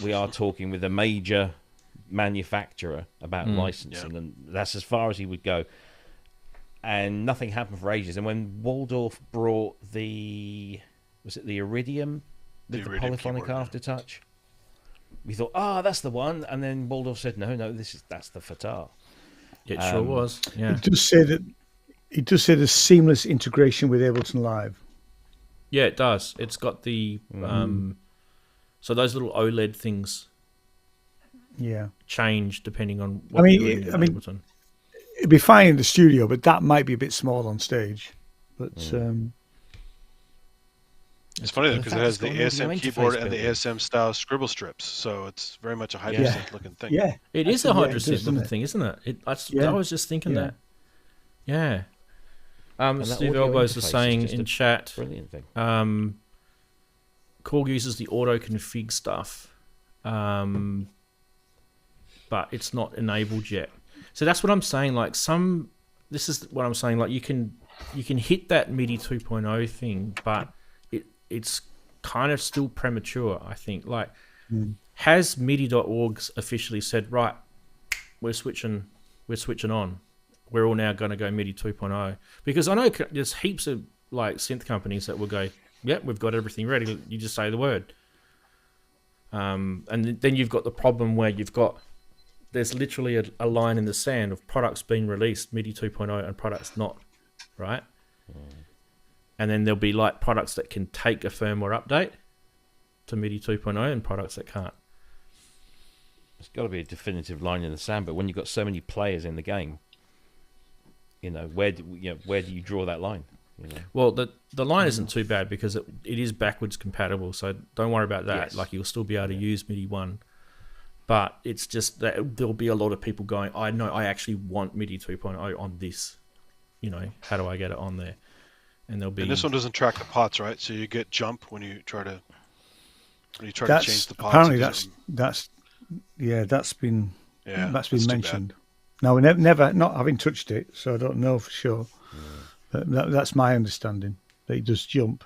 we are talking with a major manufacturer about licensing, and that's as far as he would go. And nothing happened for ages. And when Waldorf brought was it the Iridium with the polyphonic aftertouch? We thought, that's the one. And then Waldorf said, no, that's the Fatar. It sure was. Yeah. It does say the seamless integration with Ableton Live. Yeah, it does. It's got the so those little OLED things. Yeah. Change depending on what you're doing in Ableton. It'd be fine in the studio, but that might be a bit small on stage. But it's funny because it has the ASM keyboard and the ASM style scribble strips, so it's very much a Hydrosynth looking thing. Yeah, it is a Hydrosynth looking thing, isn't it? I was just thinking that. Yeah. Steve Elbows is saying in chat, brilliant thing. Korg uses the auto config stuff, but it's not enabled yet. So that's what I'm saying. Like this is what I'm saying. Like you can hit that MIDI 2.0 thing, but it's kind of still premature. I think. Like, has MIDI.org officially said, right, we're switching on. We're all now going to go MIDI 2.0, because I know there's heaps of like synth companies that will go, yep, we've got everything ready. You just say the word. And then you've got the problem where there's literally a line in the sand of products being released MIDI 2.0 and products not, right? And then there'll be like products that can take a firmware update to MIDI 2.0 and products that can't. There's got to be a definitive line in the sand, but when you've got so many players in the game, where do you draw that line? Well, the line isn't too bad because it is backwards compatible, so don't worry about that. Yes. Like you'll still be able to use MIDI 1. But it's just that there'll be a lot of people going, I know I actually want MIDI 2.0 on this. How do I get it on there? And there'll be. And this one doesn't track the pots, right? So you get jump when you try to change the pots. Apparently, that's been mentioned. Now we never not having touched it, so I don't know for sure. But that's my understanding that it does jump.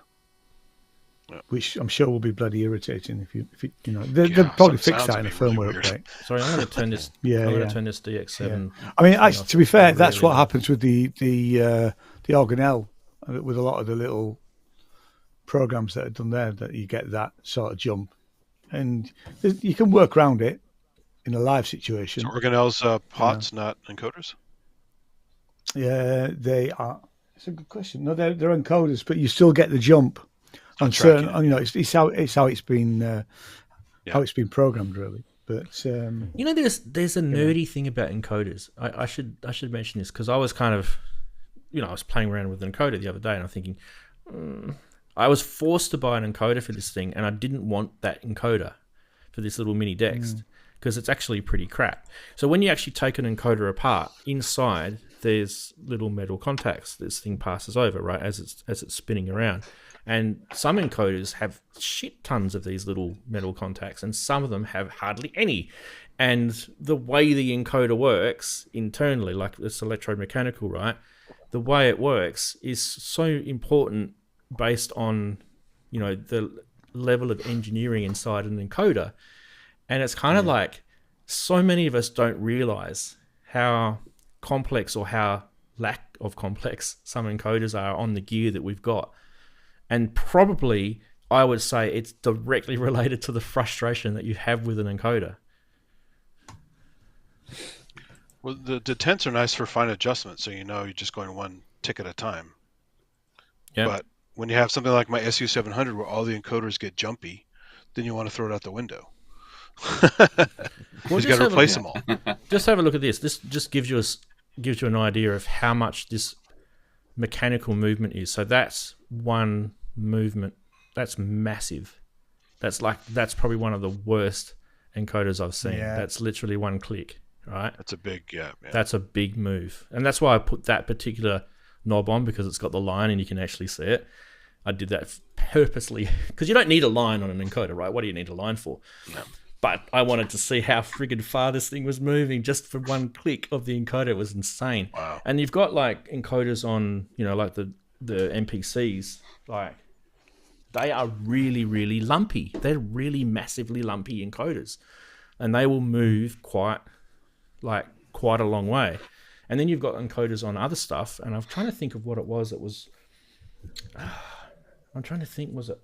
Which I'm sure will be bloody irritating if they'll probably fix that in a firmware update. Sorry, I'm going to turn this. I'm going to turn this DX7. Yeah. I mean, actually, to be fair, that's what happens with the organelle with a lot of the little programs that are done there. That you get that sort of jump, and you can work around it in a live situation. So organelles pots, not encoders. Yeah, they are. It's a good question. No, they're encoders, but you still get the jump. On certain, it's how it's been how it's been programmed, really. But there's a nerdy thing about encoders. I should mention this because I was kind of, I was playing around with an encoder the other day, and I'm thinking, I was forced to buy an encoder for this thing, and I didn't want that encoder for this little mini Dexed because it's actually pretty crap. So when you actually take an encoder apart, inside there's little metal contacts. This thing passes over, right, as it's spinning around. And some encoders have shit tons of these little metal contacts, and some of them have hardly any. And the way the encoder works internally, like it's electromechanical, right? The way it works is so important based on, the level of engineering inside an encoder. And it's kind of like so many of us don't realize how complex or how lack of complex some encoders are on the gear that we've got. And probably, I would say it's directly related to the frustration that you have with an encoder. Well, the detents are nice for fine adjustment, so you're just going one tick at a time. Yeah. But when you have something like my SU700 where all the encoders get jumpy, then you want to throw it out the window. You got to replace them all. Just have a look at this. This just gives you an idea of how much this mechanical movement is. So that's one movement. That's massive. That's probably one of the worst encoders I've seen. Yeah. That's literally one click, right? That's a big, yeah. That's a big move. And that's why I put that particular knob on, because it's got the line and you can actually see it. I did that purposely because you don't need a line on an encoder, right? What do you need a line for? No. But I wanted to see how friggin' far this thing was moving just for one click of the encoder. It was insane. Wow. And you've got like encoders on, like the MPCs, like they are really, really lumpy. They're really massively lumpy encoders, and they will move quite a long way. And then you've got encoders on other stuff, and I'm trying to think of what it was. It was, I'm trying to think, was it?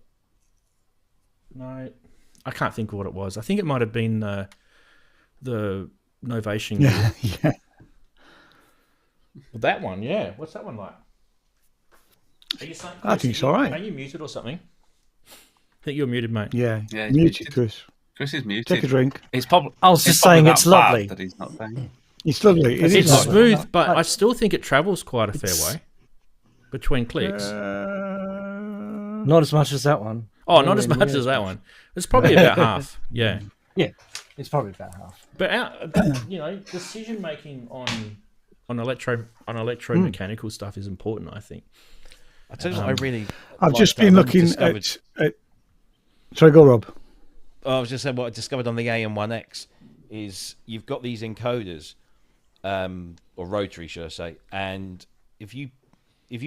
No, I can't think of what it was. I think it might have been the Novation. Yeah. Well, that one, yeah. What's that one like? Are you saying, I think it's all right. Are you muted or something? I think you're muted, mate. Yeah. Yeah, Muted, Chris. Chris is muted. Take a drink. It's probably. I was just saying it's lovely. That he's not saying. It's lovely. It's smooth, but I still think it travels quite a fair way between clicks. Not as much as that one. Oh, not as much as that one. It's probably about half. Yeah. Yeah, it's probably about half. But decision making on electromechanical stuff is important, I think. I tell you what, I really. I've liked just that. been I looking discovered- at. Sorry, go, Rob. I was just saying what I discovered on the AM1X is you've got these encoders, or rotary, should I say, and if you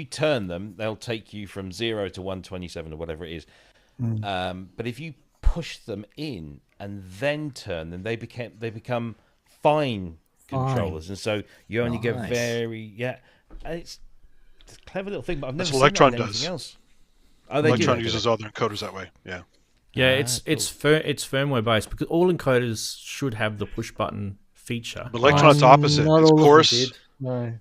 turn them, they'll take you from 0 to 127 or whatever it is. But if you push them in and then turn them, they become fine controllers, and so you only get very And it's a clever little thing, but I've never seen Electron that in anything does. else. Oh, they Electron do. uses all their encoders that way. Yeah. Yeah, it's firmware based because all encoders should have the push button feature. But Electron's opposite. Not It's all of them coarse. did. No.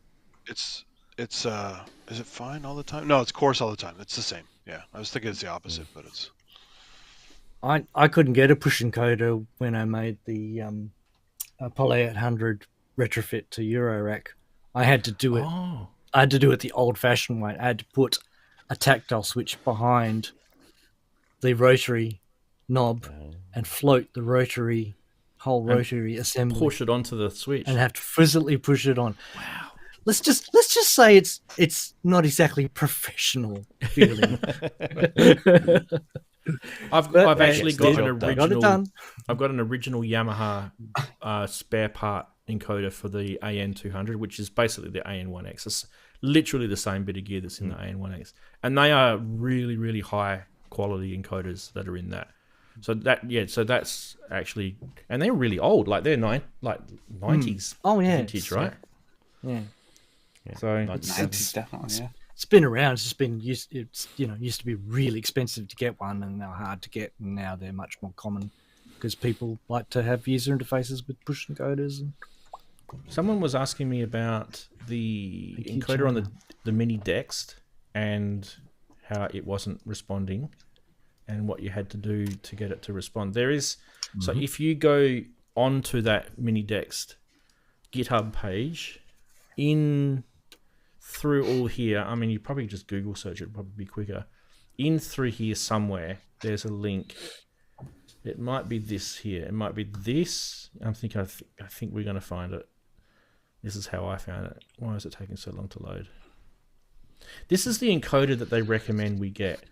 It's is it fine all the time? No, it's coarse all the time. It's the same. Yeah, I was thinking it's the opposite, but it's. I couldn't get a push encoder when I made the Poly 800 retrofit to eurorack. I had to do it. Oh. I had to do it the old-fashioned way. I had to put a tactile switch behind the rotary knob and float the whole rotary assembly, Push it onto the switch. and have to physically push it on. Wow. Let's just say it's not exactly professional feeling. I've actually got an original. Got it done. I've got an original Yamaha spare part encoder for the AN200, which is basically the AN1X. It's literally the same bit of gear that's in the AN1X, and they are really, really high quality encoders that are in that. So that's actually, and they're really old. Like they're 90s. Oh yeah, vintage, right? Yeah. So 90s, definitely, yeah. It's been around. It's just been used. It's used to be really expensive to get one, and now hard to get. And now they're much more common because people like to have user interfaces with push encoders. And someone was asking me about the encoder on the mini Dexed and how it wasn't responding, and what you had to do to get it to respond. There is so if you go onto that mini Dexed GitHub page, in through all here, I mean, you probably just Google search it, it'd probably be quicker. In through here somewhere, there's a link. It might be this here. It might be this. I think we're going to find it. This is how I found it. Why is it taking so long to load? This is the encoder that they recommend we get,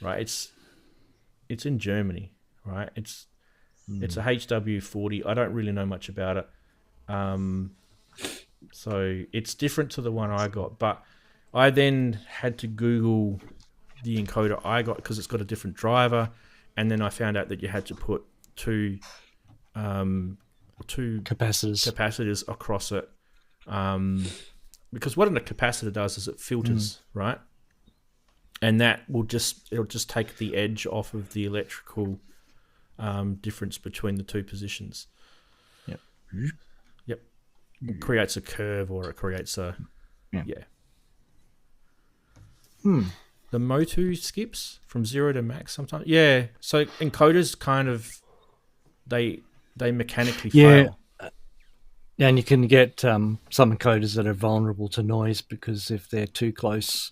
right? It's in Germany, right? It's a HW40. I don't really know much about it. So it's different to the one I got, but I then had to Google the encoder I got because it's got a different driver, and then I found out that you had to put two capacitors across it, because what a capacitor does is it filters, right? and that will it'll just take the edge off of the electrical difference between the two positions. Yep. Yep. It creates a curve, or it creates a The Motu skips from 0 to max sometimes. Yeah. So encoders kind of they mechanically fail. Yeah, and you can get some encoders that are vulnerable to noise because if they're too close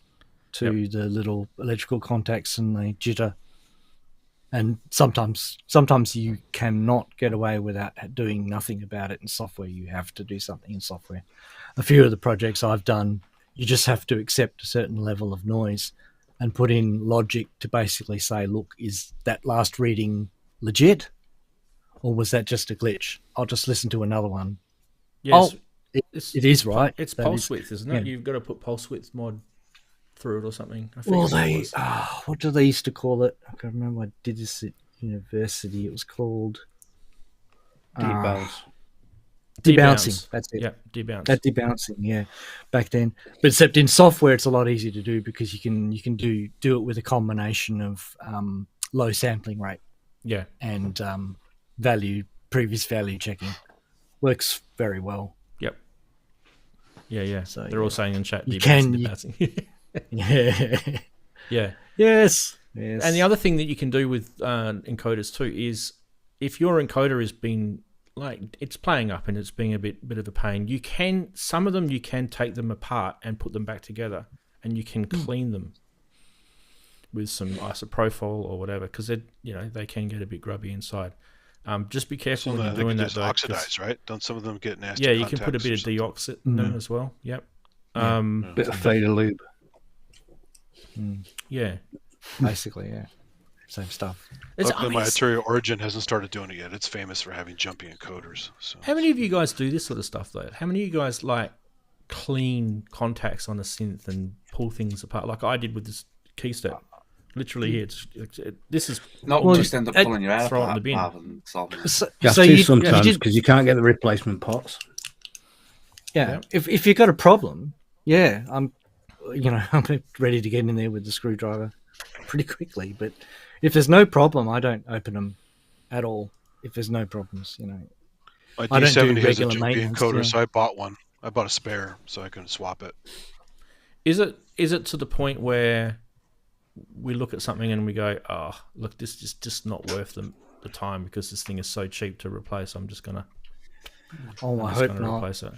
to the little electrical contacts and they jitter. And sometimes you cannot get away without doing nothing about it in software. You have to do something in software. A few of the projects I've done, you just have to accept a certain level of noise and put in logic to basically say, look, is that last reading legit? Or was that just a glitch? I'll just listen to another one. Yes, it is, right? It's pulse width, isn't it? You've got to put pulse width mod through it or something. I think what do they used to call it? I can't remember. I did this at university. It was called debouncing. That's it. Yeah, debounce. That debouncing, yeah, back then. But except in software, it's a lot easier to do because you can do it with a combination of low sampling rate, and previous value checking. Works very well. Yep. Yeah. So they're all saying in chat, debouncing. Yeah. Yes. And the other thing that you can do with encoders too is if your encoder has been it's playing up and it's being a bit of a pain, some of them you can take them apart and put them back together, and you can clean them with some isopropyl or whatever, because they can get a bit grubby inside. Just be careful when you're doing that. Oxidize, right? Don't some of them get nasty? Yeah, you can put a bit of deoxit in them as well. Yep. Bit of fader lube. Yeah. Basically, yeah. Same stuff. Luckily, my Arturia Origin hasn't started doing it yet. It's famous for having jumpy encoders. So. How many of you guys do this sort of stuff, though? How many of you guys clean contacts on a synth and pull things apart, like I did with this keystep? Literally, this is not just end up pulling your hair apart, in the bin. rather than solving it. You have to sometimes because you can't get the replacement pots. Yeah, if you've got a problem, I'm ready to get in there with the screwdriver pretty quickly. But if there's no problem, I don't open them at all. If there's no problems, My I don't do D70 has a regular jumpy maintenance. encoder, so I bought one. I bought a spare so I can swap it. Is it to the point where we look at something and we go, oh, look, this is just not worth the time because this thing is so cheap to replace. I'm just gonna. I hope not. Replace it.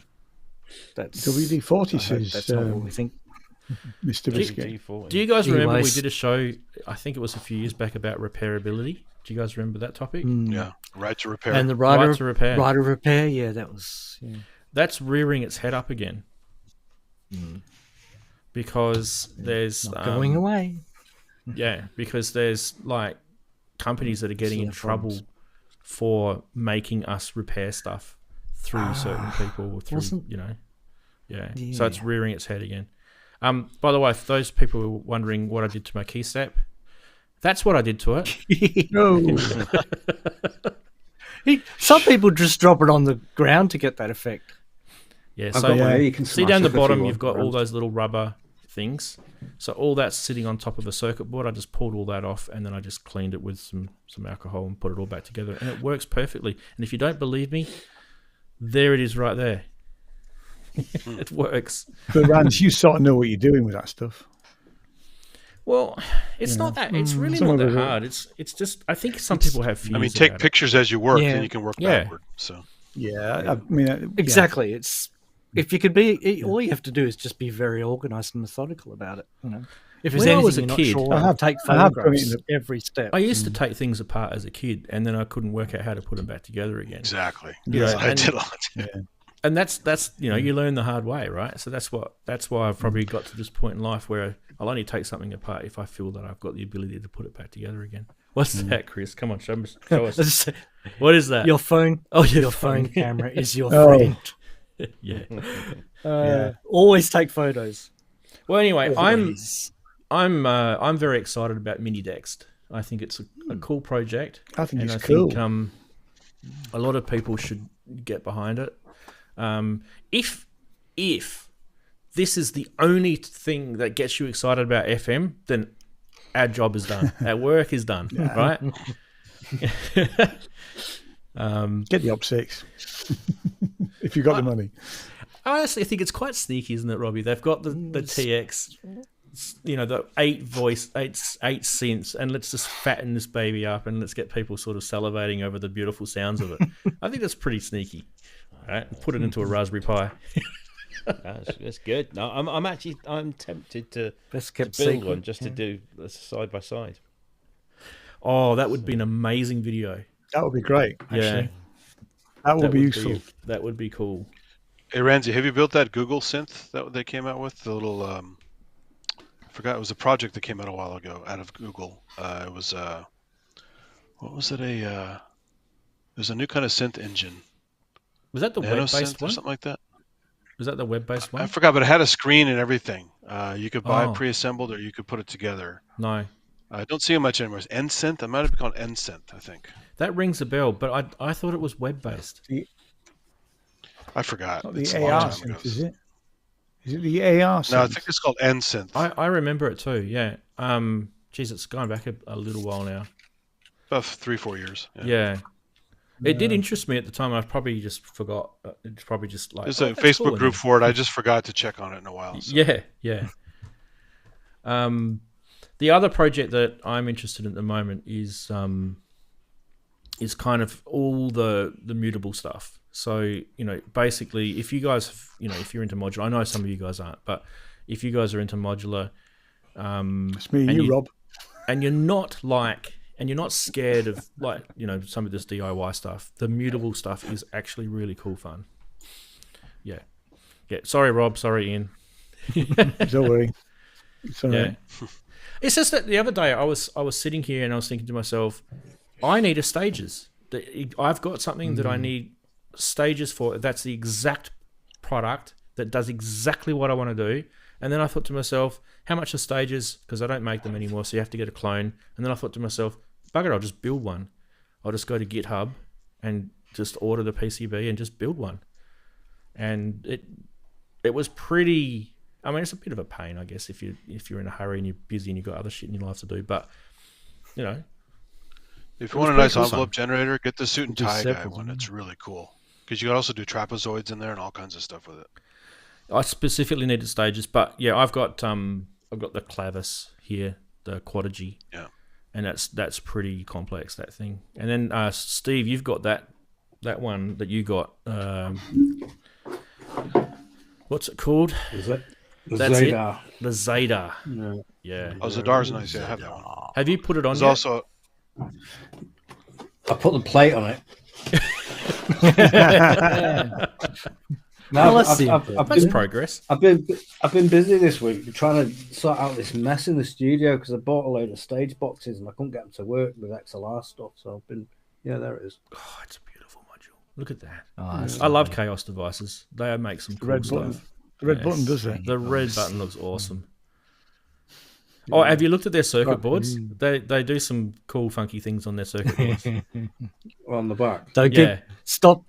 That's WD-40 says. That's not what we think. Mr. Biscuit. Do you guys remember we did a show? I think it was a few years back about repairability. Do you guys remember that topic? Yeah, right to repair. And the right to repair. Yeah, that was. Yeah. That's rearing its head up again. Because there's not going away. Yeah, because there's companies that are getting in trouble for making us repair stuff through certain people or through So it's rearing its head again. By the way, for those people who are wondering what I did to my keystep, that's what I did to it. No. Some people just drop it on the ground to get that effect. Yeah, so you can see down the bottom you've got all those little rubber things. So all that's sitting on top of a circuit board. I just pulled all that off and then I just cleaned it with some alcohol and put it all back together, and it works perfectly. And if you don't believe me, there it is right there. It works. But Rance, you sort of know what you're doing with that stuff. Well, it's not that. It's really not that hard. It's just. I think some people have fears. I mean, take pictures as you work, and you can work backward. So I mean, exactly. It's if you could be. All you have to do is just be very organised and methodical about it. If there's anything you're not sure, I have take photographs every step. I used to take things apart as a kid, and then I couldn't work out how to put them back together again. Exactly. I did a lot. And that's you learn the hard way, right? So that's why I've probably got to this point in life where I'll only take something apart if I feel that I've got the ability to put it back together again. What's that, Chris? Come on, show us. What is that? Your phone. Oh, your phone camera is your friend. Always take photos. Well, anyway, I'm very excited about Mini Dexed. I think it's a cool project. I think it's cool. Think, a lot of people should get behind it. If this is the only thing that gets you excited about FM, then our job is done. Our work is done, right? Get the Op6 if you've got the money. I honestly think it's quite sneaky, isn't it, Robbie? They've got the TX, the 8 synths, and let's just fatten this baby up and let's get people sort of salivating over the beautiful sounds of it. I think that's pretty sneaky. All right, put it into a Raspberry Pi. That's good. No, I'm tempted to build secret, one just to do a side by side. Oh, that would be an amazing video. That would be great. Actually. Yeah, that would be useful. That would be cool. Hey, Ranzee, have you built that Google synth that they came out with? The little, I forgot, it was a project that came out a while ago out of Google. It was, what was it? It was a new kind of synth engine. Was that the web-based one? Or something like that? Was that the web-based one? I forgot, but it had a screen and everything. You could buy it pre-assembled or you could put it together. No. I don't see it much anymore. It's NSynth? It might have been called NSynth, I think. That rings a bell, but I thought it was web-based. I forgot. It's the AR synth, is it? Is it the AR synth? No, I think it's called NSynth. I remember it too, yeah. Geez, it's gone back a little while now. About 3-4 years. Yeah. It did interest me at the time. I probably just forgot. It's probably just like... There's a Facebook group for it. I just forgot to check on it in a while. So. Yeah. The other project that I'm interested in at the moment is kind of all the mutable stuff. So, basically, if you guys, if you're into modular, I know some of you guys aren't, but if you guys are into modular, it's me and you, Rob, and you're not scared of some of this DIY stuff, the mutable stuff is actually really cool fun. Yeah. Sorry, Rob. Sorry, Ian. Don't worry. It's all right. It's just that the other day I was sitting here and I was thinking to myself, I need a stages. I've got something that I need stages for. That's the exact product that does exactly what I want to do. And then I thought to myself, how much are stages? Because I don't make them anymore, so you have to get a clone. And then I thought to myself, bugger, I'll just build one. I'll just go to GitHub and just order the PCB and just build one. And it was pretty... I mean, it's a bit of a pain, I guess, if you're in a hurry and you're busy and you've got other shit in your life to do. But, if you want a nice envelope generator, get the suit and tie guy one. It's really cool. Because you can also do trapezoids in there and all kinds of stuff with it. I specifically needed stages, but yeah, I've got the clavis here, the Quadigy. Yeah. And that's pretty complex, that thing. And then Steve, you've got that one that you got. What's it called? Is it? That's Zadar. it. The Zadar. No. Yeah. Oh, Zadar's nice. Yeah, I have that one. Have you put it on? There's yet? also. I put the plate on it. No, that's progress. I've been busy this week trying to sort out this mess in the studio because I bought a load of stage boxes and I couldn't get them to work with XLR stuff. So I've been, there it is. Oh, it's a beautiful module. Look at that. Oh, I love Chaos devices. They make some cool stuff. The red button does it. The red button looks awesome. Oh, have you looked at their circuit boards? They do some cool, funky things on their circuit boards. On the back. Stop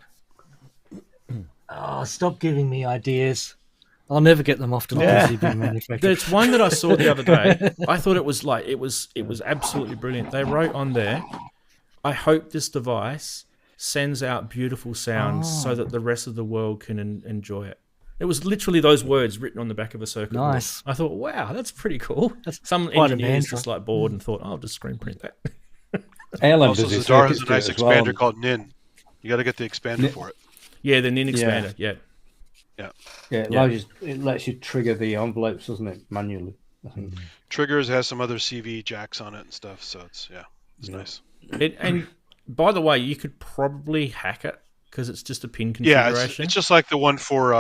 giving me ideas. I'll never get them off to the PCB manufacturer. There's one that I saw the other day. I thought it was absolutely brilliant. They wrote on there, I hope this device sends out beautiful sounds so that the rest of the world can enjoy it. It was literally those words written on the back of a circuit board. Nice. I thought, wow, that's pretty cool. Some quite engineers just bored and thought, I'll just screen print that. Also, Zadar has a nice expander called NIN. You got to get the expander for it. Yeah, the NIN expander. Yeah. It lets you trigger the envelopes, doesn't it, manually? I think. Triggers has some other CV jacks on it and stuff, so it's nice. And by the way, you could probably hack it because it's just a pin configuration. Yeah, it's just like the one for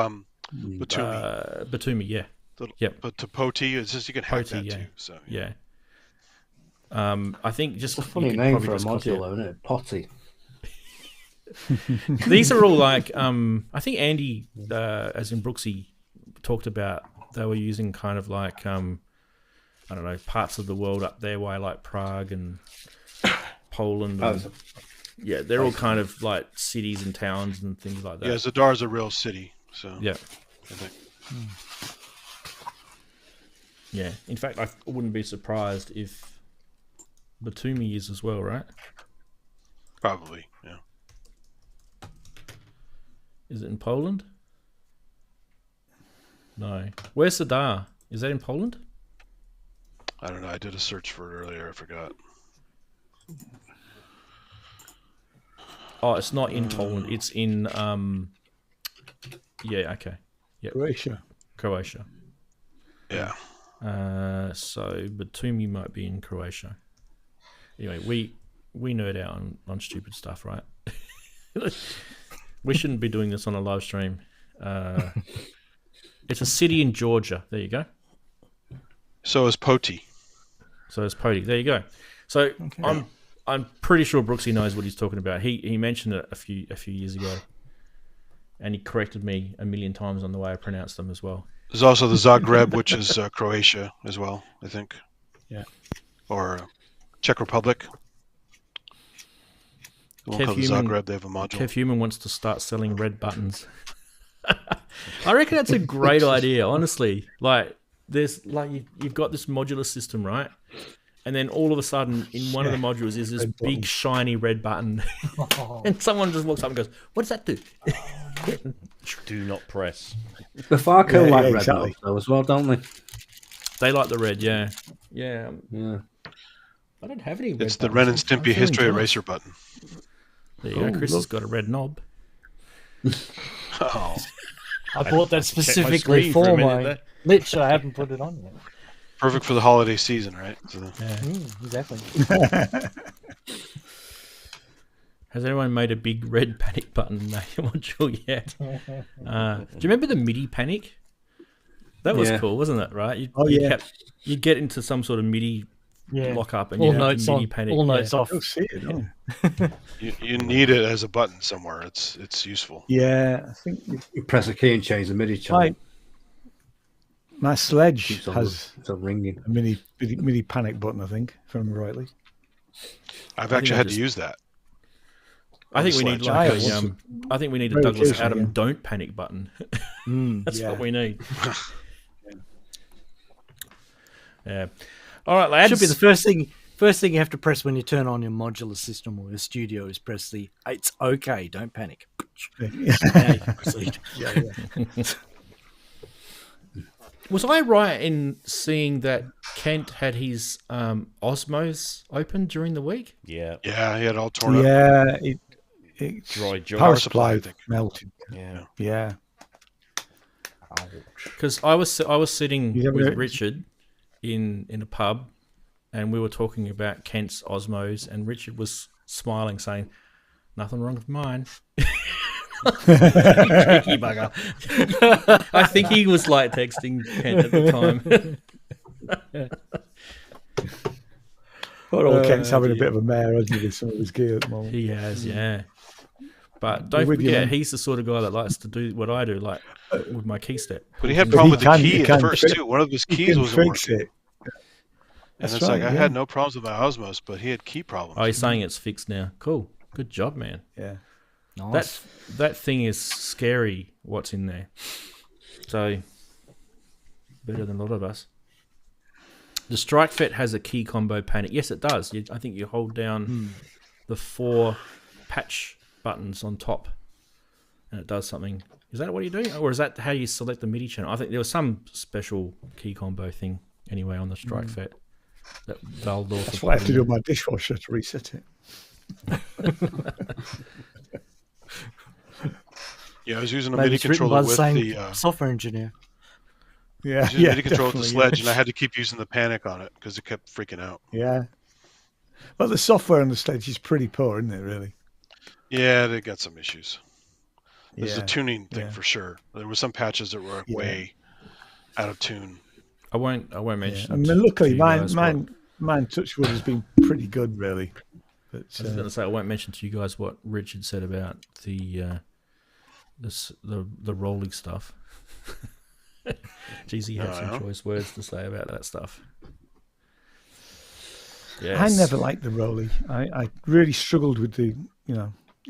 Batumi. Batumi, yeah. But to Poti, it's just you can hack that too. So yeah. I think just it's a funny name for a module, isn't it? Potty. These are all like I think Andy, as in Brooksy, talked about. They were using kind of like I don't know, parts of the world up their way, like Prague and Poland. Yeah, they're all kind of like cities and towns and things like that. Yeah, Zadar's a real city. So yeah, I think. Yeah. In fact, I wouldn't be surprised if Batumi is as well, right? Probably, yeah. Is it in Poland? No. Where's Sadar? Is that in Poland? I don't know. I did a search for it earlier. I forgot. Oh, it's not in Poland. It's in yeah, okay. Yep. Croatia. Yeah. So Batumi might be in Croatia. Anyway, we nerd out on stupid stuff, right? We shouldn't be doing this on a live stream. It's a city in Georgia. There you go. So is Poti. There you go. So okay. I'm pretty sure Brooksy knows what he's talking about. He mentioned it a few years ago, and he corrected me a million times on the way I pronounced them as well. There's also the Zagreb, which is Croatia as well, I think. Yeah. Or Czech Republic. Zagreb, they have a module. Kev Human wants to start selling red buttons. I reckon that's a great idea, honestly. Like, you've got this modular system, right? And then all of a sudden, in one of the modules is this big shiny red button, and someone just walks up and goes, "What does that do?" Do not press. The Farco like red though as well, don't they? They like the red, yeah. I don't have any red. It's the Ren and Stimpy History Eraser button. There you go. Chris has got a red knob. I bought that specifically for my Lich. I haven't put it on yet. Perfect for the holiday season, right? So exactly. Has anyone made a big red panic button module yet? Do you remember the MIDI panic? That was cool, wasn't it? Right? You get into some sort of MIDI lock up and all you notes have MIDI on, panic. all notes off. You need it as a button somewhere. It's useful. Yeah, I think you press a key and change the MIDI channel. My Sledge has ringing. a mini panic button, I think, if I remember rightly. I've actually had to use that. I think we need I think we need a Douglas Adam don't panic button. That's what we need. Yeah. All right, lads. Should be the first thing you have to press when you turn on your modular system or your studio is press the "It's okay, don't panic." Now you can proceed. Was I right in seeing that Kent had his Osmos open during the week? Yeah. Yeah, he had all torn up. Yeah, it dry power supply melted. Yeah. Because I was sitting with Richard in a pub, and we were talking about Kent's Osmos, and Richard was smiling, saying, "Nothing wrong with mine." Cheeky bugger. I think he was like texting Kent at the time. Kent's having a bit of a mare, hasn't he, with some of his gear at the moment? He has, yeah. But don't forget, he's the sort of guy that likes to do what I do, like with my key step. But he had a problem with the key at first, too. One of his keys wasn't working. And it's like, I had no problems with my Osmos, but he had key problems. Oh, he's saying it's fixed now. Cool. Good job, man. Yeah. Nice. That thing is scary, what's in there. So, better than a lot of us. The Strike Fet has a key combo panic. Yes, it does. I think you hold down the 4 patch buttons on top, and it does something. Is that what you're doing? Or is that how you select the MIDI channel? I think there was some special key combo thing anyway on the Strike Fet. That's what I have to do with my dishwasher to reset it. Yeah, I was using a MIDI controller with the software engineer. Yeah, I was using a MIDI controller with the Sledge, and I had to keep using the panic on it because it kept freaking out. Yeah. Well, the software on the Sledge is pretty poor, isn't it, really? Yeah, they got some issues. There's a tuning thing for sure. There were some patches that were way out of tune. I won't mention. I mean, luckily, mine Touchwood has been pretty good, really. But I was going to say, I won't mention to you guys what Richard said about the rolling stuff. Jeez, he had some choice words to say about that stuff. Yes. I never liked the Rolly. I really struggled with the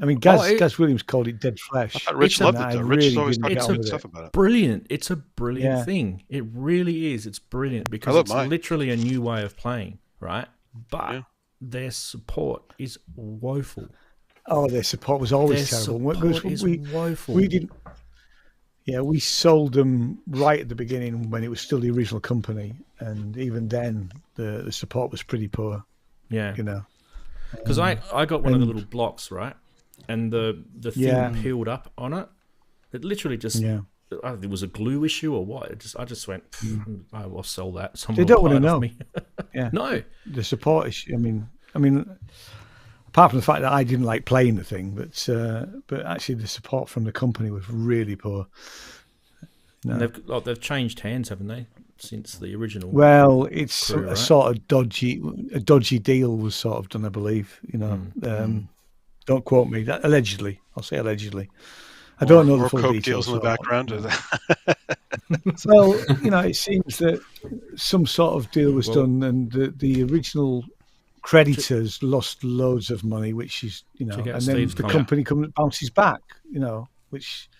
I mean, Gaz Williams called it dead flesh. I thought Rich loved it, though. Rich has always talked get good on stuff with it. about it. Brilliant. It's a brilliant thing. It really is. It's brilliant because love it's mine. literally a new way of playing, right? But their support is woeful. Oh, their support was always Their terrible. support is woeful. We didn't. Yeah, we sold them right at the beginning when it was still the original company, and even then, the support was pretty poor. Yeah, you know, because I got one of the little blocks, right, and the thing peeled up on it. It literally just it was a glue issue or what? I just went. I'll sell that. Someone they don't want to buy it know. off me. Yeah, no, the support issue. I mean. Apart from the fact that I didn't like playing the thing, but actually the support from the company was really poor. No. They've changed hands, haven't they, since the original? Well, it's crew, a right? sort of dodgy deal was sort of done, I believe. You know, don't quote me. That allegedly, I'll say allegedly. I don't know the full coke details. deals in the background. Well, you know, it seems that some sort of deal was done, and the original creditors lost loads of money, which is, you know, and then Steve's the comment. company bounces back, you know, which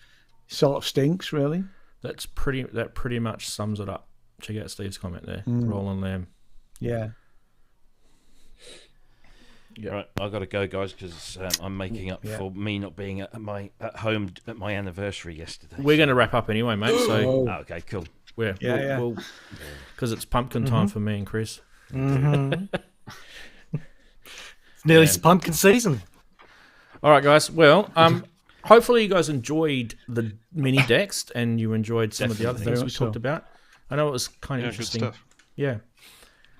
sort of stinks, really. That pretty much sums it up. Check out Steve's comment there. Roland Lamb. Yeah. Yeah. Right, I've got to go, guys, because I'm making up for me not being at home at my anniversary yesterday. We're going to wrap up anyway, mate. So okay, cool. Because it's pumpkin time for me and Chris. Nearly pumpkin season. All right, guys. Well, hopefully you guys enjoyed the mini Dexed and you enjoyed some of the other things we talked about. I know it was kind of interesting. Good stuff. Yeah,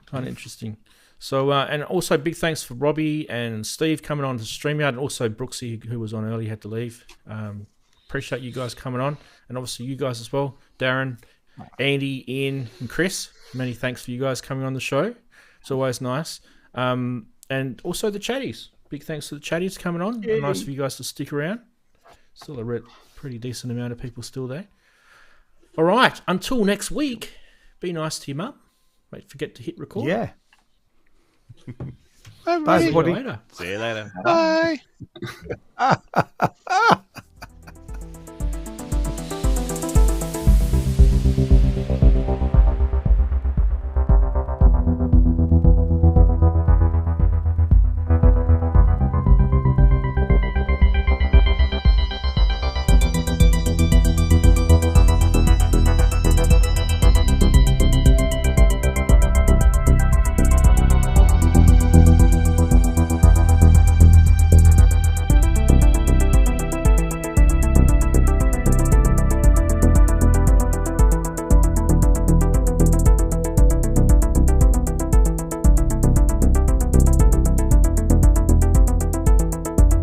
kind of interesting. So, and also big thanks for Robbie and Steve coming on to StreamYard, and also Brooksy, who was on early, had to leave. Appreciate you guys coming on, and obviously you guys as well, Darren, Andy, Ian, and Chris. Many thanks for you guys coming on the show. It's always nice. And also the chatties. Big thanks to the chatties coming on. Nice for you guys to stick around. Still a pretty decent amount of people still there. All right. Until next week, be nice to your mum. Don't forget to hit record. Yeah. Bye, everybody. See you later. Bye.